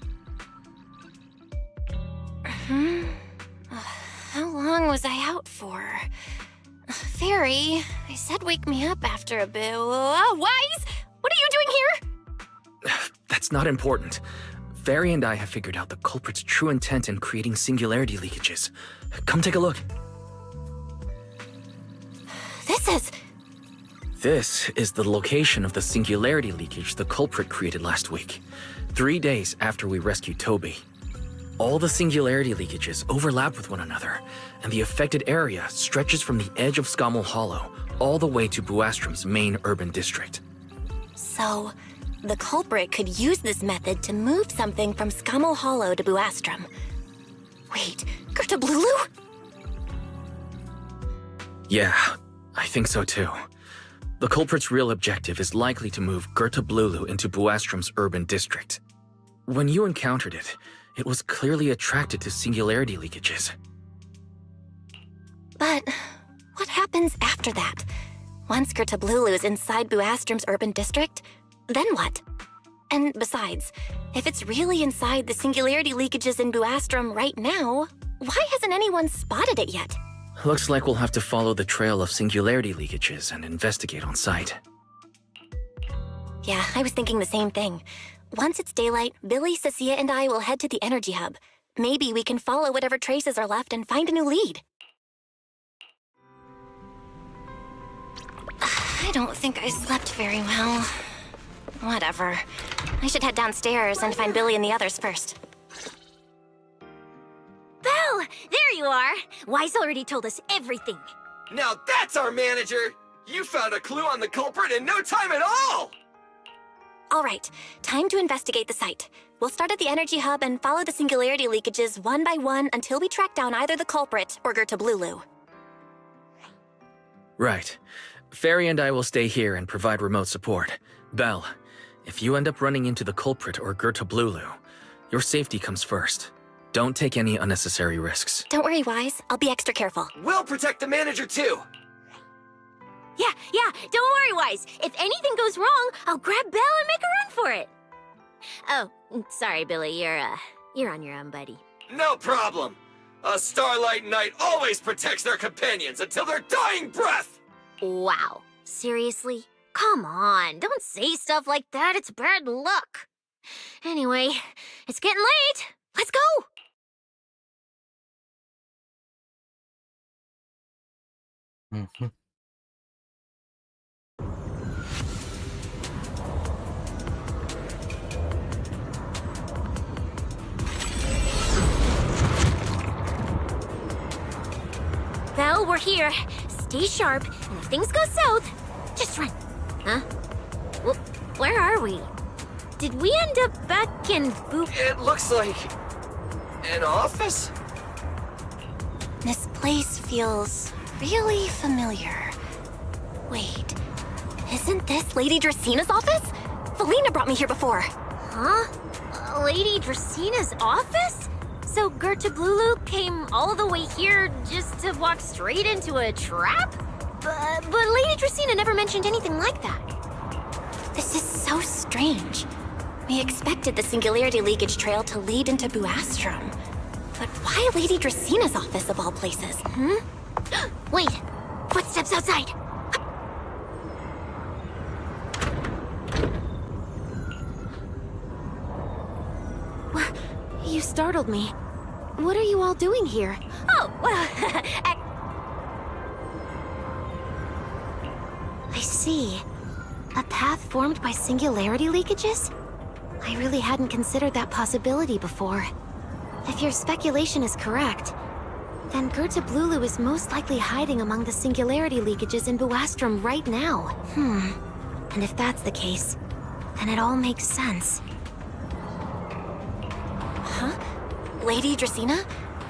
How long was I out for? Fairy, I said wake me up after a bit. Wise? What are you doing here? That's not important. Fairy and I have figured out the culprit's true intent in creating singularity leakages. Come take a look. This is the location of the singularity leakage the culprit created last week, 3 days after we rescued Toby. All the singularity leakages overlap with one another, and the affected area stretches from the edge of Scommel Hollow all the way to Buastrom's main urban district. So, the culprit could use this method to move something from Scommel Hollow to Buastrom. Wait, Gertablulu? Yeah, I think so too. The culprit's real objective is likely to move Gertablulu into Buastrom's urban district. When you encountered it, it was clearly attracted to singularity leakages. But what happens after that? Once Gertablulu is inside Buastrom's urban district, then what? And besides, if it's really inside the singularity leakages in Buastrom right now, why hasn't anyone spotted it yet? Looks like we'll have to follow the trail of singularity leakages and investigate on site. Yeah, I was thinking the same thing. Once it's daylight, Billy, Cecilia, and I will head to the energy hub. Maybe we can follow whatever traces are left and find a new lead. I don't think I slept very well. Whatever. I should head downstairs and find Billy and the others first. Belle! There you are! Wise already told us everything. Now that's our manager! You found a clue on the culprit in no time at all! All right, time to investigate the site. We'll start at the energy hub and follow the singularity leakages one by one until we track down either the culprit or Gertablulu. Right. Fairy and I will stay here and provide remote support. Belle, if you end up running into the culprit or Gertablulu, your safety comes first. Don't take any unnecessary risks. Don't worry, Wise. I'll be extra careful. We'll protect the manager too! Yeah, don't worry, Wise. If anything goes wrong, I'll grab Belle and make a run for it. Oh, sorry, Billy. You're on your own, buddy. No problem. A Starlight Knight always protects their companions until their dying breath! Wow. Seriously? Come on, don't say stuff like that. It's bad luck. Anyway, it's getting late. Let's go! Mm-hmm. Belle, we're here. Stay sharp, and if things go south, just run. Huh? Where are we? Did we end up back in It looks like... an office? This place feels really familiar. Wait, isn't this Lady Dracina's office? Felina brought me here before. Huh? Lady Dracina's office? So Gertablulu came all the way here just to walk straight into a trap? But Lady Dracina never mentioned anything like that. This is so strange. We expected the singularity leakage trail to lead into Buastrom. But why Lady Dracina's office of all places? Wait! Footsteps outside! You startled me. What are you all doing here? Oh, well, I see. A path formed by singularity leakages? I really hadn't considered that possibility before. If your speculation is correct, then Gertablulu is most likely hiding among the singularity leakages in Buastrom right now. And if that's the case, then it all makes sense. Huh? Lady Dracina?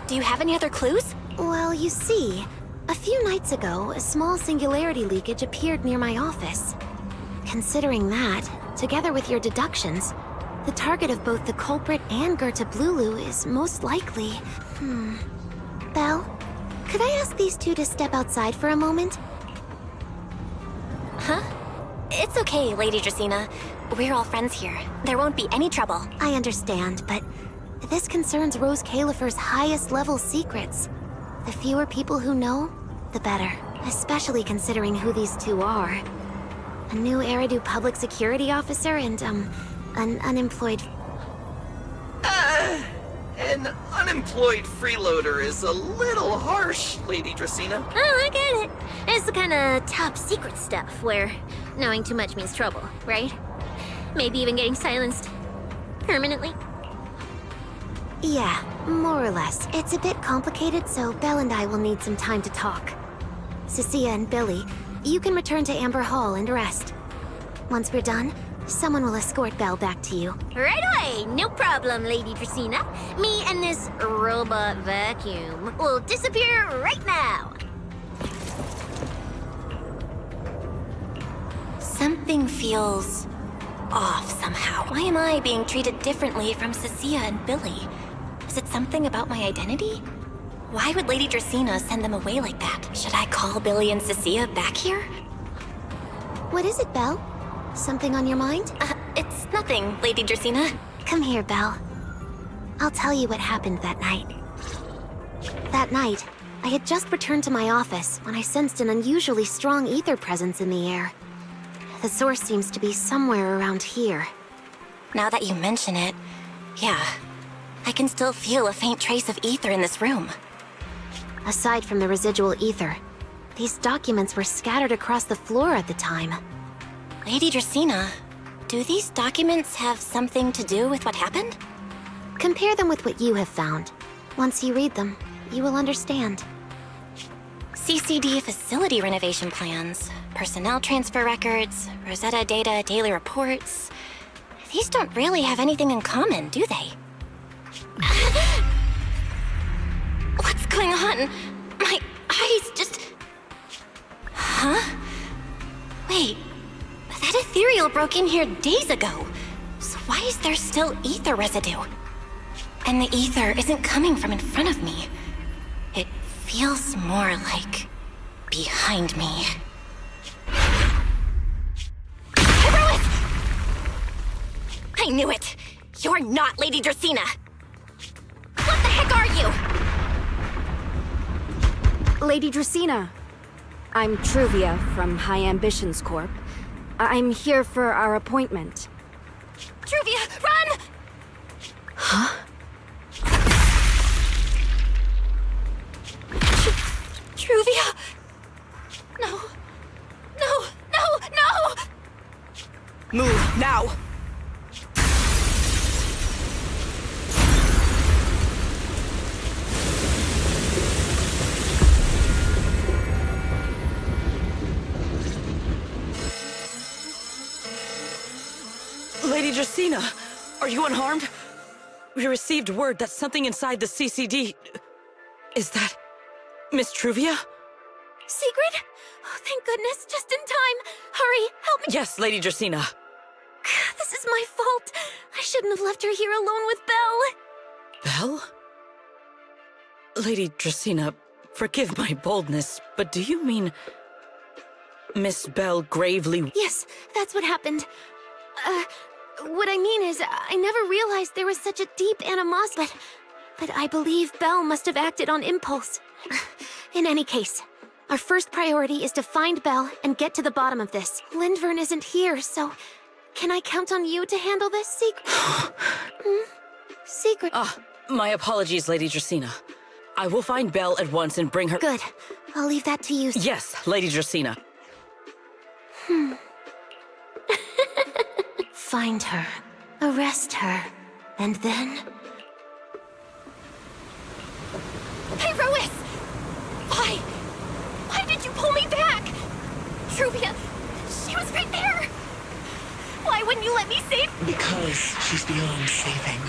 Do you have any other clues? Well, you see, a few nights ago, a small singularity leakage appeared near my office. Considering that, together with your deductions, the target of both the culprit and Gertablulu is most likely... Belle, Could I ask these two to step outside for a moment? Huh? It's okay, Lady Dracena. We're all friends here. There won't be any trouble. I understand, but this concerns Rose Califer's highest level secrets. The fewer people who know, the better. Especially considering who these two are. A new Eridu public security officer and, an unemployed... An unemployed freeloader is a little harsh, Lady Dracena. Oh, I get it. It's the kind of top secret stuff where knowing too much means trouble, right? Maybe even getting silenced permanently. Yeah, more or less. It's a bit complicated, so Belle and I will need some time to talk. Cecilia and Billy, you can return to Amber Hall and rest. Once we're done, someone will escort Belle back to you. Right away! No problem, Lady Dracena. Me and this robot vacuum will disappear right now. Something feels off somehow. Why am I being treated differently from Cecilia and Billy? Is it something about my identity? Why would Lady Dracena send them away like that? Should I call Billy and Cecilia back here? What is it, Belle? Something on your mind? It's nothing, Lady Dracena. Come here, Belle. I'll tell you what happened that night. That night, I had just returned to my office when I sensed an unusually strong ether presence in the air. The source seems to be somewhere around here. Now that you mention it, yeah. I can still feel a faint trace of ether in this room. Aside from the residual ether, these documents were scattered across the floor at the time. Lady Dracena, do these documents have something to do with what happened? Compare them with what you have found. Once you read them, you will understand. CCD facility renovation plans, personnel transfer records, Rosetta data, daily reports. These don't really have anything in common, do they? What's going on? My eyes just... Huh? Wait, that ethereal broke in here days ago. So why is there still ether residue? And the ether isn't coming from in front of me. It feels more like behind me. I knew it! You're not Lady Dracena! What the heck are you? Lady Dracena. I'm Truvia from High Ambitions Corp. I'm here for our appointment. Truvia, run! Huh? Truvia! No. No, no, no! Move, now! Lady Dracena, are you unharmed? We received word that something inside the CCD... Is that... Miss Truvia? Secret? Oh, thank goodness, just in time. Hurry, help me. Yes, Lady Dracena. This is my fault. I shouldn't have left her here alone with Belle. Belle? Lady Dracena, forgive my boldness, but do you mean... Miss Belle Gravely... Yes, that's what happened. What I mean is, I never realized there was such a deep animosity, but I believe Belle must have acted on impulse. In any case, our first priority is to find Belle and get to the bottom of this. Lindvern isn't here, so can I count on you to handle this secret? My apologies, Lady Dracena. I will find Belle at once and bring her... Good. I'll leave that to you. Yes, Lady Dracena. Find her, arrest her, and then... Pyrois! Why? Why did you pull me back? Truvia, she was right there! Why wouldn't you let me save... Because she's beyond saving.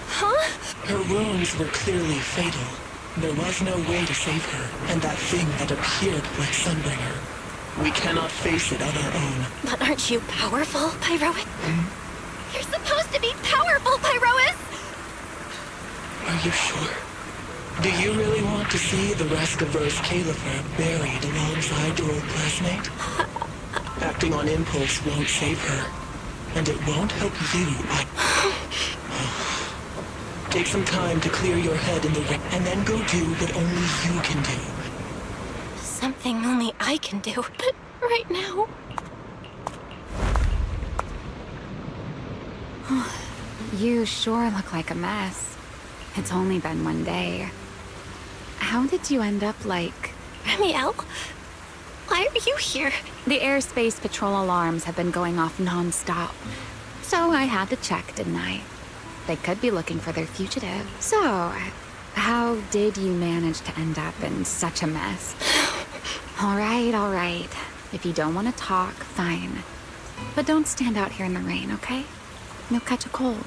Huh? Her wounds were clearly fatal. There was no way to save her, and that thing that appeared like Sunbringer. We cannot face it on our own. But aren't you powerful, Pyrois? You're supposed to be powerful, Pyrois! Are you sure? Do you really want to see the rest of Rose Califer buried alongside your old classmate? Acting on impulse won't save her, and it won't help you. Take some time to clear your head in the ring, and then go do what only you can do. Something only I can do, but right now... You sure look like a mess. It's only been one day. How did you end up like... Ramiel? Why are you here? The airspace patrol alarms have been going off non-stop. So I had to check, didn't I? They could be looking for their fugitive. So, how did you manage to end up in such a mess? All right. If you don't want to talk, fine. But don't stand out here in the rain, okay? You'll catch a cold.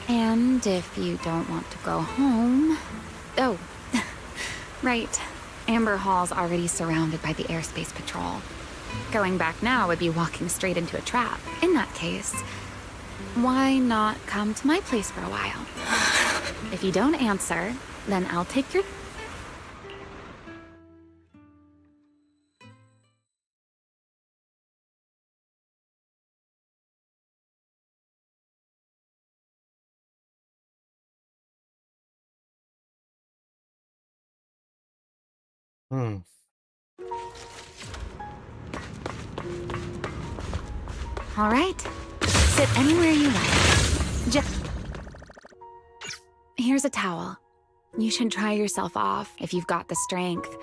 And if you don't want to go home... Oh, right. Amber Hall's already surrounded by the airspace patrol. Going back now would be walking straight into a trap. In that case, why not come to my place for a while? If you don't answer, then I'll take your... All right. Sit anywhere you like. Here's a towel. You should dry yourself off if you've got the strength.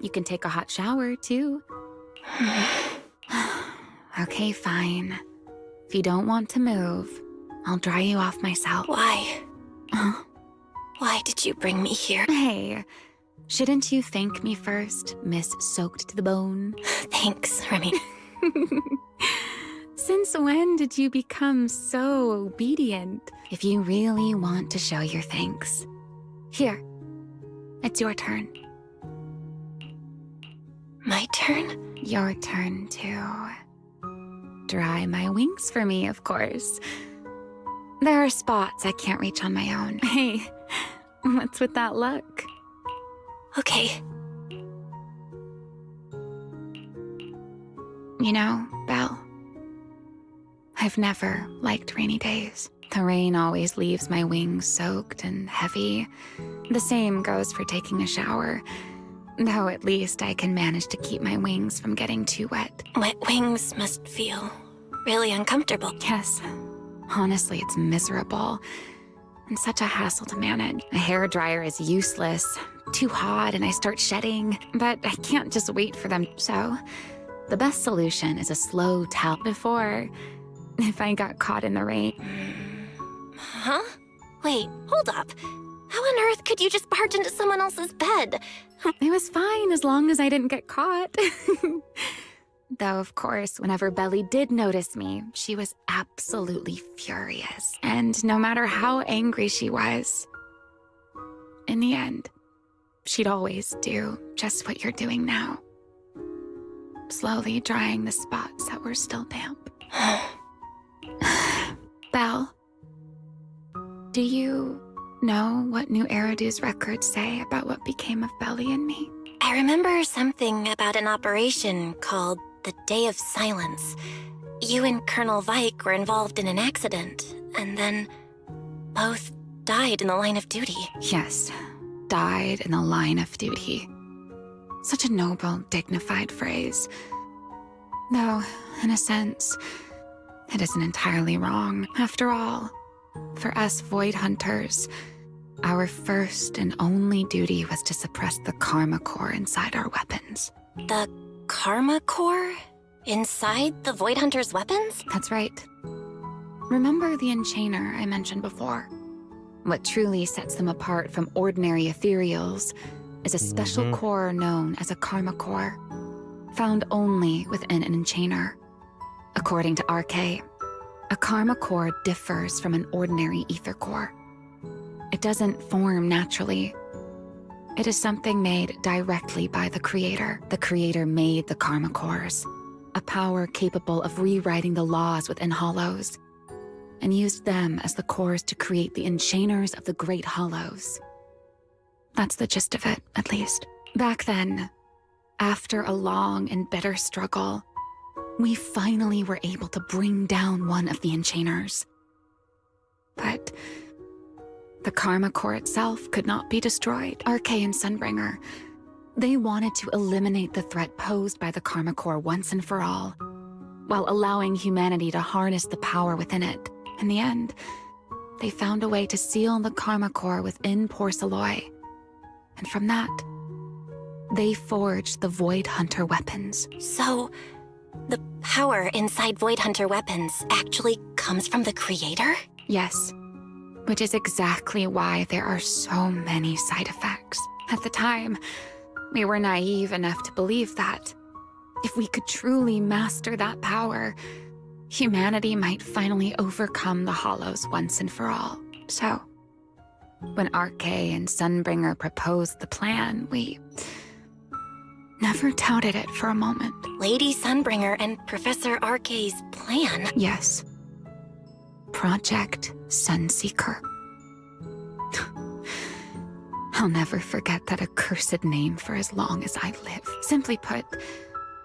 You can take a hot shower, too. Okay, fine. If you don't want to move, I'll dry you off myself. Why? Why did you bring me here? Hey, shouldn't you thank me first, Miss Soaked to the Bone? Thanks, Remy. Since when did you become so obedient? If you really want to show your thanks. Here, it's your turn. My turn? Your turn, too. Dry my wings for me, of course. There are spots I can't reach on my own. Hey, what's with that look? Okay. You know, Belle, I've never liked rainy days. The rain always leaves my wings soaked and heavy. The same goes for taking a shower, though at least I can manage to keep my wings from getting too wet. Wet wings must feel really uncomfortable. Yes. Honestly, it's miserable. And such a hassle to manage. A hairdryer is useless. Too hot and I start shedding. But I can't just wait for them. So, the best solution is a slow towel before... if I got caught in the rain. Huh? Wait, hold up. How on earth could you just barge into someone else's bed? It was fine as long as I didn't get caught. Though, of course, whenever Belly did notice me, she was absolutely furious. And no matter how angry she was, in the end, she'd always do just what you're doing now. Slowly drying the spots that were still damp. Belle, do you know what New Eridu's records say about what became of Belly and me? I remember something about an operation called the Day of Silence. You and Colonel Vike were involved in an accident, and then both died in the line of duty. Yes, died in the line of duty. Such a noble, dignified phrase. Though, in a sense, it isn't entirely wrong. After all, for us Void Hunters, our first and only duty was to suppress the Karma Core inside our weapons. The Karma Core? Inside the Void Hunter's weapons? That's right. Remember the Enchainer I mentioned before? What truly sets them apart from ordinary ethereals is a special core known as a Karma Core, found only within an Enchainer. According to RK, a Karma Core differs from an ordinary ether core. It doesn't form naturally. It is something made directly by the Creator. The Creator made the Karma Cores, a power capable of rewriting the laws within Hollows, and used them as the cores to create the Enchainers of the Great Hollows. That's the gist of it, at least. Back then, after a long and bitter struggle, we finally were able to bring down one of the Enchainers. But the Karma Core itself could not be destroyed. RK and Sunbringer, they wanted to eliminate the threat posed by the Karma Core once and for all, while allowing humanity to harness the power within it. In the end, they found a way to seal the Karma Core within Porceloy. And from that, they forged the Void Hunter weapons. So, the power inside Void Hunter weapons actually comes from the creator? Yes, which is exactly why there are so many side effects. At the time, we were naive enough to believe that if we could truly master that power, humanity might finally overcome the Hollows once and for all. So, when RK and Sunbringer proposed the plan, we never doubted it for a moment. Lady Sunbringer and Professor RK's plan? Yes. Project Sunseeker. I'll never forget that accursed name for as long as I live. Simply put,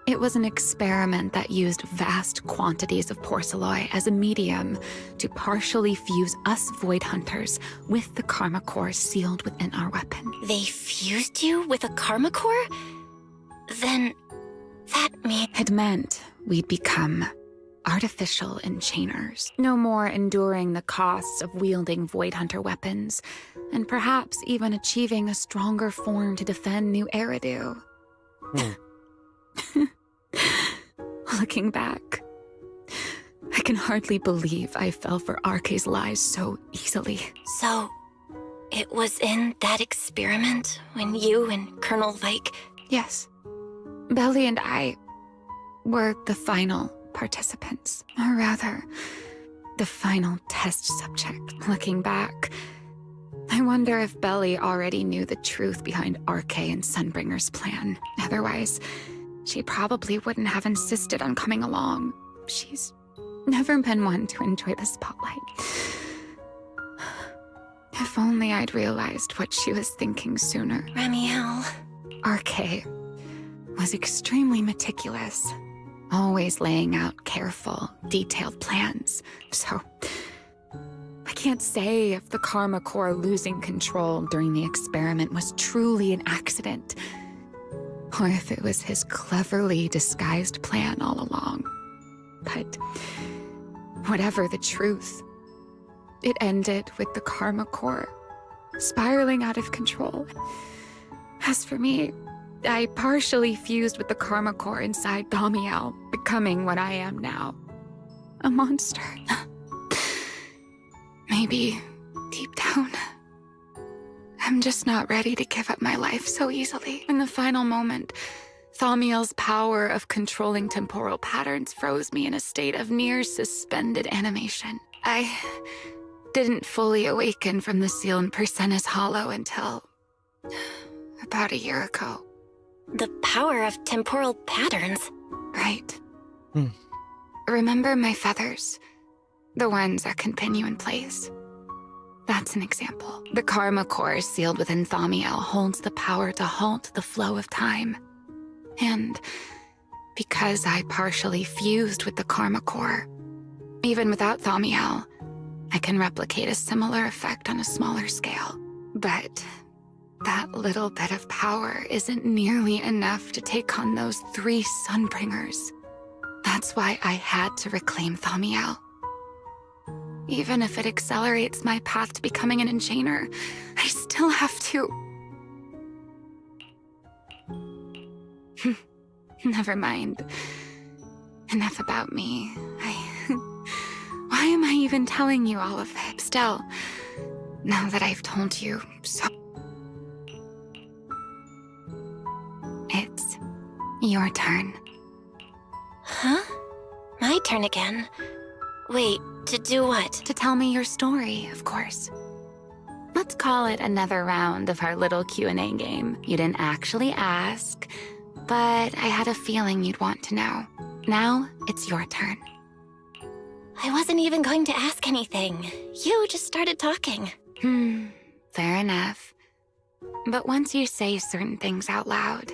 it was an experiment that used vast quantities of Porceloy as a medium to partially fuse us Void Hunters with the Karma Core sealed within our weapon. They fused you with a Karma Core? Then that means... It meant we'd become artificial enchainers, no more enduring the costs of wielding Void Hunter weapons, and perhaps even achieving a stronger form to defend New Eridu. Looking back, I can hardly believe I fell for RK's lies so easily. So, it was in that experiment when you and Colonel Vike... Yes. Belly and I were the final participants, or rather, the final test subject. Looking back, I wonder if Belly already knew the truth behind RK and Sunbringer's plan. Otherwise, she probably wouldn't have insisted on coming along. She's never been one to enjoy the spotlight. If only I'd realized what she was thinking sooner. Ramiel. RK was extremely meticulous, always laying out careful, detailed plans. So, I can't say if the Karma Core losing control during the experiment was truly an accident, or if it was his cleverly disguised plan all along. But whatever the truth, it ended with the Karma Core spiraling out of control. As for me, I partially fused with the Karma Core inside Damiel, becoming what I am now. A monster. Maybe, deep down, I'm just not ready to give up my life so easily. In the final moment, Thamiel's power of controlling temporal patterns froze me in a state of near suspended animation. I didn't fully awaken from the seal in Persena's Hollow until about a year ago. The power of temporal patterns? Right. Remember my feathers? The ones that can pin you in place? That's an example. The Karma Core sealed within Thamiel holds the power to halt the flow of time. And because I partially fused with the Karma Core, even without Thamiel, I can replicate a similar effect on a smaller scale. But that little bit of power isn't nearly enough to take on those 3 Sunbringers. That's why I had to reclaim Thamiel. Even if it accelerates my path to becoming an Enchainer, I still have to... Never mind. Enough about me. Why am I even telling you all of it? Still, now that I've told you so... It's your turn. Huh? My turn again? Wait, to do what? To tell me your story, of course. Let's call it another round of our little Q&A game. You didn't actually ask, but I had a feeling you'd want to know. Now, it's your turn. I wasn't even going to ask anything. You just started talking. Fair enough. But once you say certain things out loud,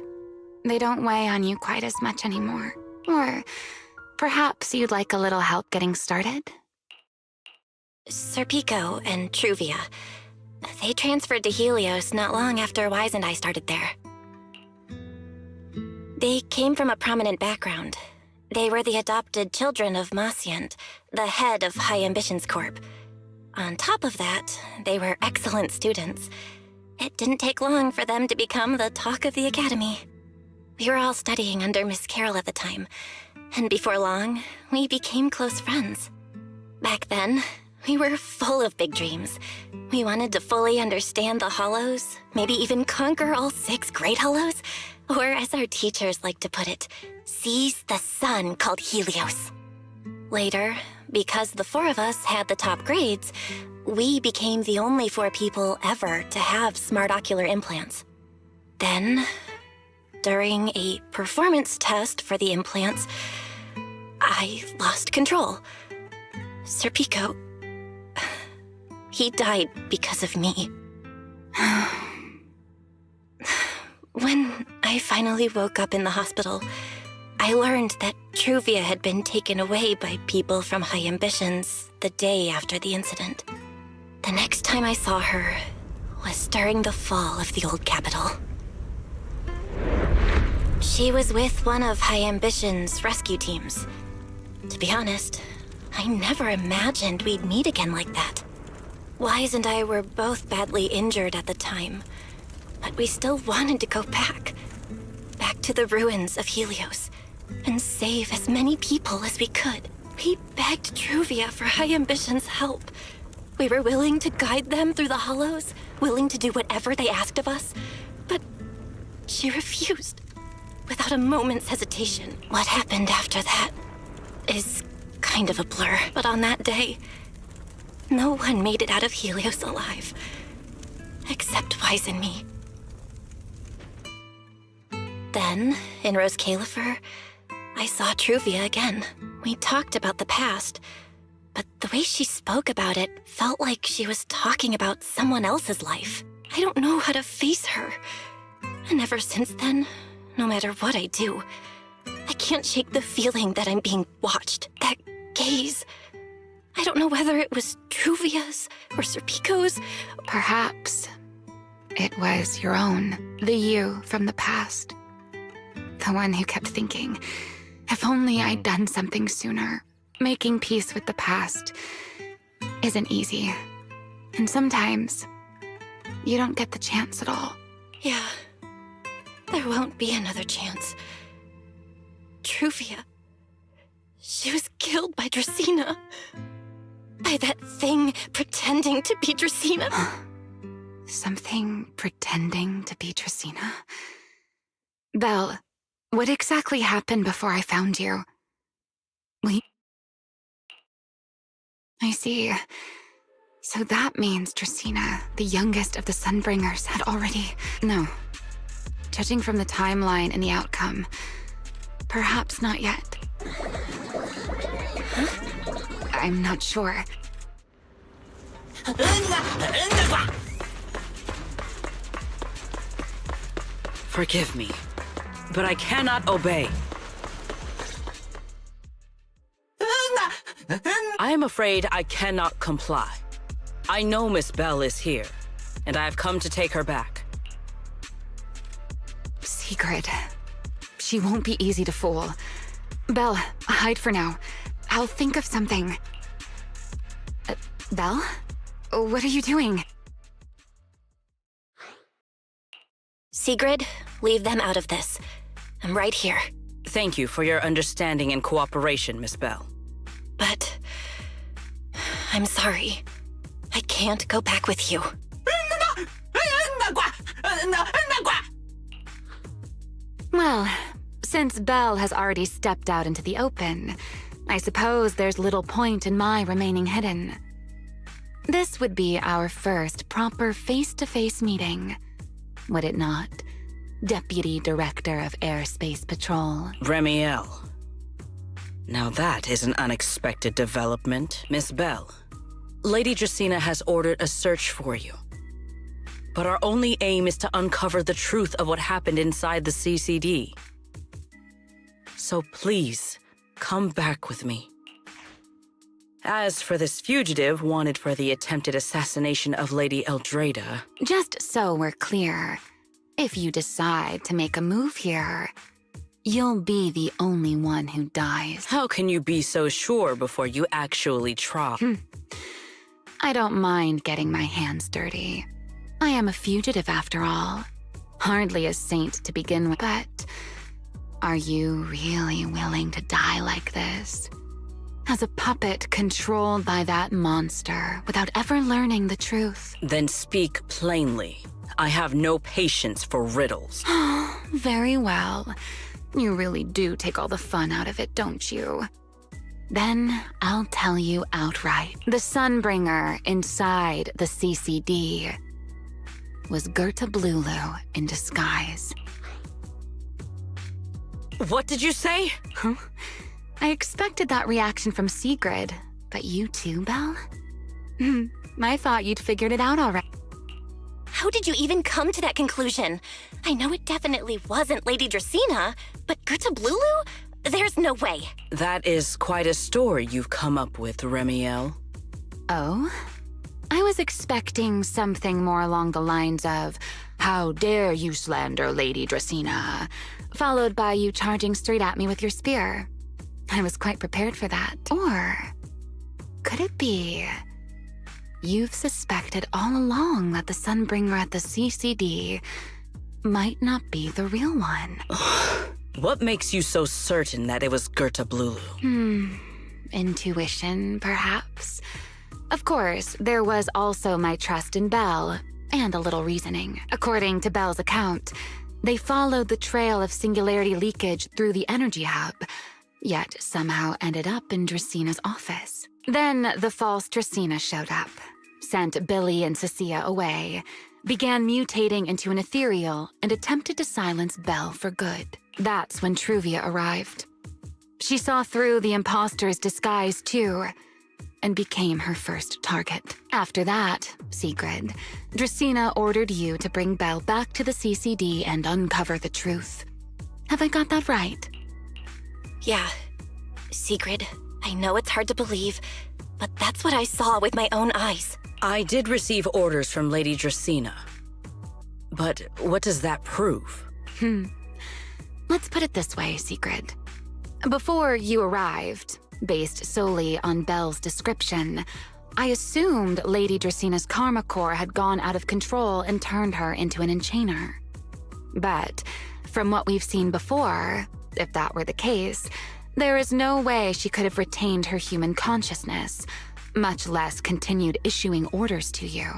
they don't weigh on you quite as much anymore. Or perhaps you'd like a little help getting started? Serpico and Truvia. They transferred to Helios not long after Wise and I started there. They came from a prominent background. They were the adopted children of Masyant, the head of High Ambitions Corp. On top of that, they were excellent students. It didn't take long for them to become the talk of the academy. We were all studying under Miss Carroll at the time, and before long, we became close friends. Back then, we were full of big dreams. We wanted to fully understand the Hollows, maybe even conquer all 6 Great Hollows, or as our teachers like to put it, seize the sun called Helios. Later, because the 4 of us had the top grades, we became the only 4 people ever to have smart ocular implants. Then, during a performance test for the implants, I lost control. Serpico, he died because of me. When I finally woke up in the hospital, I learned that Truvia had been taken away by people from High Ambitions the day after the incident. The next time I saw her was during the fall of the old capital. She was with one of High Ambition's rescue teams. To be honest, I never imagined we'd meet again like that. Wise and I were both badly injured at the time, but we still wanted to go back to the ruins of Helios, and save as many people as we could. We begged Truvia for High Ambition's help. We were willing to guide them through the Hollows, willing to do whatever they asked of us, but she refused, without a moment's hesitation. What happened after that is kind of a blur, but on that day, no one made it out of Helios alive, except Wise and me. Then, in Rose Califer, I saw Truvia again. We talked about the past, but the way she spoke about it felt like she was talking about someone else's life. I don't know how to face her. And ever since then, no matter what I do, I can't shake the feeling that I'm being watched. That gaze. I don't know whether it was Truvia's or Serpico's. Perhaps it was your own, the you from the past. The one who kept thinking, if only I'd done something sooner. Making peace with the past isn't easy. And sometimes, you don't get the chance at all. Yeah, there won't be another chance. Truvia, she was killed by Dracena. By that thing pretending to be Dracena. Something pretending to be Dracena? Belle, what exactly happened before I found you? I see. So that means Dracena, the youngest of the Sunbringers, had already... No. Judging from the timeline and the outcome, perhaps not yet. Huh? I'm not sure. Forgive me, but I cannot obey. I am afraid I cannot comply. I know Miss Belle is here, and I have come to take her back. Sigrid. She won't be easy to fool. Belle, hide for now. I'll think of something. Belle? What are you doing? Sigrid, leave them out of this. I'm right here. Thank you for your understanding and cooperation, Miss Belle. But... I'm sorry. I can't go back with you. Well, since Belle has already stepped out into the open, I suppose there's little point in my remaining hidden. This would be our first proper face-to-face meeting, would it not, Deputy Director of Airspace Patrol? Remiel. Now that is an unexpected development, Miss Belle. Lady Dracena has ordered a search for you. But our only aim is to uncover the truth of what happened inside the CCD. So please, come back with me. As for this fugitive wanted for the attempted assassination of Lady Eldrada... Just so we're clear, if you decide to make a move here, you'll be the only one who dies. How can you be so sure before you actually try? I don't mind getting my hands dirty. I am a fugitive after all. Hardly a saint to begin with, but are you really willing to die like this? As a puppet controlled by that monster without ever learning the truth? Then speak plainly. I have no patience for riddles. Very well. You really do take all the fun out of it, don't you? Then I'll tell you outright. The Sunbringer inside the CCD was Gerta Blulu in disguise. What did you say? Huh? I expected that reaction from Sigrid, but you too, Belle? I thought you'd figured it out already. How did you even come to that conclusion? I know it definitely wasn't Lady Dracena, but Gerta Blulu? There's no way. That is quite a story you've come up with, Remiel. Oh? I was expecting something more along the lines of, "How dare you slander Lady Dracena?" followed by you charging straight at me with your spear. I was quite prepared for that. Or could it be you've suspected all along that the Sunbringer at the CCD might not be the real one? What makes you so certain that it was Gerta Blulu? Intuition, perhaps? Of course, there was also my trust in Belle, and a little reasoning. According to Belle's account, they followed the trail of singularity leakage through the energy hub, yet somehow ended up in Dracena's office. Then the false Dracena showed up, sent Billy and Cecilia away, began mutating into an ethereal, and attempted to silence Belle for good. That's when Truvia arrived. She saw through the imposter's disguise too, and became her first target. After that, Sigrid, Dracena ordered you to bring Belle back to the CCD and uncover the truth. Have I got that right? Yeah. Sigrid, I know it's hard to believe, but that's what I saw with my own eyes. I did receive orders from Lady Dracena. But what does that prove? Let's put it this way, Sigrid. Before you arrived, based solely on Belle's description, I assumed Lady Dracena's karma core had gone out of control and turned her into an enchainer. But from what we've seen before, if that were the case, there is no way she could have retained her human consciousness, much less continued issuing orders to you.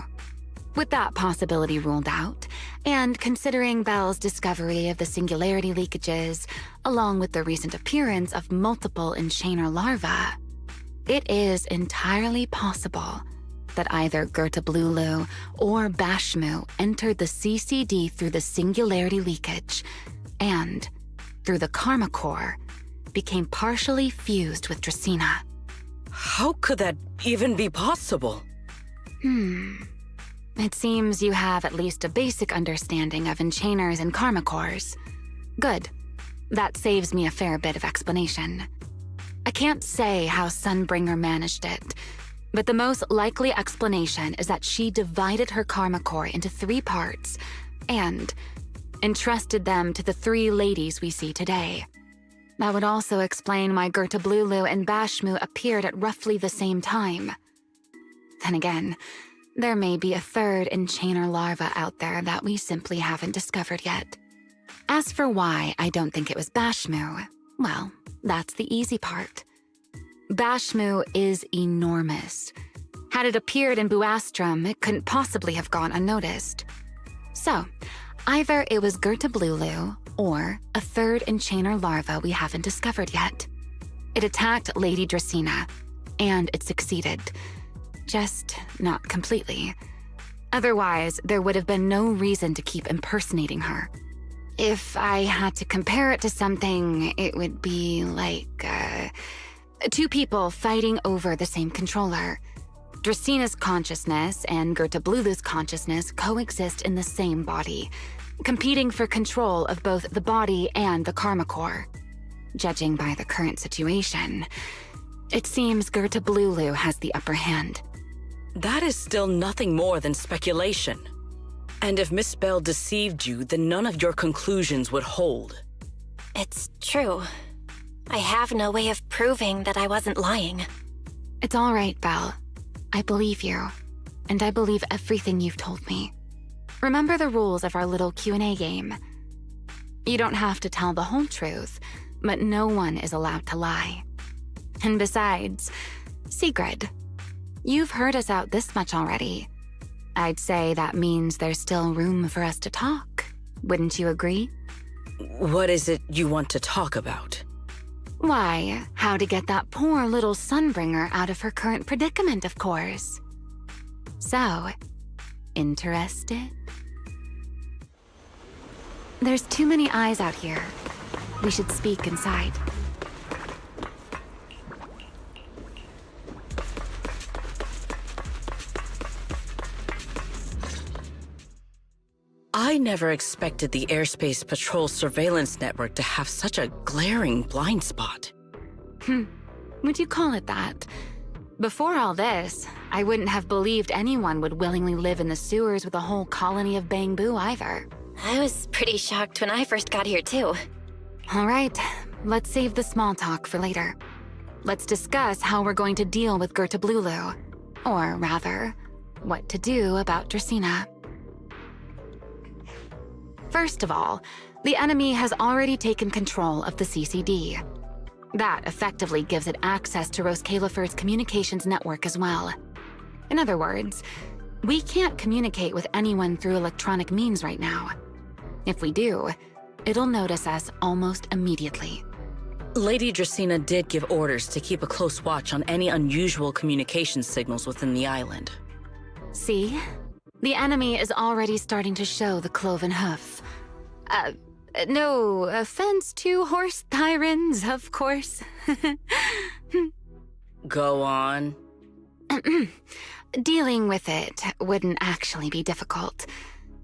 With that possibility ruled out, and considering Belle's discovery of the singularity leakages, along with the recent appearance of multiple enchainer larvae, it is entirely possible that either Gerta Blulu or Bashmu entered the CCD through the singularity leakage, and, through the karma core, became partially fused with Dracena. How could that even be possible? It seems you have at least a basic understanding of enchainers and karma cores. Good. That saves me a fair bit of explanation. I can't say how Sunbringer managed it, but the most likely explanation is that she divided her karma core into 3 parts and entrusted them to the 3 ladies we see today. That would also explain why Gerta Blulu and Bashmu appeared at roughly the same time. Then again, there may be a 3rd enchainer larva out there that we simply haven't discovered yet. As for why I don't think it was Bashmu, well, that's the easy part. Bashmu is enormous. Had it appeared in Buastrum, it couldn't possibly have gone unnoticed. So, either it was Gerta Blulu or a 3rd enchainer larva we haven't discovered yet. It attacked Lady Dracena, and it succeeded. Just not completely. Otherwise, there would have been no reason to keep impersonating her. If I had to compare it to something, it would be like, 2 people fighting over the same controller. Dracina's consciousness and Gerta-Blulu's consciousness coexist in the same body, competing for control of both the body and the Karma Core. Judging by the current situation, it seems Gerta-Blulu has the upper hand. That is still nothing more than speculation. And if Miss Bell deceived you, then none of your conclusions would hold. It's true. I have no way of proving that I wasn't lying. It's all right, Belle. I believe you, and I believe everything you've told me. Remember the rules of our little Q&A game. You don't have to tell the whole truth, but no one is allowed to lie. And besides, Sigrid, you've heard us out this much already. I'd say that means there's still room for us to talk. Wouldn't you agree? What is it you want to talk about? Why, how to get that poor little Sunbringer out of her current predicament, of course. So, interested? There's too many eyes out here. We should speak inside. I never expected the Airspace Patrol surveillance network to have such a glaring blind spot. Would you call it that? Before all this, I wouldn't have believed anyone would willingly live in the sewers with a whole colony of Bangboo either. I was pretty shocked when I first got here too. All right, let's save the small talk for later. Let's discuss how we're going to deal with Gerta-Blulu. Or rather, what to do about Dracina. First of all, the enemy has already taken control of the CCD. That effectively gives it access to Roskalefer's communications network as well. In other words, we can't communicate with anyone through electronic means right now. If we do, it'll notice us almost immediately. Lady Dracina did give orders to keep a close watch on any unusual communication signals within the island. See? The enemy is already starting to show the cloven hoof. No offense to horse tyrants, of course. Go on. Dealing with it wouldn't actually be difficult.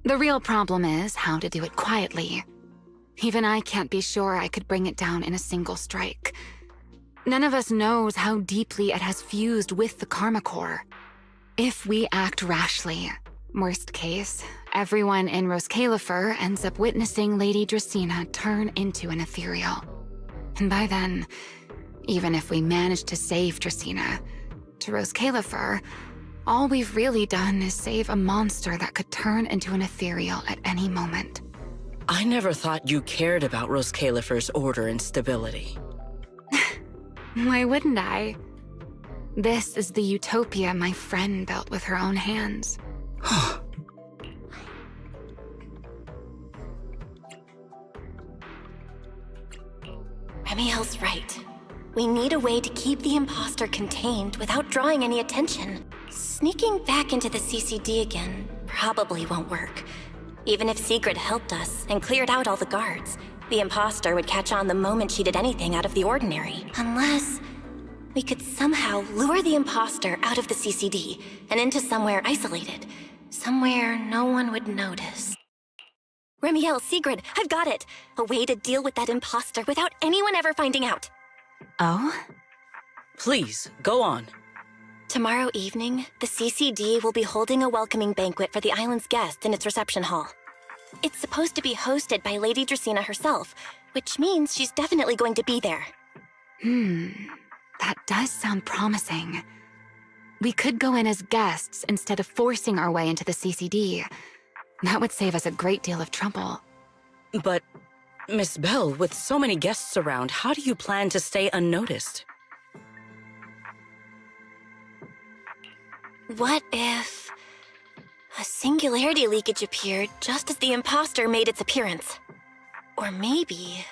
The real problem is how to do it quietly. Even I can't be sure I could bring it down in a single strike. None of us knows how deeply it has fused with the Karma Core. If we act rashly, worst case, everyone in Roskalefer ends up witnessing Lady Dracina turn into an ethereal. And by then, even if we manage to save Dracina, to Roskalefer, all we've really done is save a monster that could turn into an ethereal at any moment. I never thought you cared about Roskalefer's order and stability. Why wouldn't I? This is the utopia my friend built with her own hands. Remiel's right. We need a way to keep the imposter contained without drawing any attention. Sneaking back into the CCD again probably won't work. Even if Sigrid helped us and cleared out all the guards, the imposter would catch on the moment she did anything out of the ordinary. Unless we could somehow lure the imposter out of the CCD and into somewhere isolated. Somewhere no one would notice. Remiel, Sigrid, I've got it! A way to deal with that imposter without anyone ever finding out. Oh? Please, go on. Tomorrow evening, the CCD will be holding a welcoming banquet for the island's guests in its reception hall. It's supposed to be hosted by Lady Dracina herself, which means she's definitely going to be there. That does sound promising. We could go in as guests instead of forcing our way into the CCD. That would save us a great deal of trouble. But, Miss Bell, with so many guests around, how do you plan to stay unnoticed? What if a singularity leakage appeared just as the imposter made its appearance? Or maybe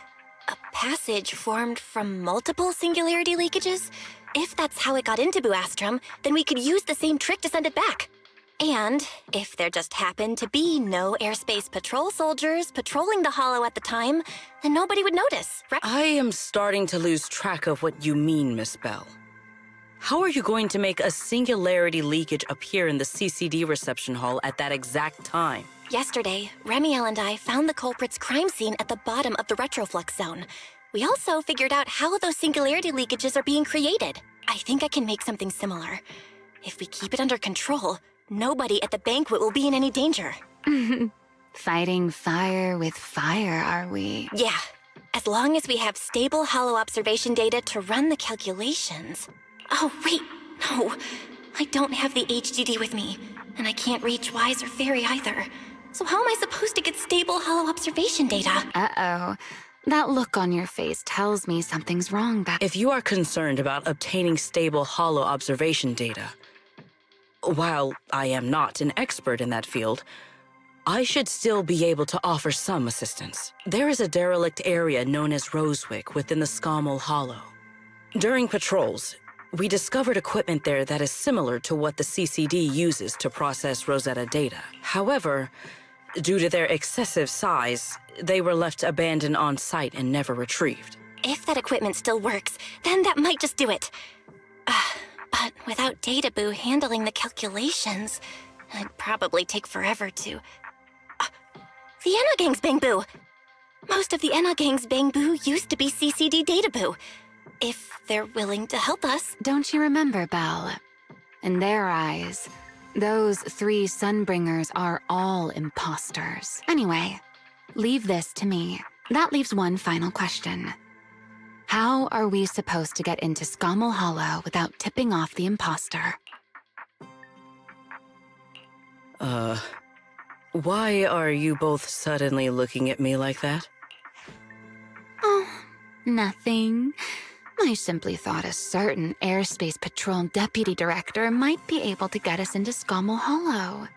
a passage formed from multiple singularity leakages? If that's how it got into Buastrum, then we could use the same trick to send it back. And if there just happened to be no airspace patrol soldiers patrolling the hollow at the time, then nobody would notice, right? I am starting to lose track of what you mean, Miss Bell. How are you going to make a singularity leakage appear in the CCD reception hall at that exact time? Yesterday, Remiel and I found the culprit's crime scene at the bottom of the retroflux zone. We also figured out how those singularity leakages are being created. I think I can make something similar. If we keep it under control, nobody at the banquet will be in any danger. Fighting fire with fire, are we? Yeah, as long as we have stable hollow observation data to run the calculations. Oh, wait, no. I don't have the HDD with me, and I can't reach Wise or Fairy either. So how am I supposed to get stable hollow observation data? Uh-oh. That look on your face tells me something's wrong back. If you are concerned about obtaining stable hollow observation data, while I am not an expert in that field, I should still be able to offer some assistance. There is a derelict area known as Rosewick within the Scommel Hollow. During patrols, we discovered equipment there that is similar to what the CCD uses to process Rosetta data. However, due to their excessive size, they were left abandoned on site and never retrieved. If that equipment still works, then that might just do it. But without Databoo handling the calculations, it'd probably take forever to... The Enogang's Bangboo! Most of the Enogang's Bangboo used to be CCD Databoo. If they're willing to help us. Don't you remember, Belle? In their eyes, those 3 Sunbringers are all imposters. Anyway, leave this to me. That leaves one final question. How are we supposed to get into Scommel Hollow without tipping off the imposter? Why are you both suddenly looking at me like that? Oh, nothing. I simply thought a certain Airspace Patrol Deputy Director might be able to get us into Scommel Hollow.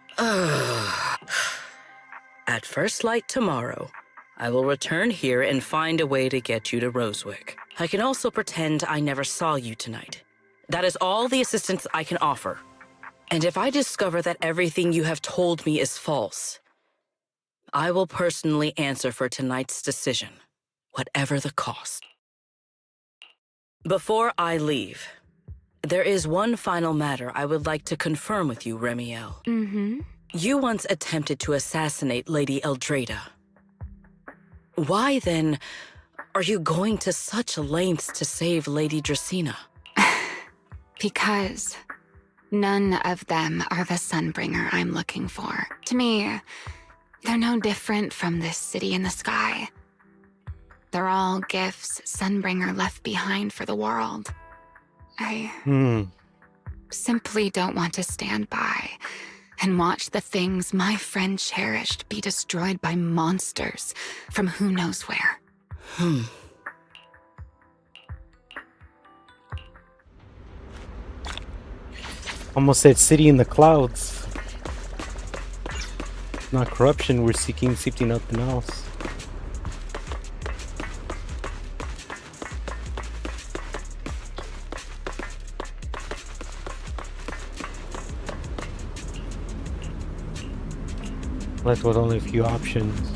At first light tomorrow, I will return here and find a way to get you to Rosewick. I can also pretend I never saw you tonight. That is all the assistance I can offer. And if I discover that everything you have told me is false, I will personally answer for tonight's decision, whatever the cost. Before I leave, there is one final matter I would like to confirm with you, Remiel. Mm-hmm. You once attempted to assassinate Lady Eldrada. Why, then, are you going to such lengths to save Lady Dracena? Because none of them are the Sunbringer I'm looking for. To me, they're no different from this city in the sky. They're all gifts Sunbringer left behind for the world. I simply don't want to stand by and watch the things my friend cherished be destroyed by monsters from who knows where. Almost said city in the clouds. Not corruption we're seeking nothing else. Left with only a few options.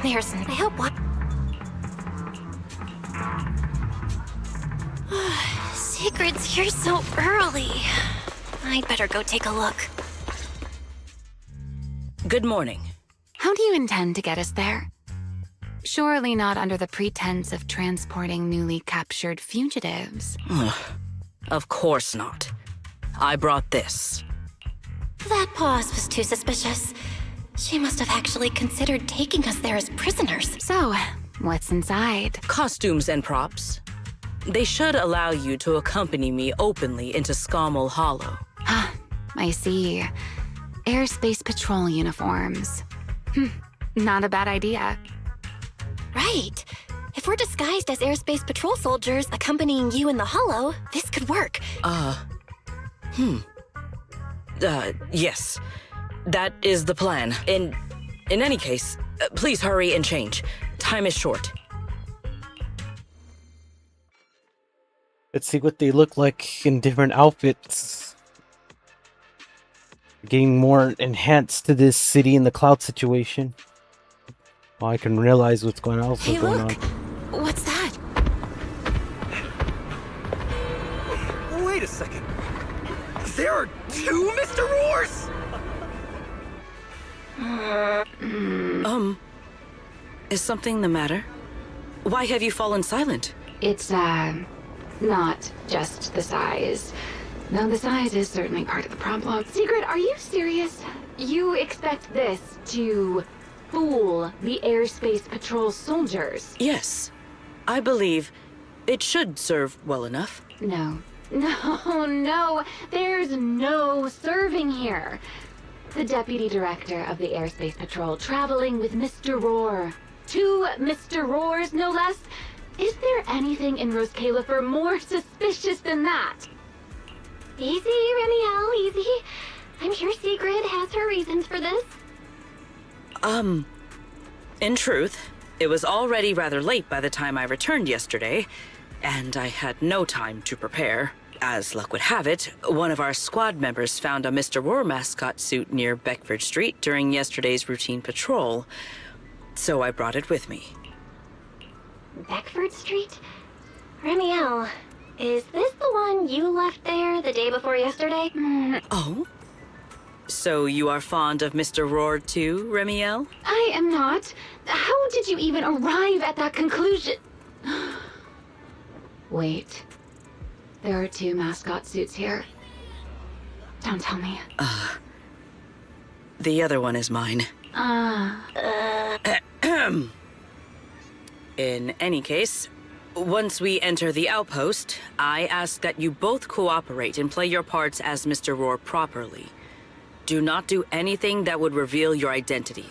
Finarson, I hope what? Secret's here so early. I'd better go take a look. Good morning. How do you intend to get us there? Surely not under the pretense of transporting newly captured fugitives. Of course not. I brought this. That pause was too suspicious. She must have actually considered taking us there as prisoners. So, what's inside? Costumes and props. They should allow you to accompany me openly into Scommel Hollow. I see. Airspace Patrol uniforms. Not a bad idea. Right. If we're disguised as Airspace Patrol soldiers accompanying you in the Hollow, this could work. Yes. That is the plan. And In any case, please hurry and change. Time is short. Let's see what they look like in different outfits. Getting more enhanced to this city in the cloud situation. Well, I can realize what's going on. Hey, look! What's that? Wait a second. There are two Mr. Roars? Is something the matter? Why have you fallen silent? It's, not just the size. Though the size is certainly part of the problem. Secret, are you serious? You expect this to fool the airspace patrol soldiers? Yes. I believe it should serve well enough. No. No. There's no serving here. The deputy director of the airspace patrol traveling with Mr. Roar. 2 Mr. Roars, no less. Is there anything in Rose Califer more suspicious than that? Easy, Remiel, easy. I'm sure Sigrid has her reasons for this. In truth, it was already rather late by the time I returned yesterday, and I had no time to prepare. As luck would have it, one of our squad members found a Mr. Roar mascot suit near Beckford Street during yesterday's routine patrol, so I brought it with me. Beckford Street? Remiel, is this the one you left there the day before yesterday? Oh? So you are fond of Mr. Roar too, Remiel? I am not. How did you even arrive at that conclusion? Wait. There are 2 mascot suits here. Don't tell me. The other one is mine. In any case, once we enter the outpost, I ask that you both cooperate and play your parts as Mr. Roar properly. Do not do anything that would reveal your identity.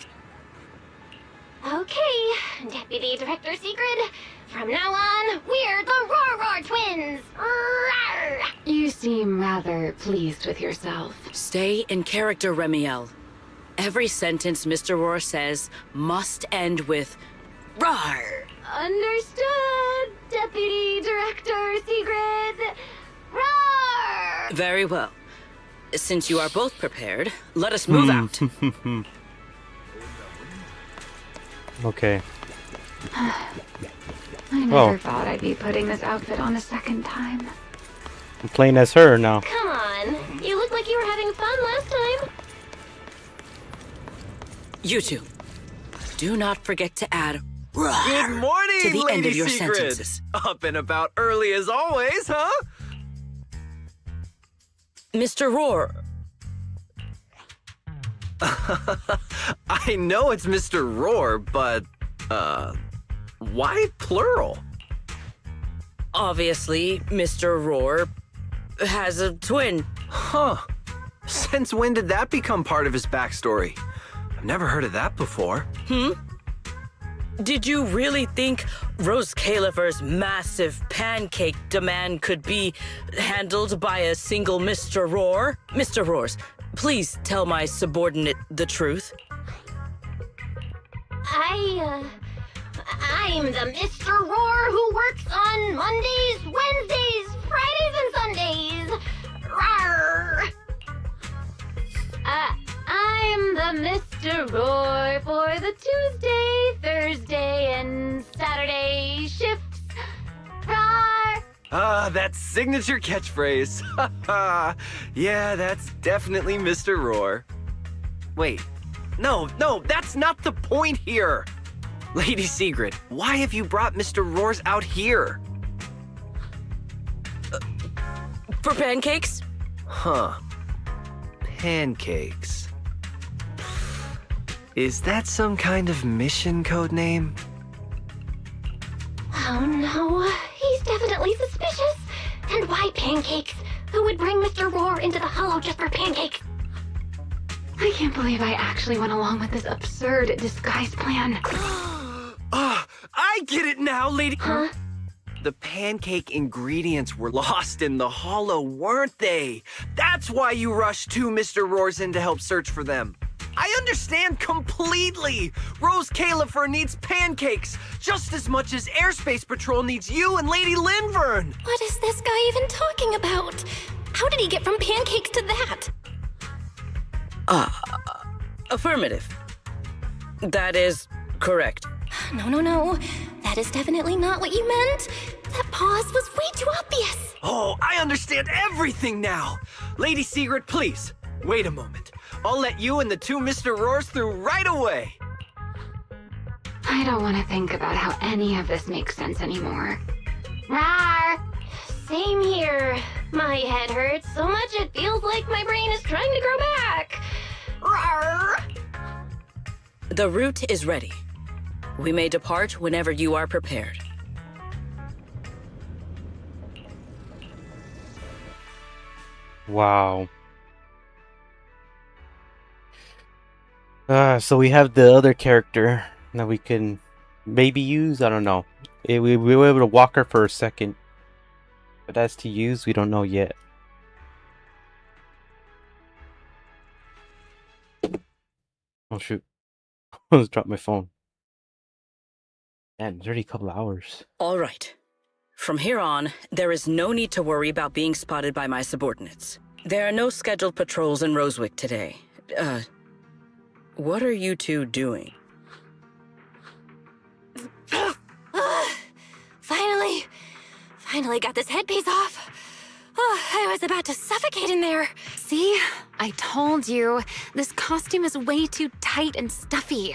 Okay, Deputy Director Sigrid. From now on, we're the Roar Twins! Rawr! You seem rather pleased with yourself. Stay in character, Remiel. Every sentence Mr. Roar says must end with "Rawr!" Understood, Deputy Director Sigrid. Roar! Very well. Since you are both prepared, let us move out. Okay. I never thought I'd be putting this outfit on a second time. I'm playing as her now. Come on, you look like you were having fun last time. You two, do not forget to add "Rawr" Good morning, to the Lady end of your Sigrid. sentences. Up and about early as always, huh? Mr. Roar. I know it's Mr. Roar, but, why plural? Obviously, Mr. Roar has a twin. Huh. Since when did that become part of his backstory? I've never heard of that before. Did you really think Rose Califer's massive pancake demand could be handled by a single Mr. Roar? Mr. Roars, please tell my subordinate the truth. I'm the Mr. Roar who works on Mondays, Wednesdays, Fridays, and Sundays. Rawr! I'm the Mr. Roar for the Tuesday, Thursday, and Saturday shifts. Rawr! That signature catchphrase. Yeah, that's definitely Mr. Roar. Wait, no, that's not the point here. Lady Sigrid, why have you brought Mr. Roars out here? For pancakes? Huh. Pancakes. Is that some kind of mission code name? Oh no, he's definitely suspicious. And why pancakes? Who would bring Mr. Roar into the Hollow just for pancakes? I can't believe I actually went along with this absurd disguise plan. I get it now, lady. Huh? The pancake ingredients were lost in the Hollow, weren't they? That's why you rushed 2 Mr. Roars in to help search for them. I understand completely. Rose Califer needs pancakes just as much as Airspace Patrol needs you and Lady Linvern. What is this guy even talking about? How did he get from pancakes to that? Affirmative. That is correct. No. That is definitely not what you meant. That pause was way too obvious. Oh, I understand everything now. Lady Sigrid, please, wait a moment. I'll let you and the two Mr. Roars through right away. I don't want to think about how any of this makes sense anymore. Rawr! Same here. My head hurts so much it feels like my brain is trying to grow back. Rawr! The route is ready. We may depart whenever you are prepared. Wow. So we have the other character that we can maybe use. I don't know. We were able to walk her for a second, but as to use, we don't know yet. Oh shoot! I almost dropped my phone. Man, it's already a couple hours. All right. From here on, there is no need to worry about being spotted by my subordinates. There are no scheduled patrols in Rosewick today. What are you two doing? Finally got this headpiece off. Oh, I was about to suffocate in there. See? I told you. This costume is way too tight and stuffy.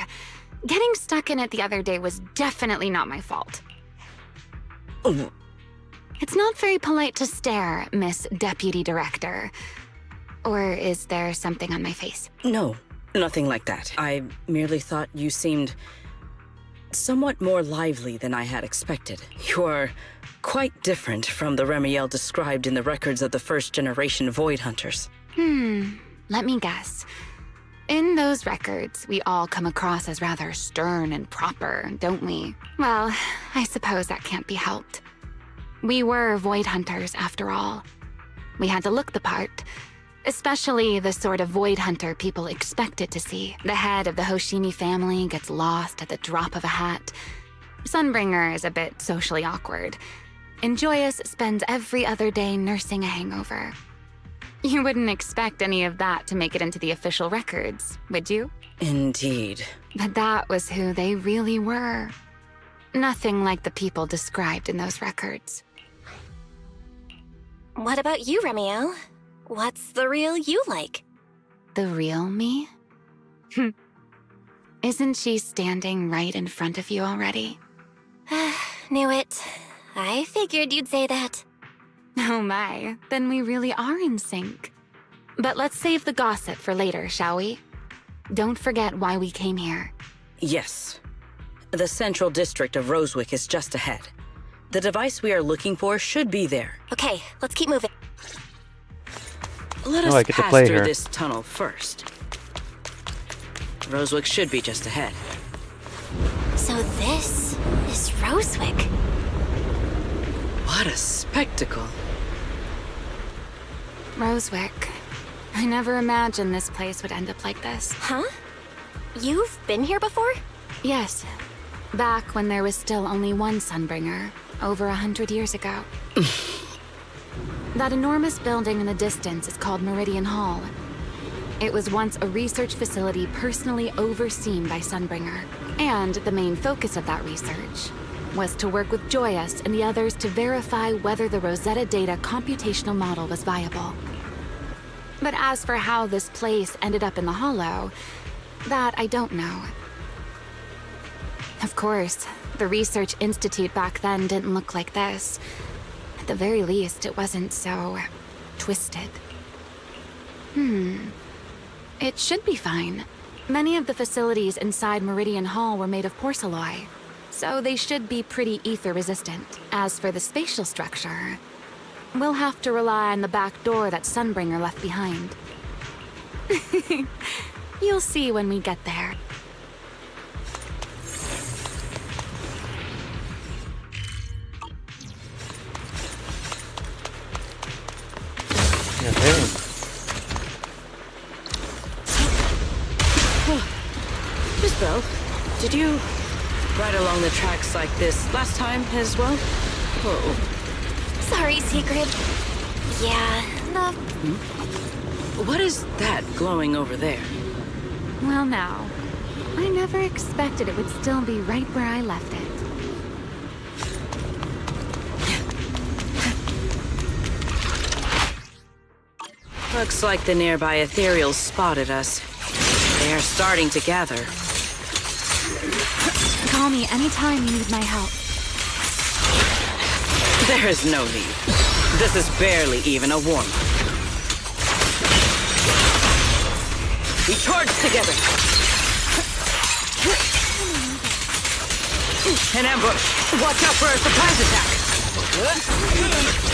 Getting stuck in it the other day was definitely not my fault. Oh. It's not very polite to stare, Miss Deputy Director. Or is there something on my face? No, nothing like that. I merely thought you seemed somewhat more lively than I had expected. You are quite different from the Remiel described in the records of the first-generation Void Hunters. Let me guess. In those records, we all come across as rather stern and proper, don't we? Well, I suppose that can't be helped. We were Void Hunters, after all. We had to look the part, especially the sort of Void Hunter people expected to see. The head of the Hoshimi family gets lost at the drop of a hat. Sunbringer is a bit socially awkward. And Joyous spends every other day nursing a hangover. You wouldn't expect any of that to make it into the official records, would you? Indeed. But that was who they really were. Nothing like the people described in those records. What about you, Remiel? What's the real you like? The real me? Isn't she standing right in front of you already? Knew it. I figured you'd say that. Oh my, then we really are in sync. But let's save the gossip for later, shall we? Don't forget why we came here. Yes. The central district of Rosewick is just ahead. The device we are looking for should be there. Okay, let's keep moving. Let us pass through this tunnel first. Rosewick should be just ahead. So this is Rosewick. What a spectacle. Rosewick. I never imagined this place would end up like this. Huh? You've been here before? Yes. Back when there was still only one Sunbringer, over 100 years ago. That enormous building in the distance is called Meridian Hall. It was once a research facility personally overseen by Sunbringer. And the main focus of that research was to work with Joyous and the others to verify whether the Rosetta Data computational model was viable. But as for how this place ended up in the Hollow, that I don't know. Of course, the Research Institute back then didn't look like this. At the very least, it wasn't so twisted. It should be fine. Many of the facilities inside Meridian Hall were made of porcelain, so they should be pretty ether-resistant. As for the spatial structure, we'll have to rely on the back door that Sunbringer left behind. You'll see when we get there. Belle, did you ride along the tracks like this last time as well? Whoa. Sorry, Secret. Yeah, What is that glowing over there? Well, now, I never expected it would still be right where I left it. Looks like the nearby ethereals spotted us. They are starting to gather. Call me anytime you need my help. There is no need. This is barely even a warm-up. We charge together. An ambush. Watch out for a surprise attack.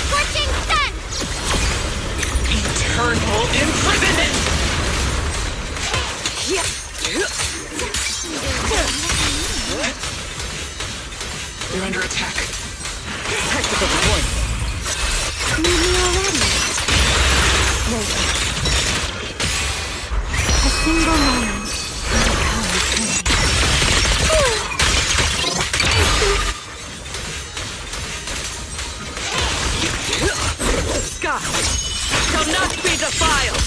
Scorching sun! Eternal imprisonment! They're under attack. Tactical deployment. Need me already. Wait. A single moment. Sky shall not be defiled.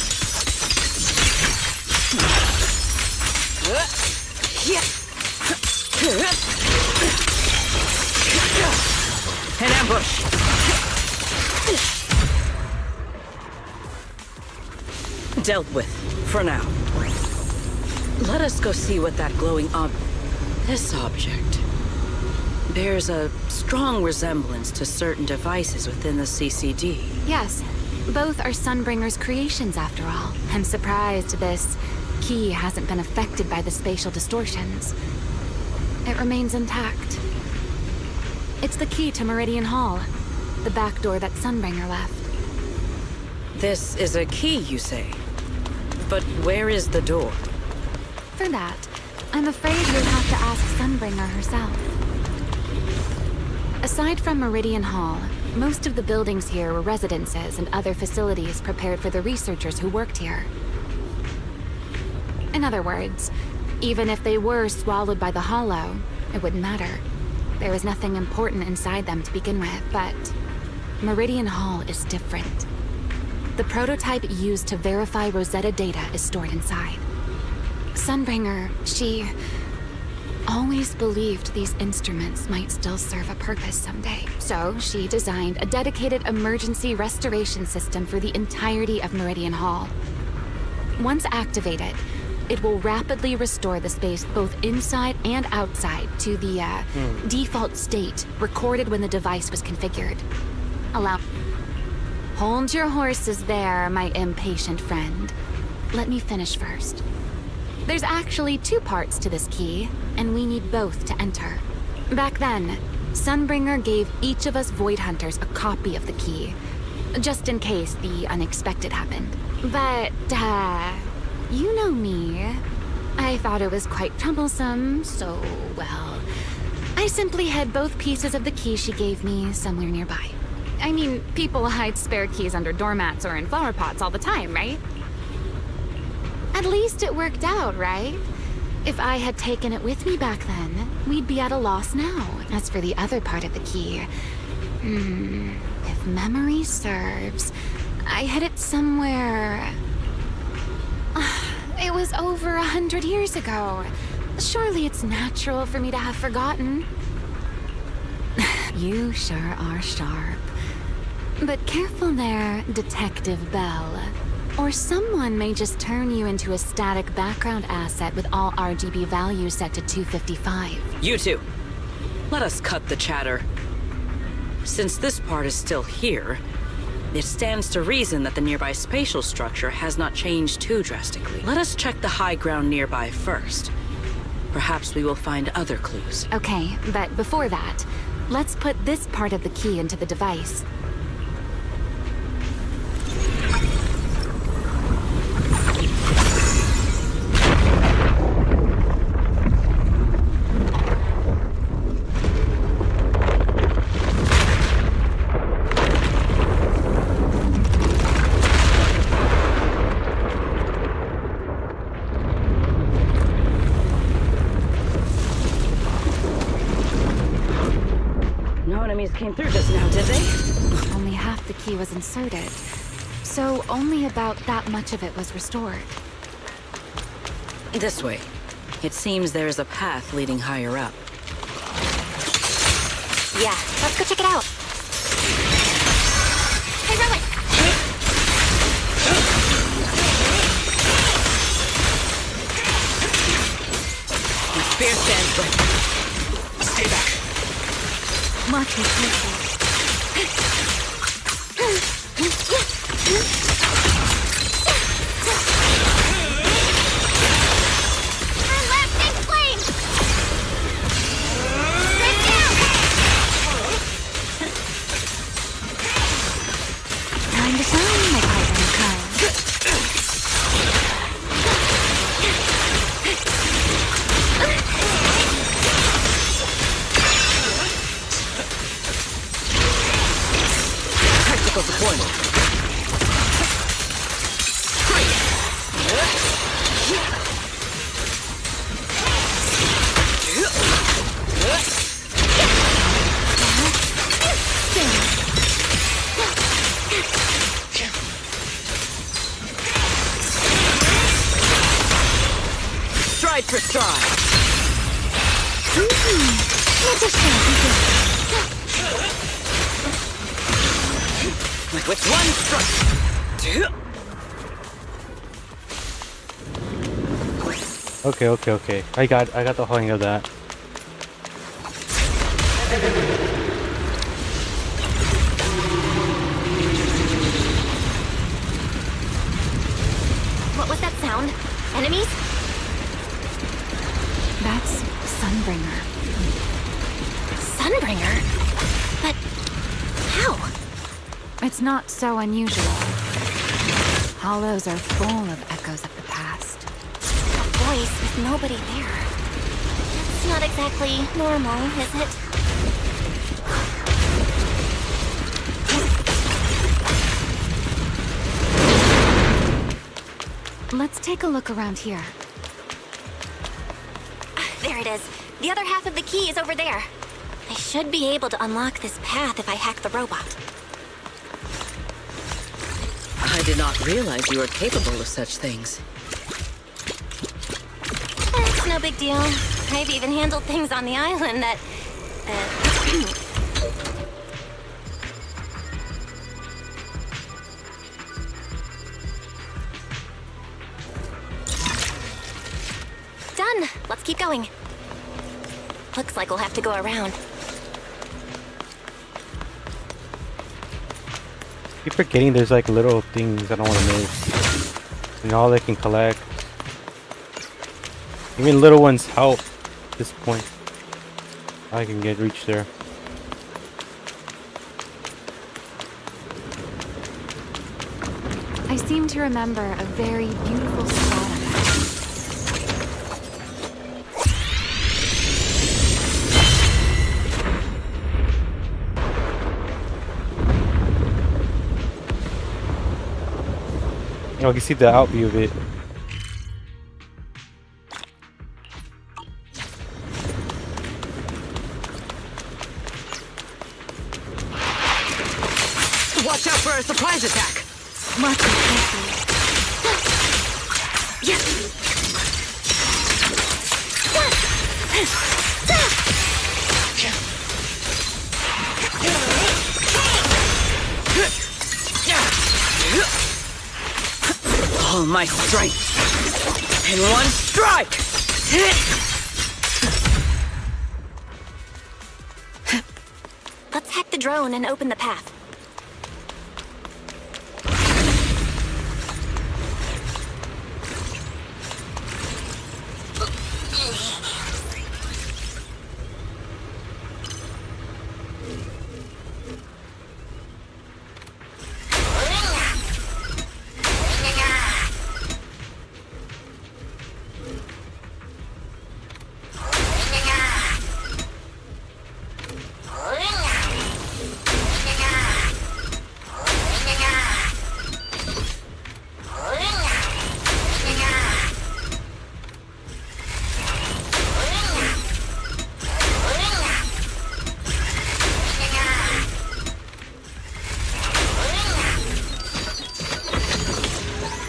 An ambush. Dealt with, for now. Let us go see what that glowing this object bears a strong resemblance to certain devices within the CCD. Yes, both are Sunbringer's creations after all. I'm surprised this key hasn't been affected by the spatial distortions. It remains intact. It's the key to Meridian Hall, the back door that Sunbringer left. This is a key, you say? But where is the door? For that, I'm afraid you'll have to ask Sunbringer herself. Aside from Meridian Hall, most of the buildings here were residences and other facilities prepared for the researchers who worked here. In other words, even if they were swallowed by the Hollow, it wouldn't matter. There was nothing important inside them to begin with, but Meridian Hall is different. The prototype used to verify Rosetta data is stored inside. Sunbringer, she always believed these instruments might still serve a purpose someday. So she designed a dedicated emergency restoration system for the entirety of Meridian Hall. Once activated, it will rapidly restore the space both inside and outside to the default state recorded when the device was configured. Hold your horses there, my impatient friend. Let me finish first. There's actually two parts to this key, and we need both to enter. Back then, Sunbringer gave each of us Void Hunters a copy of the key, just in case the unexpected happened. But, you know me. I thought it was quite troublesome, so, well, I simply hid both pieces of the key she gave me somewhere nearby. I mean, people hide spare keys under doormats or in flower pots all the time, right? At least it worked out, right? If I had taken it with me back then, we'd be at a loss now. As for the other part of the key, if memory serves, I hid it somewhere. It was over 100 years ago. Surely it's natural for me to have forgotten. You sure are sharp. But careful there, Detective Bell. Or someone may just turn you into a static background asset with all RGB values set to 255. You two, let us cut the chatter. Since this part is still here, it stands to reason that the nearby spatial structure has not changed too drastically. Let us check the high ground nearby first. Perhaps we will find other clues. Okay, but before that, let's put this part of the key into the device. enemies came through just now, did they? Only half the key was inserted, so only about that much of it was restored. This way. It seems there is a path leading higher up. Yeah, let's go check it out. Hey, Rowan! My spear stands ready. Stay back. Mark me careful. Time to shine, my partner in crime. Tactical deployment. Stride for stride. With one strike. Okay. I got the hang of that. What was that sound? Enemies? That's Sunbringer. Sunbringer? But how? It's not so unusual. Hollows are full of echoes of the past. A voice with nobody there. That's not exactly normal, is it? Let's take a look around here. There it is. The other half of the key is over there. I should be able to unlock this path if I hack the robot. I did not realize you were capable of such things. It's no big deal. I've even handled things on the island that... Done! Let's keep going. Looks like we'll have to go around. Keep forgetting there's like little things I don't want to miss. And all they can collect. Even little ones help at this point. I can reach there. I seem to remember a very beautiful spot on it. Oh, I can see the out view of it. Watch out for a surprise attack! Mark it carefully. All my strength in one strike! Let's hack the drone and open the path.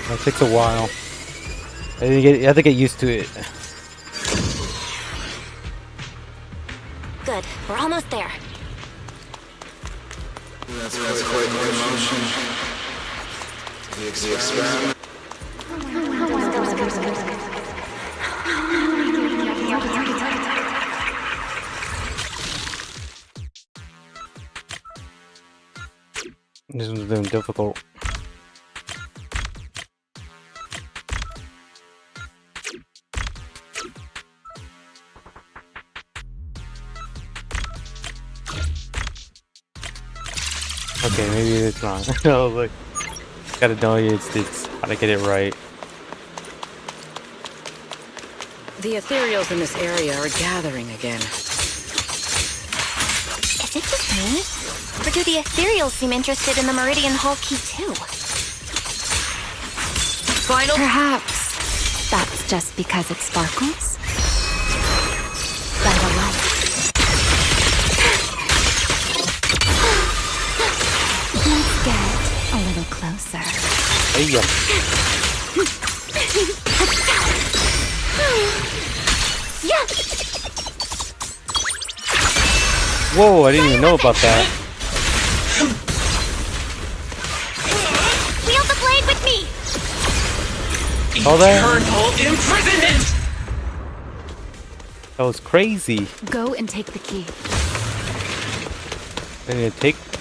It takes a while. You have to get used to it. Good. We're almost there. That's quite an emotion. The experiment. This one's been difficult. Okay, maybe it's not. No, look. Gotta know it's how to get it right. The ethereals in this area are gathering again. Is it just me? Or do the ethereals seem interested in the Meridian Hall key too? Final. Perhaps that's just because it sparkles. By the light. Let's get a little closer. Hey, yeah. Yeah. Whoa, I didn't even know about that. Wield the blade with me. All that? Eternal imprisonment! That was crazy. Go and take the key.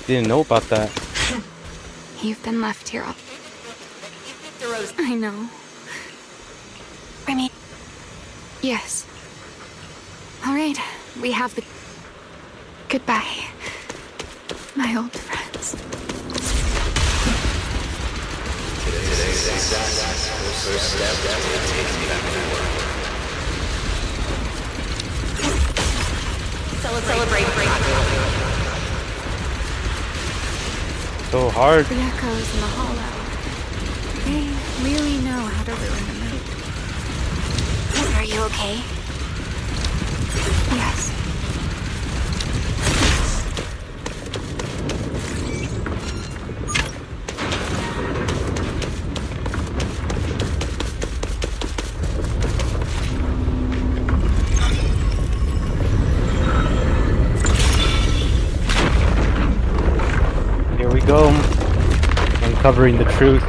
Didn't know about that. You've been left here all... I know. Remy. Yes. All right, we have the... Goodbye, my old friends. Today's first step will take me back to work. Celebrate. So hard. The echoes in the hollow. They really know how to ruin the mood. Are you okay? Yes. Here we go. Uncovering the truth.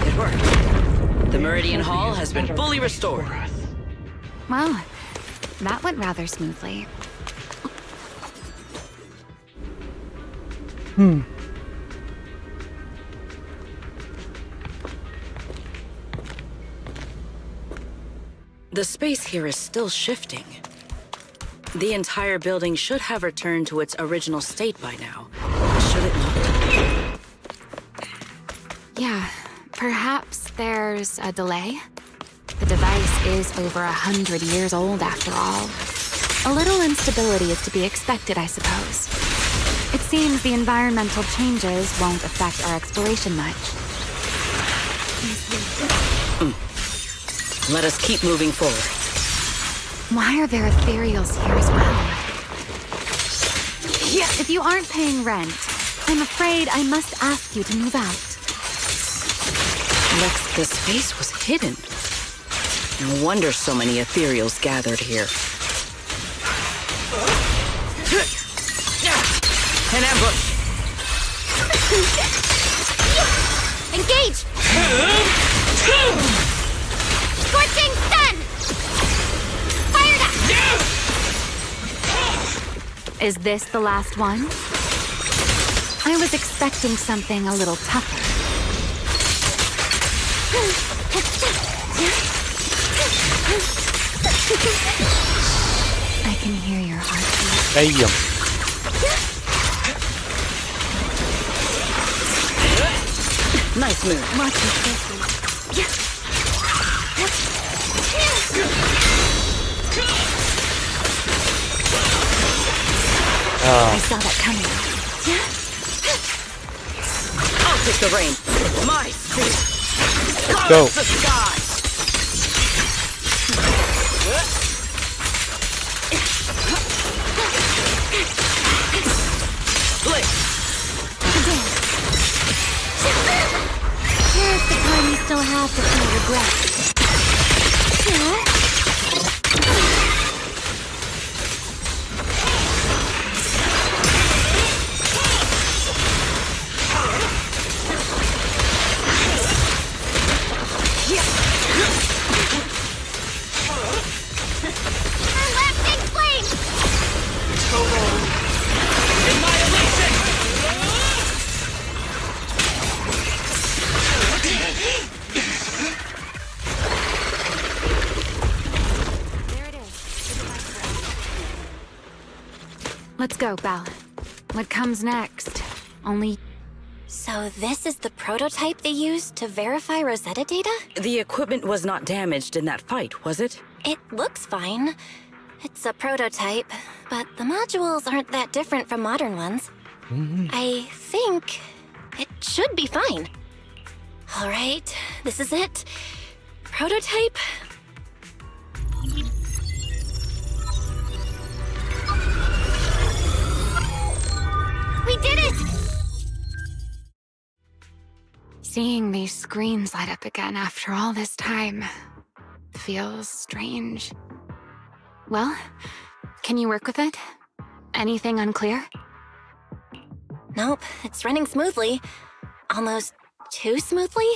It worked. The Meridian Hall has been fully restored. Well, that went rather smoothly. The space here is still shifting. The entire building should have returned to its original state by now, should it not? Yeah, perhaps there's a delay. The device is over 100 years old after all. A little instability is to be expected, I suppose. It seems the environmental changes won't affect our exploration much. Let us keep moving forward. Why are there ethereals here as well? Yeah, if you aren't paying rent, I'm afraid I must ask you to move out. Look, the space was hidden. No wonder so many ethereals gathered here. An ambush! Engage! Scorching sun! Fired up! Is this the last one? I was expecting something a little tougher. I can hear your heartbeat. Damn. Nice move. Watch it carefully. I saw that coming. I'll take the reins. My speed. Let's go. The sky. breath. Let's go, Belle. What comes next? Only... So this is the prototype they used to verify Rosetta data? The equipment was not damaged in that fight, was it? It looks fine. It's a prototype, but the modules aren't that different from modern ones. I think it should be fine. All right, this is it. Prototype. We did it! Seeing these screens light up again after all this time feels strange. Well, can you work with it? Anything unclear? Nope, it's running smoothly. Almost too smoothly?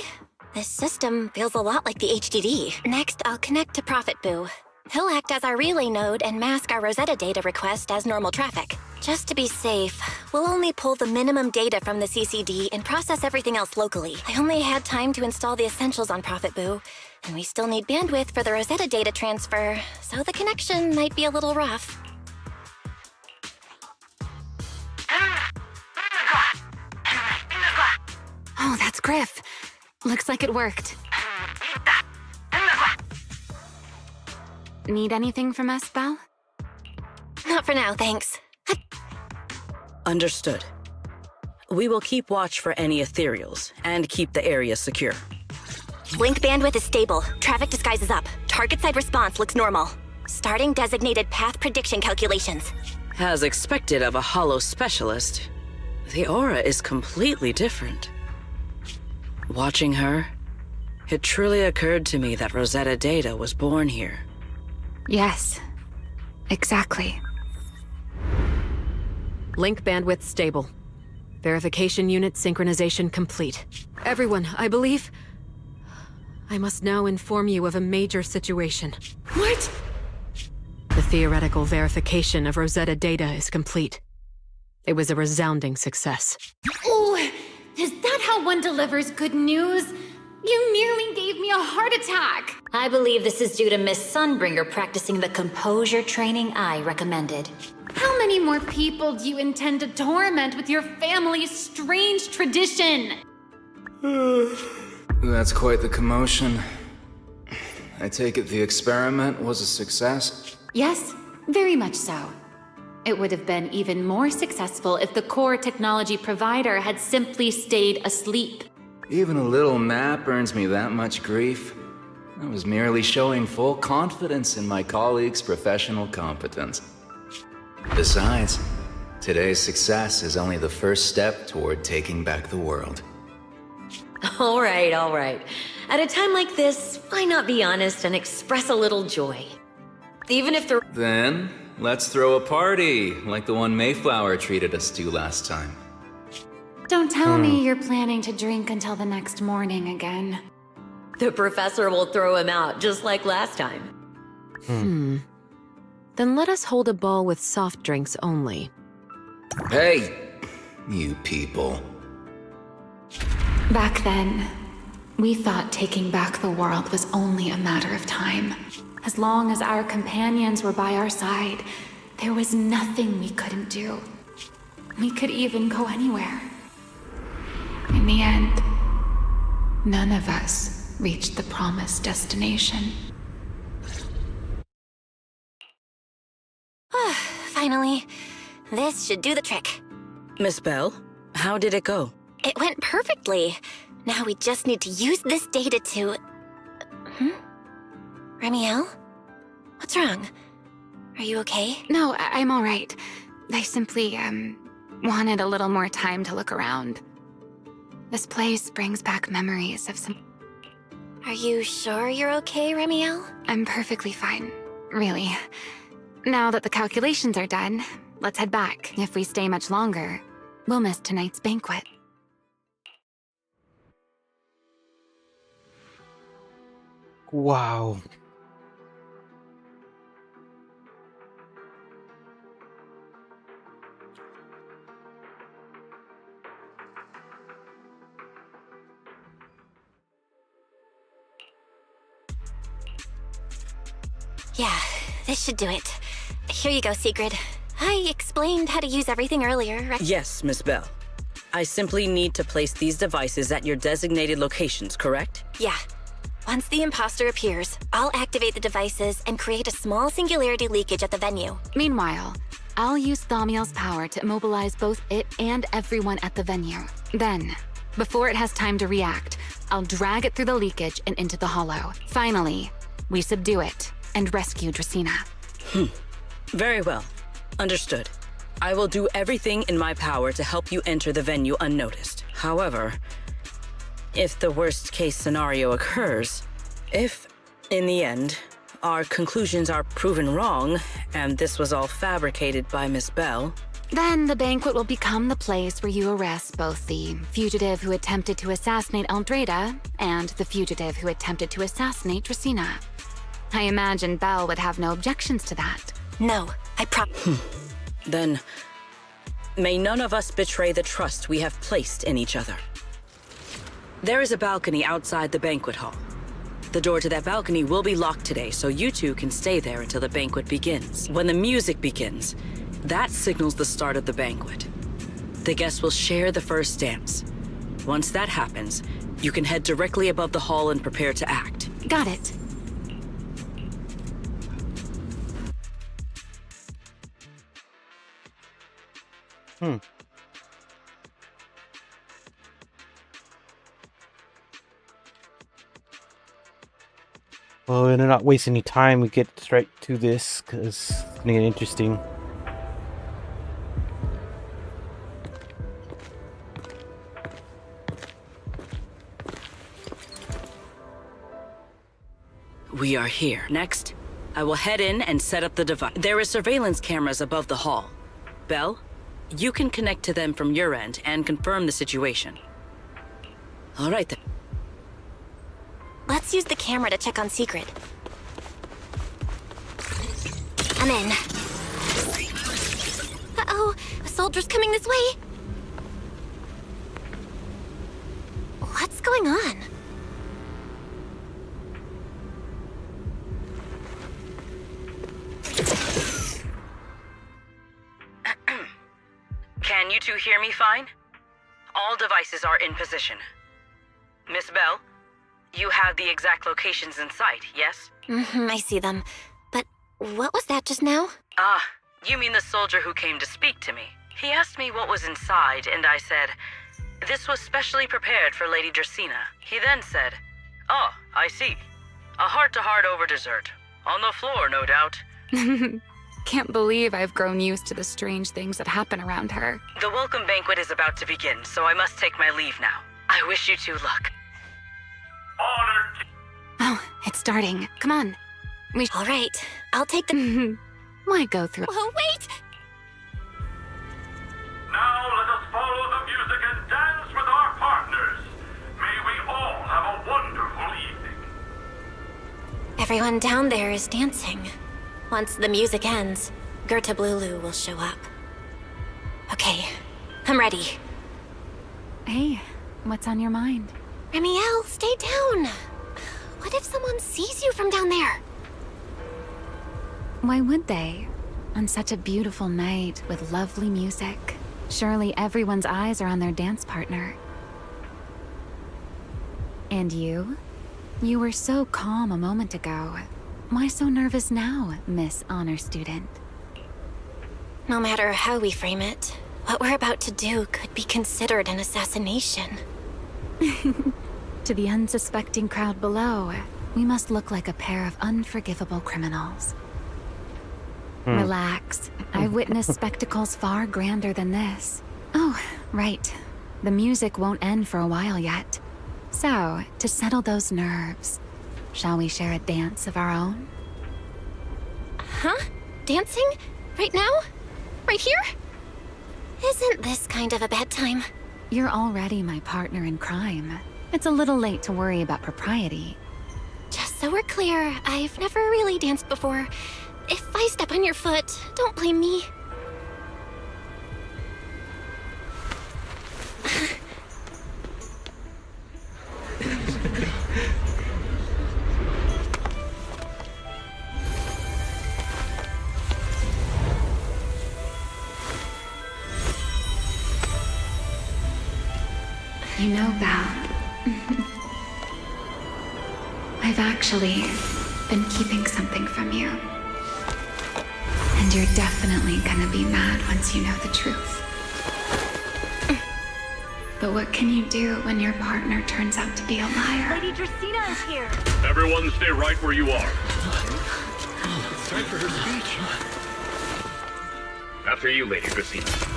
This system feels a lot like the HDD. Next, I'll connect to Prophet Boo. He'll act as our relay node and mask our Rosetta data request as normal traffic. Just to be safe, we'll only pull the minimum data from the CCD and process everything else locally. I only had time to install the essentials on Prophet Boo, and we still need bandwidth for the Rosetta data transfer, so the connection might be a little rough. Oh, that's Griff. Looks like it worked. Need anything from us, Belle? Not for now, thanks. Understood. We will keep watch for any ethereals and keep the area secure. Link bandwidth is stable. Traffic disguise is up. Target side response looks normal. Starting designated path prediction calculations. As expected of a holo specialist, the aura is completely different. Watching her, it truly occurred to me that Rosetta Data was born here. Yes, exactly. Link bandwidth stable. Verification unit synchronization complete. Everyone, I believe... I must now inform you of a major situation. What? The theoretical verification of Rosetta data is complete. It was a resounding success. Oh, is that how one delivers good news? You nearly gave me a heart attack! I believe this is due to Miss Sunbringer practicing the composure training I recommended. How many more people do you intend to torment with your family's strange tradition? That's quite the commotion. I take it the experiment was a success? Yes, very much so. It would have been even more successful if the core technology provider had simply stayed asleep. Even a little nap earns me that much grief. I was merely showing full confidence in my colleagues' professional competence. Besides, today's success is only the first step toward taking back the world. All right, all right. At a time like this, why not be honest and express a little joy? Even if the... Then, let's throw a party, like the one Mayflower treated us to last time. Don't tell me you're planning to drink until the next morning again. The professor will throw him out, just like last time. Then let us hold a ball with soft drinks only. Hey, you people. Back then, we thought taking back the world was only a matter of time. As long as our companions were by our side, there was nothing we couldn't do. We could even go anywhere. In the end, none of us reached the promised destination. Finally, this should do the trick. Miss Bell, how did it go? It went perfectly. Now we just need to use this data to... Remiel? What's wrong? Are you okay? No, I'm all right. I simply, wanted a little more time to look around. This place brings back memories of some... Are you sure you're okay, Remiel? I'm perfectly fine. Really. Now that the calculations are done, let's head back. If we stay much longer, we'll miss tonight's banquet. Wow. Yeah, this should do it. Here you go, Sigrid. I explained how to use everything earlier, right? Yes, Miss Bell. I simply need to place these devices at your designated locations, correct? Yeah. Once the imposter appears, I'll activate the devices and create a small singularity leakage at the venue. Meanwhile, I'll use Thaumiel's power to immobilize both it and everyone at the venue. Then, before it has time to react, I'll drag it through the leakage and into the hollow. Finally, we subdue it and rescue Dracaena. Very well. Understood. I will do everything in my power to help you enter the venue unnoticed. However, if the worst case scenario occurs, if, in the end, our conclusions are proven wrong, and this was all fabricated by Miss Bell, then the banquet will become the place where you arrest both the fugitive who attempted to assassinate Aldreda and the fugitive who attempted to assassinate Dracaena. I imagine Belle would have no objections to that. No, Then, may none of us betray the trust we have placed in each other. There is a balcony outside the banquet hall. The door to that balcony will be locked today, so you two can stay there until the banquet begins. When the music begins, that signals the start of the banquet. The guests will share the first dance. Once that happens, you can head directly above the hall and prepare to act. Got it. Well, to not waste any time, we get straight to this, because it's gonna get interesting. We are here. Next, I will head in and set up the device. There is surveillance cameras above the hall. Belle, you can connect to them from your end and confirm the situation. All right then. Let's use the camera to check on Sigrid. I'm in. Uh-oh, a soldier's coming this way. What's going on? Can you two hear me fine? All devices are in position. Miss Bell, you have the exact locations in sight, yes? I see them. But what was that just now? Ah, you mean the soldier who came to speak to me. He asked me what was inside, and I said, this was specially prepared for Lady Dracaena. He then said, oh, I see. A heart-to-heart over dessert. On the floor, no doubt. Can't believe I've grown used to the strange things that happen around her. The welcome banquet is about to begin, so I must take my leave now. I wish you two luck. Oh, it's starting. Come on. All right, I'll take the... Why go through... Oh, wait! Now let us follow the music and dance with our partners. May we all have a wonderful evening. Everyone down there is dancing. Once the music ends, Gerta Blulu will show up. Okay, I'm ready. Hey, what's on your mind? Remiel, stay down. What if someone sees you from down there? Why would they? On such a beautiful night with lovely music. Surely everyone's eyes are on their dance partner. And you? You were so calm a moment ago. Why so nervous now, Miss Honor Student? No matter how we frame it, what we're about to do could be considered an assassination. To the unsuspecting crowd below, we must look like a pair of unforgivable criminals. Relax. I've witnessed spectacles far grander than this. Oh, right. The music won't end for a while yet. So, to settle those nerves, shall we share a dance of our own? Huh? Dancing? Right now? Right here? Isn't this kind of a bad time? You're already my partner in crime. It's a little late to worry about propriety. Just so we're clear, I've never really danced before. If I step on your foot, don't blame me. You know, Val, I've actually been keeping something from you. And you're definitely gonna be mad once you know the truth. But what can you do when your partner turns out to be a liar? Lady Dracaena is here. Everyone stay right where you are. It's time for her speech. After you, Lady Dracaena.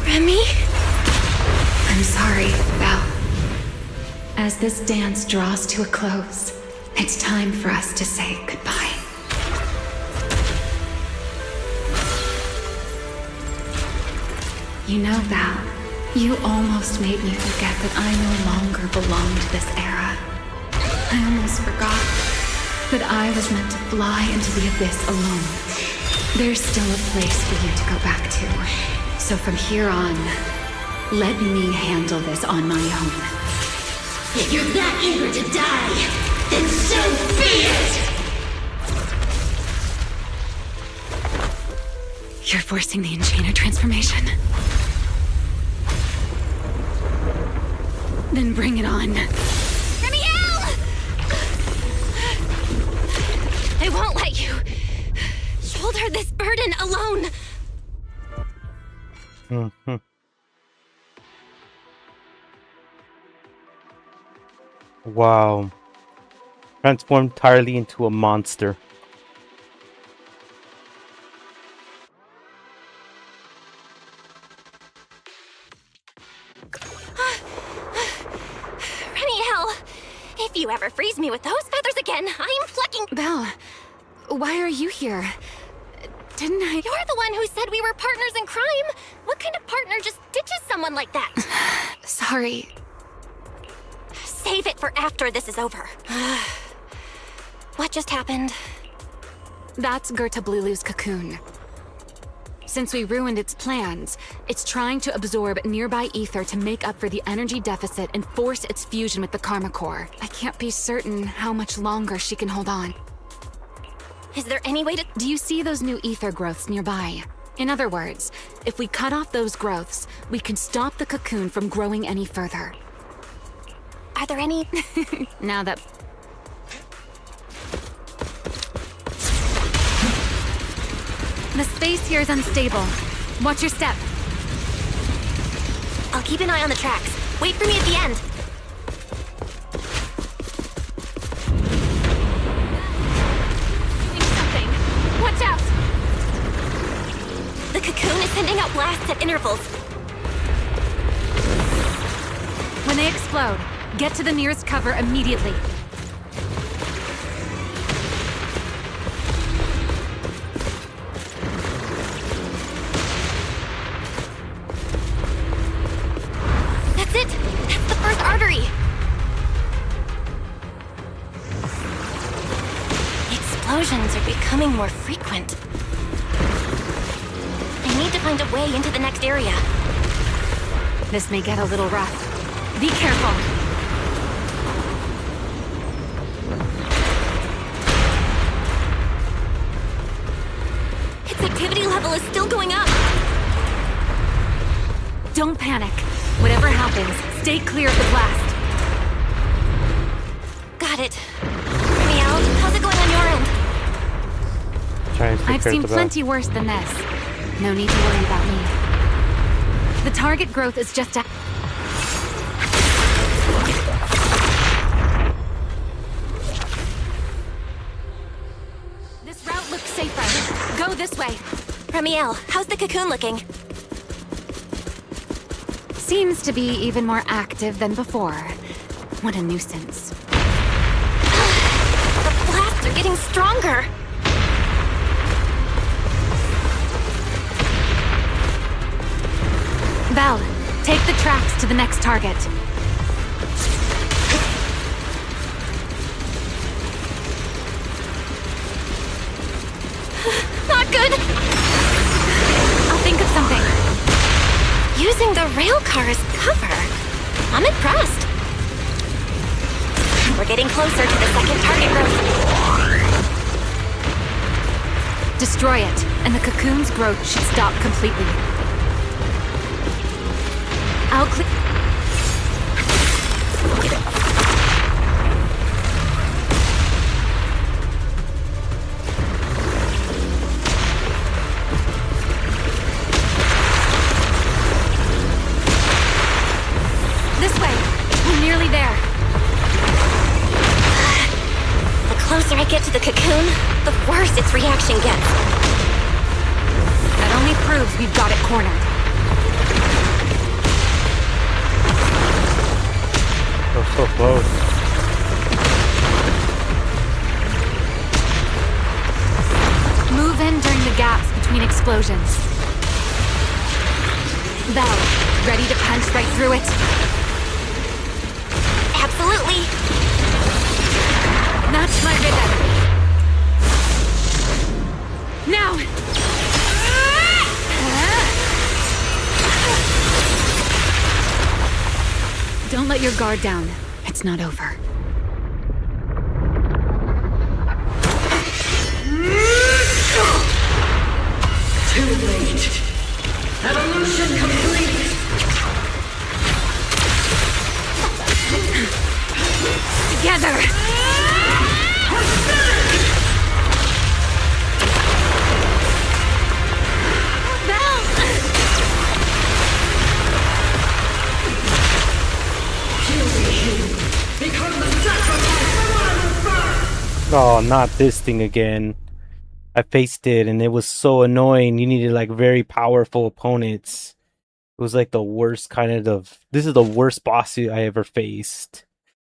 Remy? I'm sorry, Val. As this dance draws to a close, it's time for us to say goodbye. You know, Val, you almost made me forget that I no longer belong to this era. I almost forgot that I was meant to fly into the abyss alone. There's still a place for you to go back to. So from here on, let me handle this on my own. If you're that eager to die, then so be it! You're forcing the Enchainer transformation. Then bring it on. Remiel! I won't let you shoulder this burden alone. Mm-hmm. Wow. Transformed entirely into a monster. Remiel, if you ever freeze me with those feathers again, I'm plucking... Belle, why are you here? Didn't I... You're the one who said we were partners in crime. What kind of partner just ditches someone like that? Sorry. Save it for after this is over. What just happened? That's Gerta Blulu's cocoon. Since we ruined its plans, it's trying to absorb nearby ether to make up for the energy deficit and force its fusion with the Karma Core. I can't be certain how much longer she can hold on. Is there any way to... Do you see those new ether growths nearby? In other words, if we cut off those growths, we can stop the cocoon from growing any further. Are there any... Now that... The space here is unstable. Watch your step. I'll keep an eye on the tracks. Wait for me at the end. Doing something. Watch out! The cocoon is sending out blasts at intervals. When they explode, get to the nearest cover immediately. That's it! That's the first artery! Explosions are becoming more frequent. I need to find a way into the next area. This may get a little rough. Be careful! Its activity level is still going up! Don't panic. Whatever happens, stay clear of the blast. Got it. Remiel, how's it going on your end? I've seen plenty worse than this. No need to worry about me. The target growth is just a... This way. Ramiel, how's the cocoon looking? Seems to be even more active than before. What a nuisance. The blasts are getting stronger. Val, take the tracks to the next target. Not good. I'll think of something. Using the rail car as cover. I'm impressed. We're getting closer to the second target growth. Destroy it, and the cocoon's growth should stop completely. I'll clear. This way. We're nearly there. The closer I get to the cocoon, the worse its reaction gets. That only proves we've got it cornered. We're so close. Move in during the gaps between explosions. Val, ready to punch right through it? Absolutely. Match my rhythm. Now! Don't let your guard down. It's not over. Too late. Evolution complete. Together! Oh, not this thing again. I faced it and it was so annoying. You needed like very powerful opponents. It was like the worst kind of... This is the worst boss I ever faced.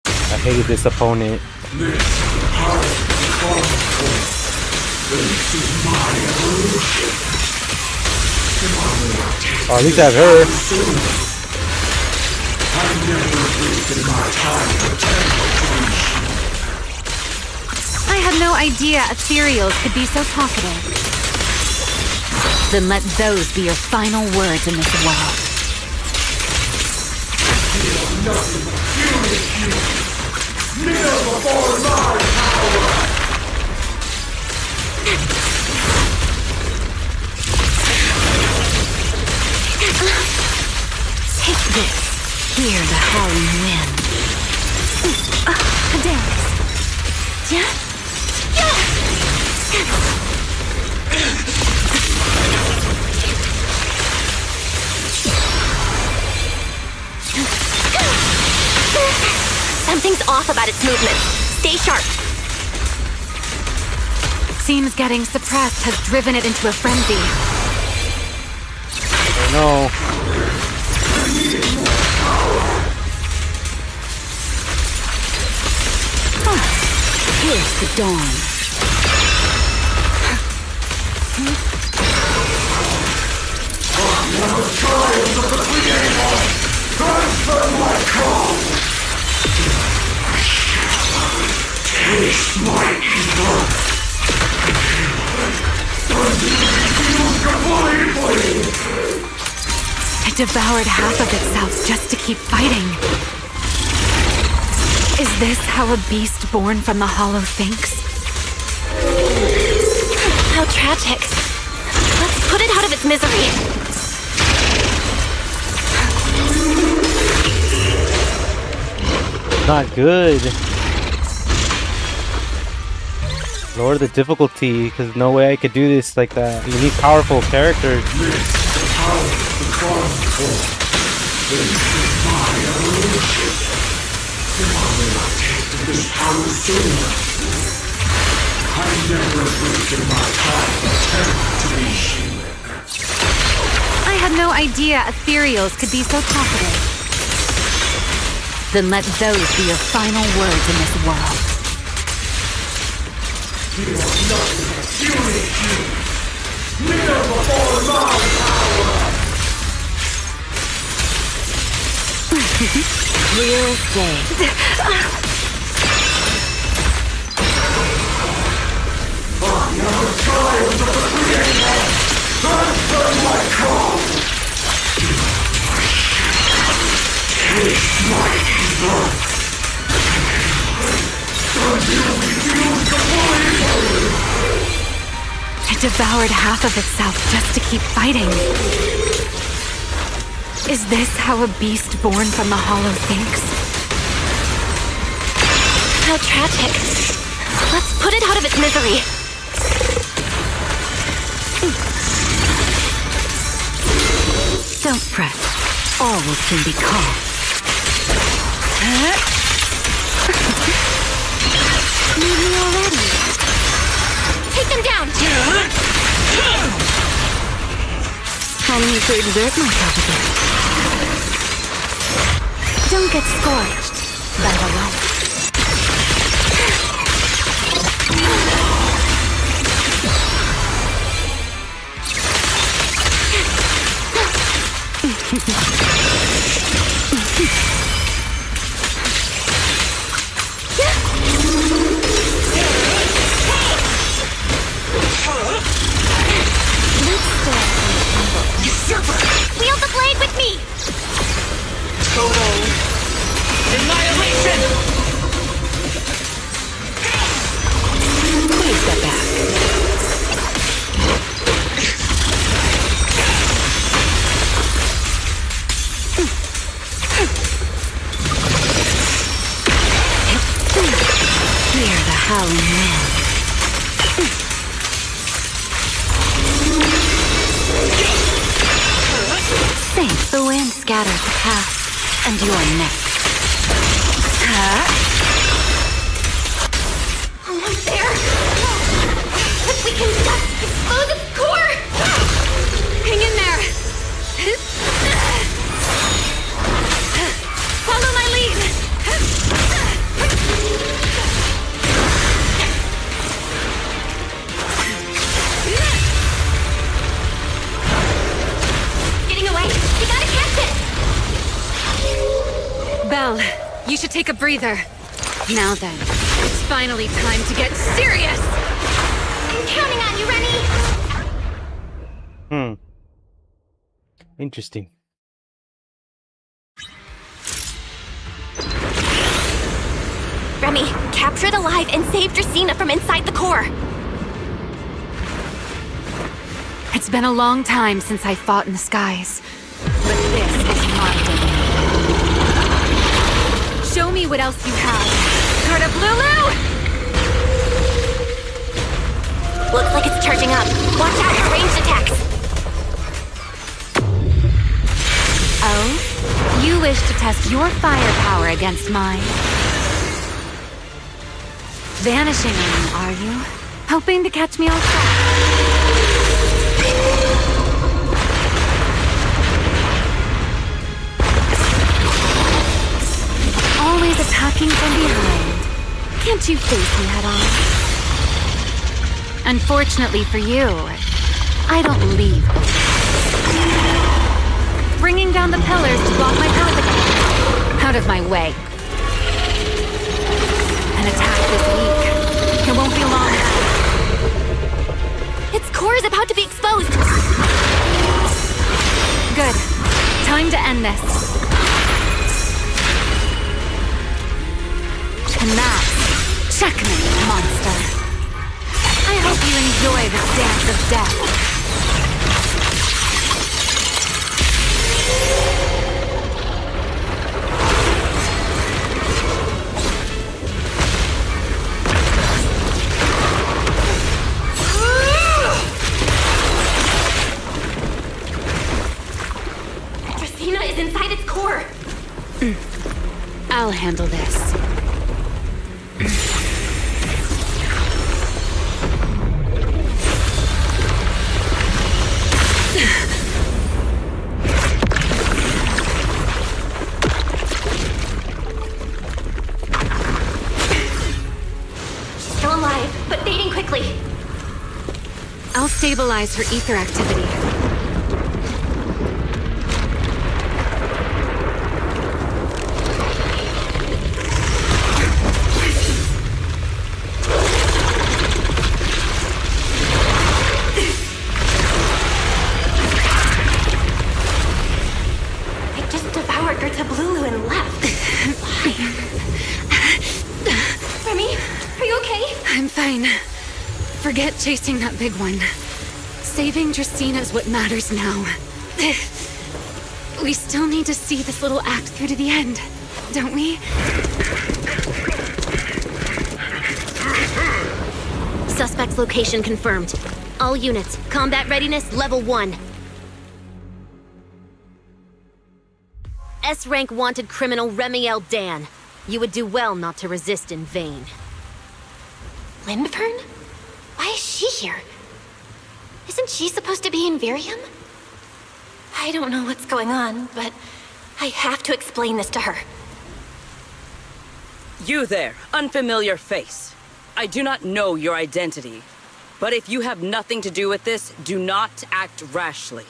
I hated this opponent. This is my evolution. Oh, at least I have her. I've never wasted my time pretending. I had no idea ethereals could be so talkative. Then let those be your final words in this world. Nothing but fury. Kneel before my power. Take this. Hear the howling wind. Cadence. Yeah? Something's off about its movement. Stay sharp. Seems getting suppressed has driven it into a frenzy. Oh no. Here's the dawn. Now the trials of the Creator transfer my call. Taste my evil. It devoured half of itself just to keep fighting. Is this how a beast born from the Hollow thinks? How tragic. Let's put it out of its misery. Not good. Lower the difficulty, because no way I could do this like that. You need powerful characters. I had no idea ethereals could be so talkative. Then let those be your final words in this world. You are nothing but purity. Kneel before my power. Real estate. I am a child of the Creator. Answer my call. Taste my evil. And you refuse to believe. It devoured half of itself just to keep fighting. Is this how a beast born from the Hollow thinks? How tragic. Let's put it out of its misery. Don't fret. All will soon be calm. Need me already. Take them down! I need to exert myself a bit. Don't get scorched by the light. Wield the blade with me! Total annihilation! Please step back. Hear the howling wind. Think the wind scatters the past, and you're next. Almost there! If we can just expose its core! Hang in there! Follow my lead! Getting away! We gotta catch it! Belle, you should take a breather. Now then, it's finally time to get serious! I'm counting on you, Remy! Interesting. Remy, capture it alive and save Dracena from inside the core! It's been a long time since I fought in the skies, but this is not done. Show me what else you have. Carta Blulu! Looks like it's charging up. Watch out for ranged attacks! Oh? You wish to test your firepower against mine? Vanishing on me, are you? Hoping to catch me off guard? Always attacking from behind. Can't you face me head on? Unfortunately for you, I don't leave open. Bringing down the pillars to block my path again. Out of my way. An attack this weak. It won't be long now. Its core is about to be exposed! Good. Time to end this. And that's checkmate, monster. I hope you enjoy this dance of death. Dracena is inside its core! I'll handle this. stabilize her ether activity. I just devoured Gertablulu and left. Remy, are you okay? I'm fine. Forget chasing that big one. Saving Dracaena is what matters now. We still need to see this little act through to the end, don't we? Suspect's location confirmed. All units, combat readiness level 1. S-rank wanted criminal Remiel Dan. You would do well not to resist in vain. Lindvern? Why is she here? Isn't she supposed to be in Virium? I don't know what's going on, but I have to explain this to her. You there, unfamiliar face. I do not know your identity, but if you have nothing to do with this, do not act rashly.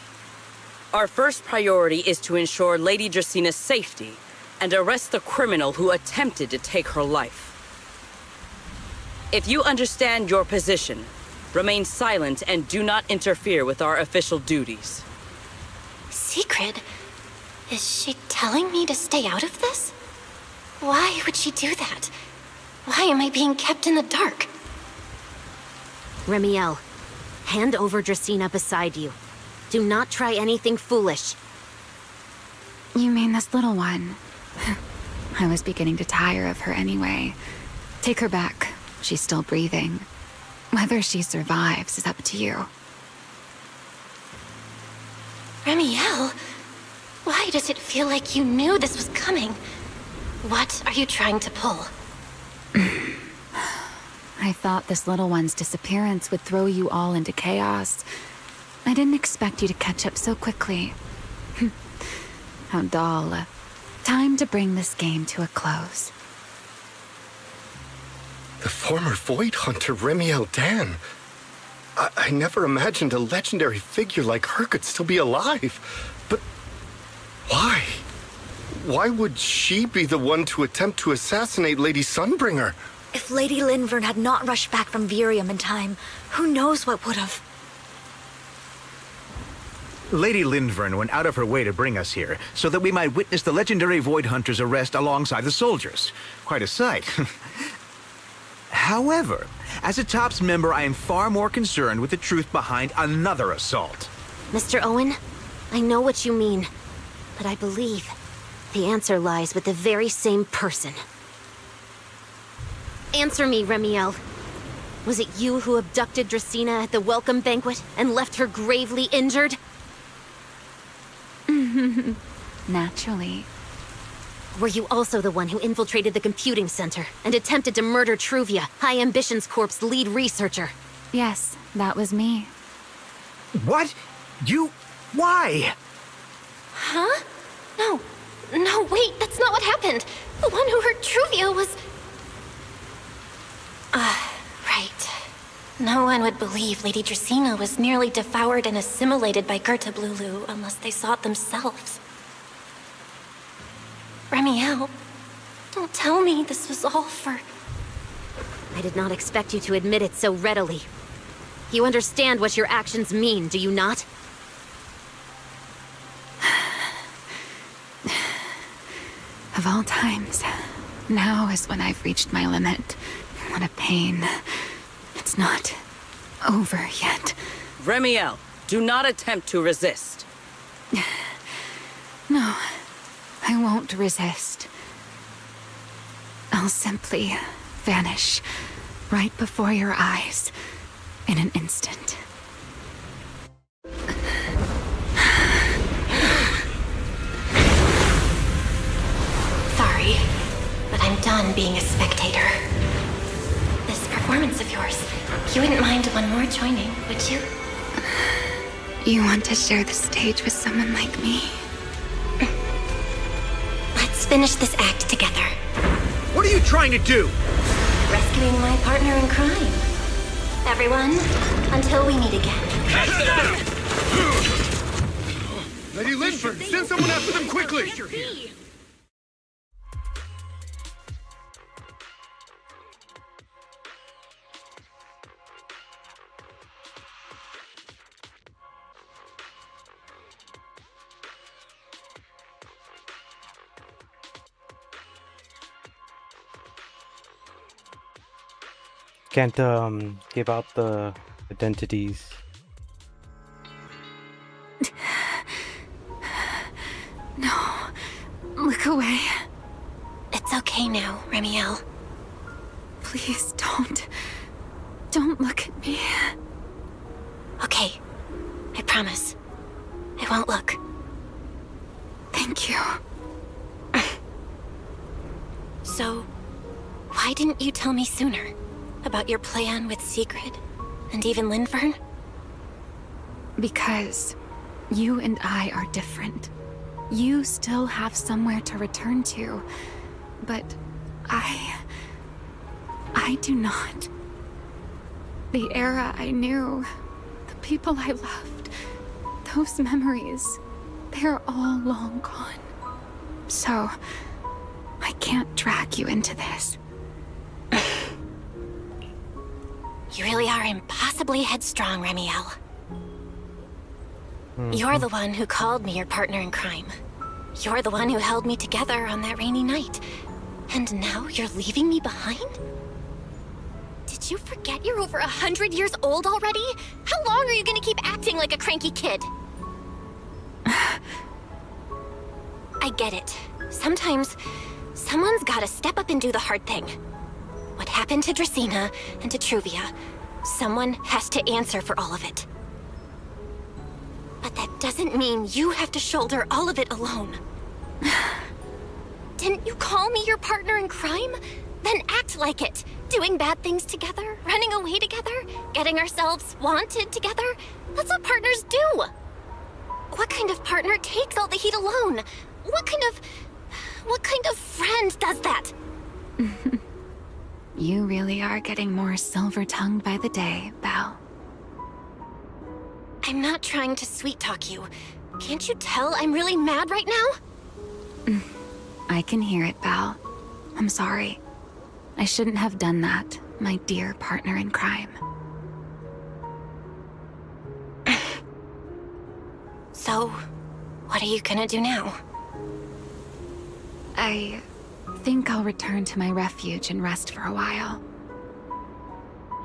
Our first priority is to ensure Lady Draceena's safety and arrest the criminal who attempted to take her life. If you understand your position, remain silent and do not interfere with our official duties. Secret? Is she telling me to stay out of this? Why would she do that? Why am I being kept in the dark? Remiel, hand over Dracaena beside you. Do not try anything foolish. You mean this little one? I was beginning to tire of her anyway. Take her back. She's still breathing. Whether she survives is up to you. Remiel, why does it feel like you knew this was coming? What are you trying to pull? I thought this little one's disappearance would throw you all into chaos. I didn't expect you to catch up so quickly. How dull. Time to bring this game to a close. The former Void Hunter Remiel Dan. I never imagined a legendary figure like her could still be alive. But why? Why would she be the one to attempt to assassinate Lady Sunbringer? If Lady Lindvern had not rushed back from Virium in time, who knows what would have... Lady Lindvern went out of her way to bring us here, so that we might witness the legendary Void Hunter's arrest alongside the soldiers. Quite a sight. However, as a TOPS member, I am far more concerned with the truth behind another assault. Mr. Owen, I know what you mean, but I believe the answer lies with the very same person. Answer me, Remiel. Was it you who abducted Dracaena at the welcome banquet and left her gravely injured? Naturally. Were you also the one who infiltrated the computing center and attempted to murder Truvia, High Ambitions Corp's lead researcher? Yes, that was me. What? You... why? Huh? No, wait, that's not what happened. The one who hurt Truvia was... right. No one would believe Lady Dracaena was nearly devoured and assimilated by Gertablulu unless they saw it themselves. Remiel, don't tell me this was all for... I did not expect you to admit it so readily. You understand what your actions mean, do you not? Of all times, now is when I've reached my limit. What a pain. It's not over yet. Remiel, do not attempt to resist. No, I won't resist. I'll simply vanish right before your eyes in an instant. Sorry, but I'm done being a spectator. This performance of yours, you wouldn't mind one more joining, would you? You want to share the stage with someone like me? Let's finish this act together. What are you trying to do? Rescuing my partner in crime. Everyone, until we meet again. Lady Linford, send someone after them quickly! Can't give out the identities. No. Look away. It's okay now, Remiel. Please don't. Don't look at me. Okay. I promise. I won't look. Thank you. So, why didn't you tell me sooner? About your plan with Sigrid? And even Linfern? Because you and I are different. You still have somewhere to return to, but I do not. The era I knew, the people I loved, those memories, they're all long gone. So, I can't drag you into this. You really are impossibly headstrong, Remiel. You're the one who called me your partner in crime. You're the one who held me together on that rainy night. And now you're leaving me behind? Did you forget you're over 100 years old already? How long are you gonna keep acting like a cranky kid? I get it. Sometimes, someone's gotta step up and do the hard thing. What happened to Dracena and to Truvia, someone has to answer for all of it. But that doesn't mean you have to shoulder all of it alone. Didn't you call me your partner in crime? Then act like it. Doing bad things together, running away together, getting ourselves wanted together. That's what partners do. What kind of partner takes all the heat alone? What kind of friend does that? You really are getting more silver-tongued by the day, Belle. I'm not trying to sweet-talk you. Can't you tell I'm really mad right now? I can hear it, Belle. I'm sorry. I shouldn't have done that, my dear partner in crime. So, what are you gonna do now? I think I'll return to my refuge and rest for a while.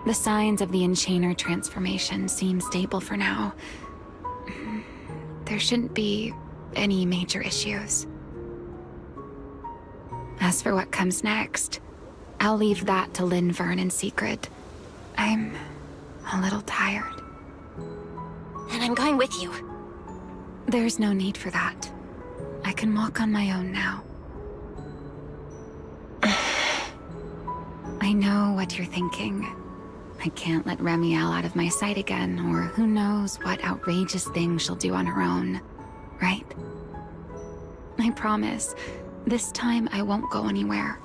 The signs of the Enchainer transformation seem stable for now. There shouldn't be any major issues. As for what comes next, I'll leave that to Linfern and Sigrid. I'm a little tired. And I'm going with you. There's no need for that. I can walk on my own now. I know what you're thinking. I can't let Remiel out of my sight again, or who knows what outrageous thing she'll do on her own, right? I promise, this time I won't go anywhere.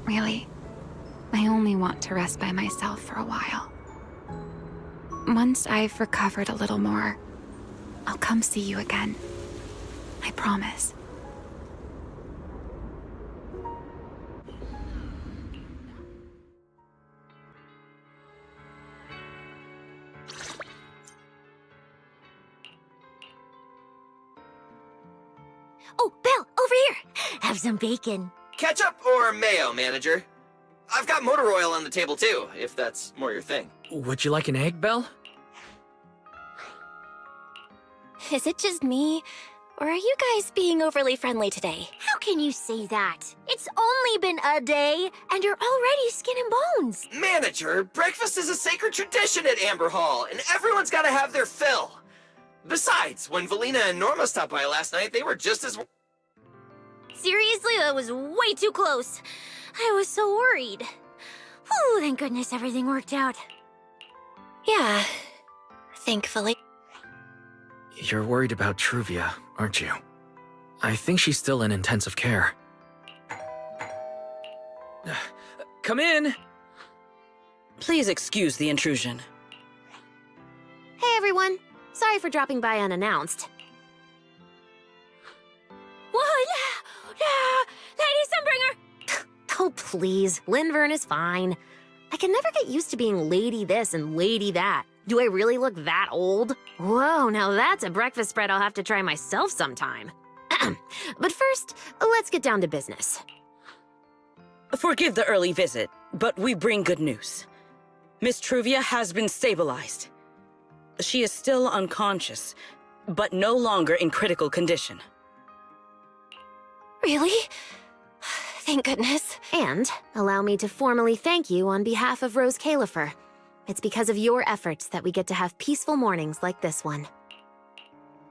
Really. I only want to rest by myself for a while. Once I've recovered a little more, I'll come see you again. I promise. Oh, Belle, over here! Have some bacon. Ketchup or mayo, manager? I've got motor oil on the table too, if that's more your thing. Would you like an egg, Belle? Is it just me? Or are you guys being overly friendly today? How can you say that? It's only been a day, and you're already skin and bones. Manager, breakfast is a sacred tradition at Amber Hall, and everyone's gotta have their fill. Besides, when Valina and Norma stopped by last night, they were just as... Seriously, that was way too close. I was so worried. Whew, thank goodness everything worked out. Yeah, thankfully. You're worried about Truvia, aren't you? I think she's still in intensive care. Come in! Please excuse the intrusion. Hey everyone. Sorry for dropping by unannounced. Lady Sunbringer! Oh, please. Linvern is fine. I can never get used to being lady this and lady that. Do I really look that old? Whoa, now that's a breakfast spread I'll have to try myself sometime. But first, let's get down to business. Forgive the early visit, but we bring good news. Miss Truvia has been stabilized. She is still unconscious, but no longer in critical condition. Really? Thank goodness. And allow me to formally thank you on behalf of Rose Califer. It's because of your efforts that we get to have peaceful mornings like this one.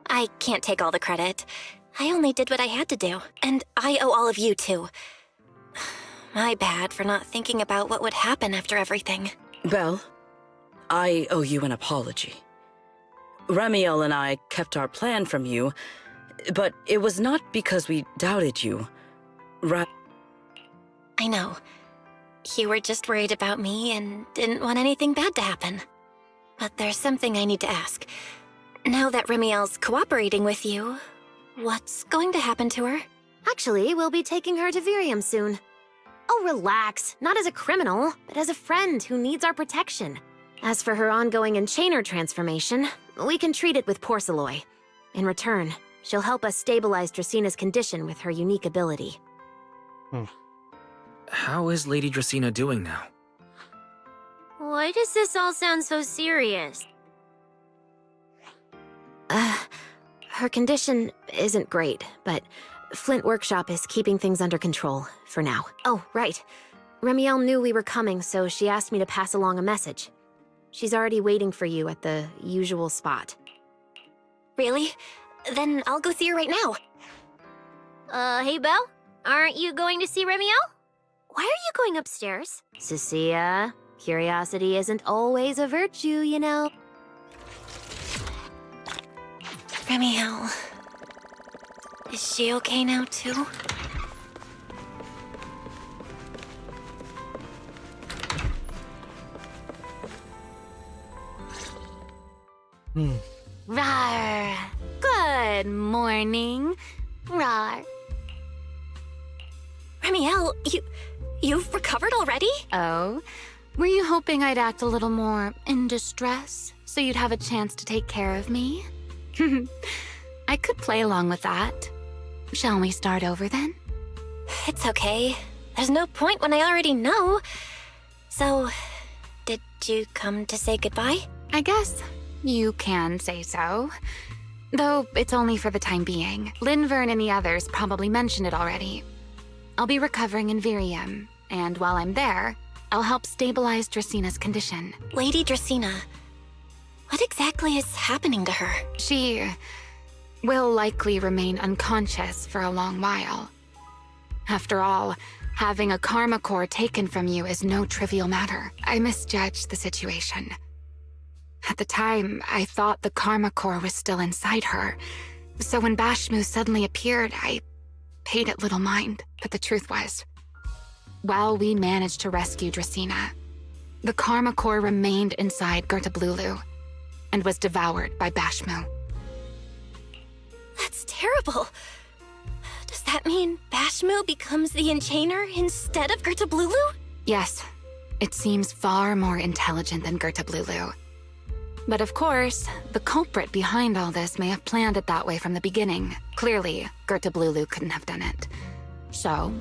I can't take all the credit. I only did what I had to do, and I owe all of you too. My bad for not thinking about what would happen after everything. Belle, I owe you an apology. Remiel and I kept our plan from you, but it was not because we doubted you. I know. You were just worried about me and didn't want anything bad to happen. But there's something I need to ask. Now that Remiel's cooperating with you, what's going to happen to her? Actually, we'll be taking her to Virium soon. Oh, relax. Not as a criminal, but as a friend who needs our protection. As for her ongoing enchainer transformation, we can treat it with Porceloy. In return, she'll help us stabilize Dracina's condition with her unique ability. How is Lady Dracina doing now? Why does this all sound so serious? Her condition isn't great, but Flint Workshop is keeping things under control, for now. Oh, right. Remiel knew we were coming, so she asked me to pass along a message. She's already waiting for you at the usual spot. Really? Then I'll go see her right now. Hey, Belle? Aren't you going to see Remiel? Why are you going upstairs? Cecilia, curiosity isn't always a virtue, you know. Remiel. Is she okay now, too? Rawr. Good morning. Rawr. Remiel, you've recovered already? Oh? Were you hoping I'd act a little more in distress so you'd have a chance to take care of me? I could play along with that. Shall we start over then? It's okay. There's no point when I already know. So, did you come to say goodbye? I guess you can say so. Though it's only for the time being. Linvern and the others probably mentioned it already. I'll be recovering in Virium, and while I'm there, I'll help stabilize Dracina's condition. Lady Dracina, what exactly is happening to her? She will likely remain unconscious for a long while. After all, having a karma core taken from you is no trivial matter. I misjudged the situation. At the time, I thought the karma core was still inside her. So when Bashmu suddenly appeared, I paid it little mind. But the truth was, while we managed to rescue Dracina, the karma core remained inside Gertablulu and was devoured by Bashmu. That's terrible. Does that mean Bashmu becomes the Enchainer instead of Gertablulu? Yes, it seems far more intelligent than Gertablulu. But of course, the culprit behind all this may have planned it that way from the beginning. Clearly, Gertablulu couldn't have done it. So,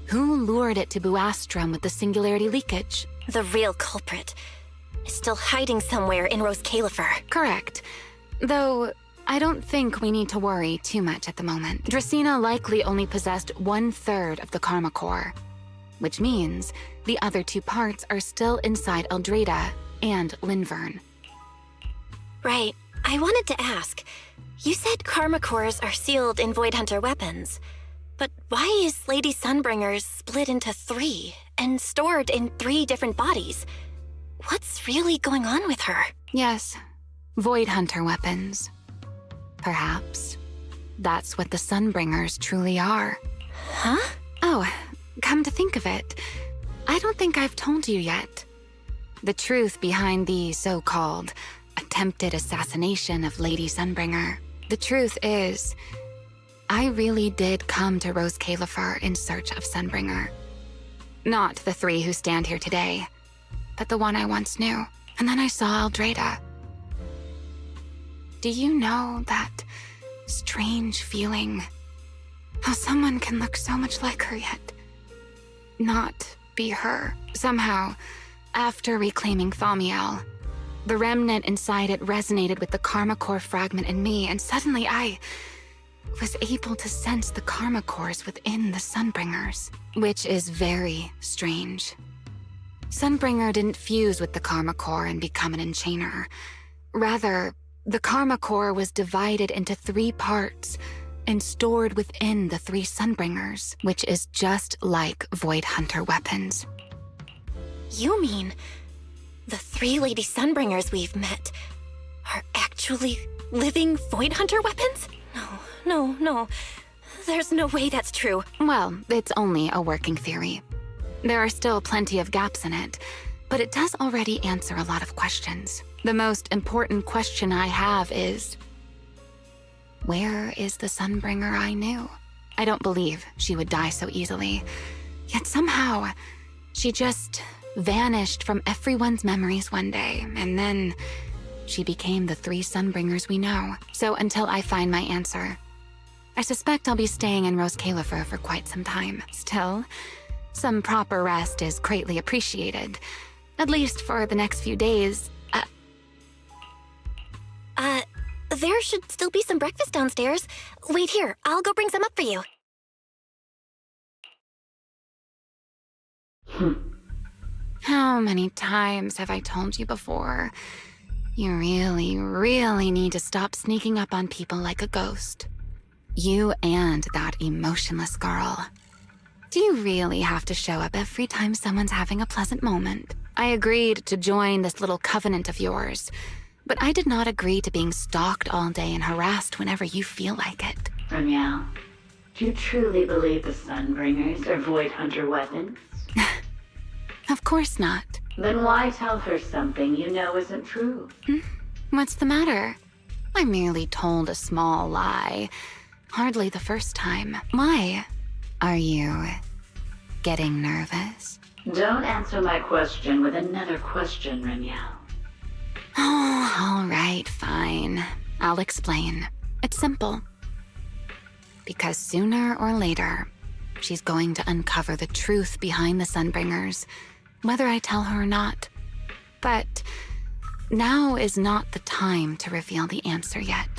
who lured it to Buastrum with the singularity leakage? The real culprit is still hiding somewhere in Rose Califer. Correct. Though, I don't think we need to worry too much at the moment. Dracina likely only possessed 1/3 of the karma core, which means the other 2 parts are still inside Eldrada and Linvern. Right. I wanted to ask. You said karma cores are sealed in Void Hunter weapons. But why is Lady Sunbringer's split into 3 and stored in 3 different bodies? What's really going on with her? Yes. Void Hunter weapons. Perhaps. That's what the Sunbringers truly are. Huh? Oh, come to think of it, I don't think I've told you yet. The truth behind the so-called attempted assassination of Lady Sunbringer. The truth is, I really did come to Rose Califer in search of Sunbringer. Not the three who stand here today, but the one I once knew. And then I saw Aldrada. Do you know that strange feeling? How someone can look so much like her yet not be her. Somehow, after reclaiming Thaumiel, the remnant inside it resonated with the Karma Core fragment in me, and suddenly I was able to sense the Karma Cores within the Sunbringers, which is very strange. Sunbringer didn't fuse with the Karma Core and become an enchainer. Rather, the Karma Core was divided into 3 parts and stored within the 3 Sunbringers, which is just like Void Hunter weapons. You mean the 3 Lady Sunbringers we've met are actually living Void Hunter weapons? No. There's no way that's true. Well, it's only a working theory. There are still plenty of gaps in it, but it does already answer a lot of questions. The most important question I have is, where is the Sunbringer I knew? I don't believe she would die so easily. Yet somehow, she just vanished from everyone's memories one day, and then she became the 3 Sunbringers we know. So until I find my answer, I suspect I'll be staying in Rose Califer for quite some time. Still, some proper rest is greatly appreciated. At least for the next few days. There should still be some breakfast downstairs. Wait here, I'll go bring some up for you. How many times have I told you before? You really, really need to stop sneaking up on people like a ghost. You and that emotionless girl. Do you really have to show up every time someone's having a pleasant moment? I agreed to join this little covenant of yours, but I did not agree to being stalked all day and harassed whenever you feel like it. Ramiel, do you truly believe the Sunbringers are Void Hunter weapons? Of course not. Then why tell her something you know isn't true? What's the matter? I merely told a small lie. Hardly the first time. Why? Are you getting nervous? Don't answer my question with another question, Ramiel. Oh, all right, fine. I'll explain. It's simple. Because sooner or later, she's going to uncover the truth behind the Sunbringers, whether I tell her or not. But now is not the time to reveal the answer yet.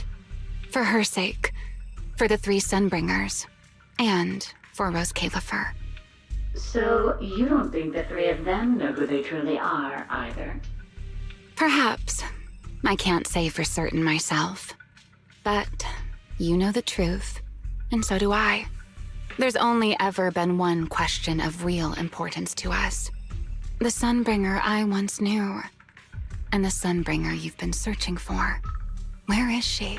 For her sake, for the 3 Sunbringers, and for Rose Califer. So you don't think the 3 of them know who they truly are, either? Perhaps. I can't say for certain myself. But you know the truth, and so do I. There's only ever been one question of real importance to us. The Sunbringer I once knew, and the Sunbringer you've been searching for. Where is she?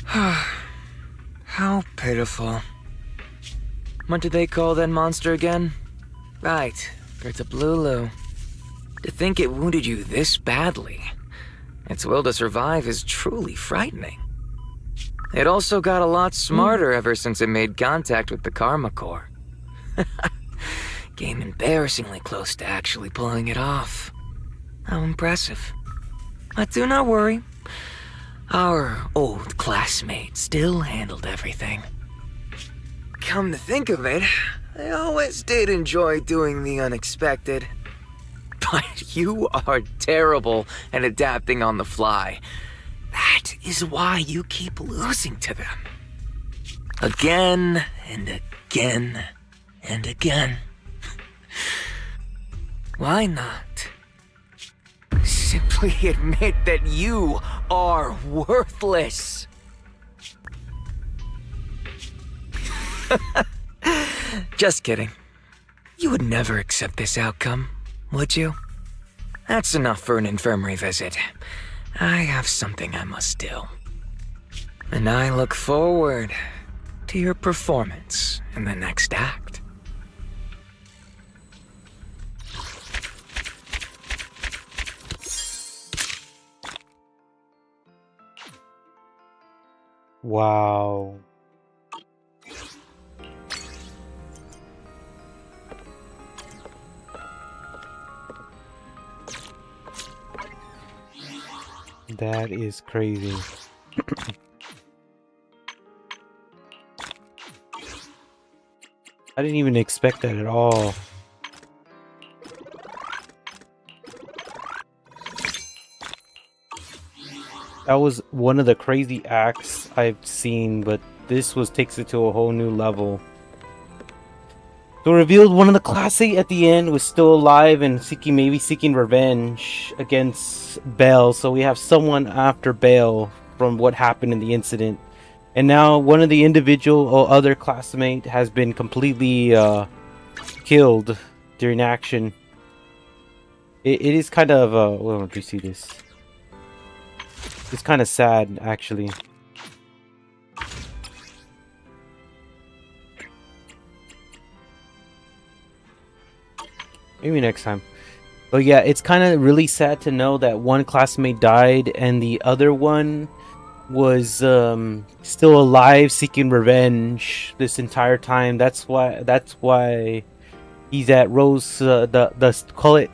How pitiful. What did they call that monster again? Right, Gertablulu. To think it wounded you this badly. Its will to survive is truly frightening. It also got a lot smarter ever since it made contact with the Karma Core. Came embarrassingly close to actually pulling it off. How impressive. But do not worry. Our old classmate still handled everything. Come to think of it, I always did enjoy doing the unexpected. But you are terrible at adapting on the fly. That is why you keep losing to them. Again and again and again. Why not? Simply admit that you are worthless. Just kidding. You would never accept this outcome, would you? That's enough for an infirmary visit. I have something I must do. And I look forward to your performance in the next act. Wow. That is crazy. I didn't even expect that at all. That was one of the crazy acts I've seen, but this takes it to a whole new level. So revealed one of the Class 8 at the end was still alive and maybe seeking revenge against Bale. So we have someone after Bale from what happened in the incident. And now one of the individual or other classmate has been completely killed during action. It is kind of well, do you see this? It's kind of sad, actually. Maybe next time. But yeah, it's kind of really sad to know that one classmate died and the other one was still alive, seeking revenge this entire time. That's why he's at Rose, call it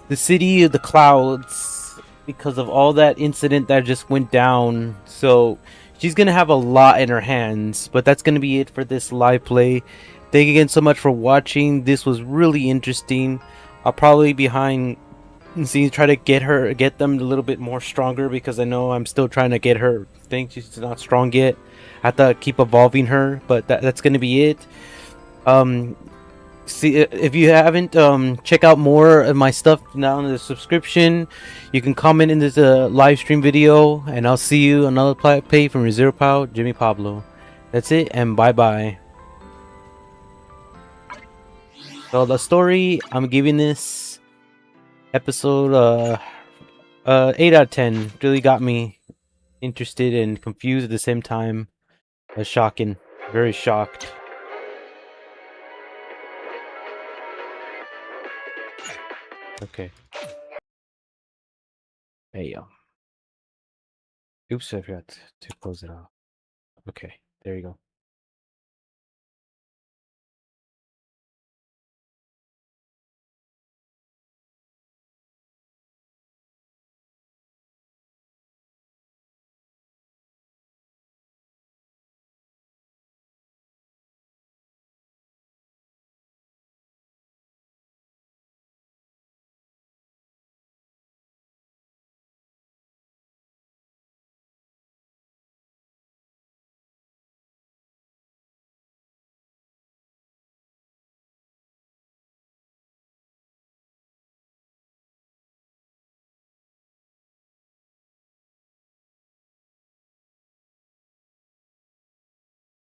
the City of the Clouds, because of all that incident that just went down. So she's gonna have a lot in her hands. But that's gonna be it for this live play. Thank you again so much for watching. This was really interesting. I'll probably behind the scenes try to get them a little bit more stronger, because I know I'm still trying to get her. Think she's not strong yet. I have to keep evolving her, but that's gonna be it. See, if you haven't check out more of my stuff now in the subscription. You can comment in this live stream video, and I'll see you on another play from Zero Pow, Jimmy Pablo. That's it, and bye bye. So the story, I'm giving this episode 8 out of 10. Really got me interested and confused at the same time. Shocking, very shocked. Okay. Hey yo. Oops, I forgot to close it off. Okay, there you go.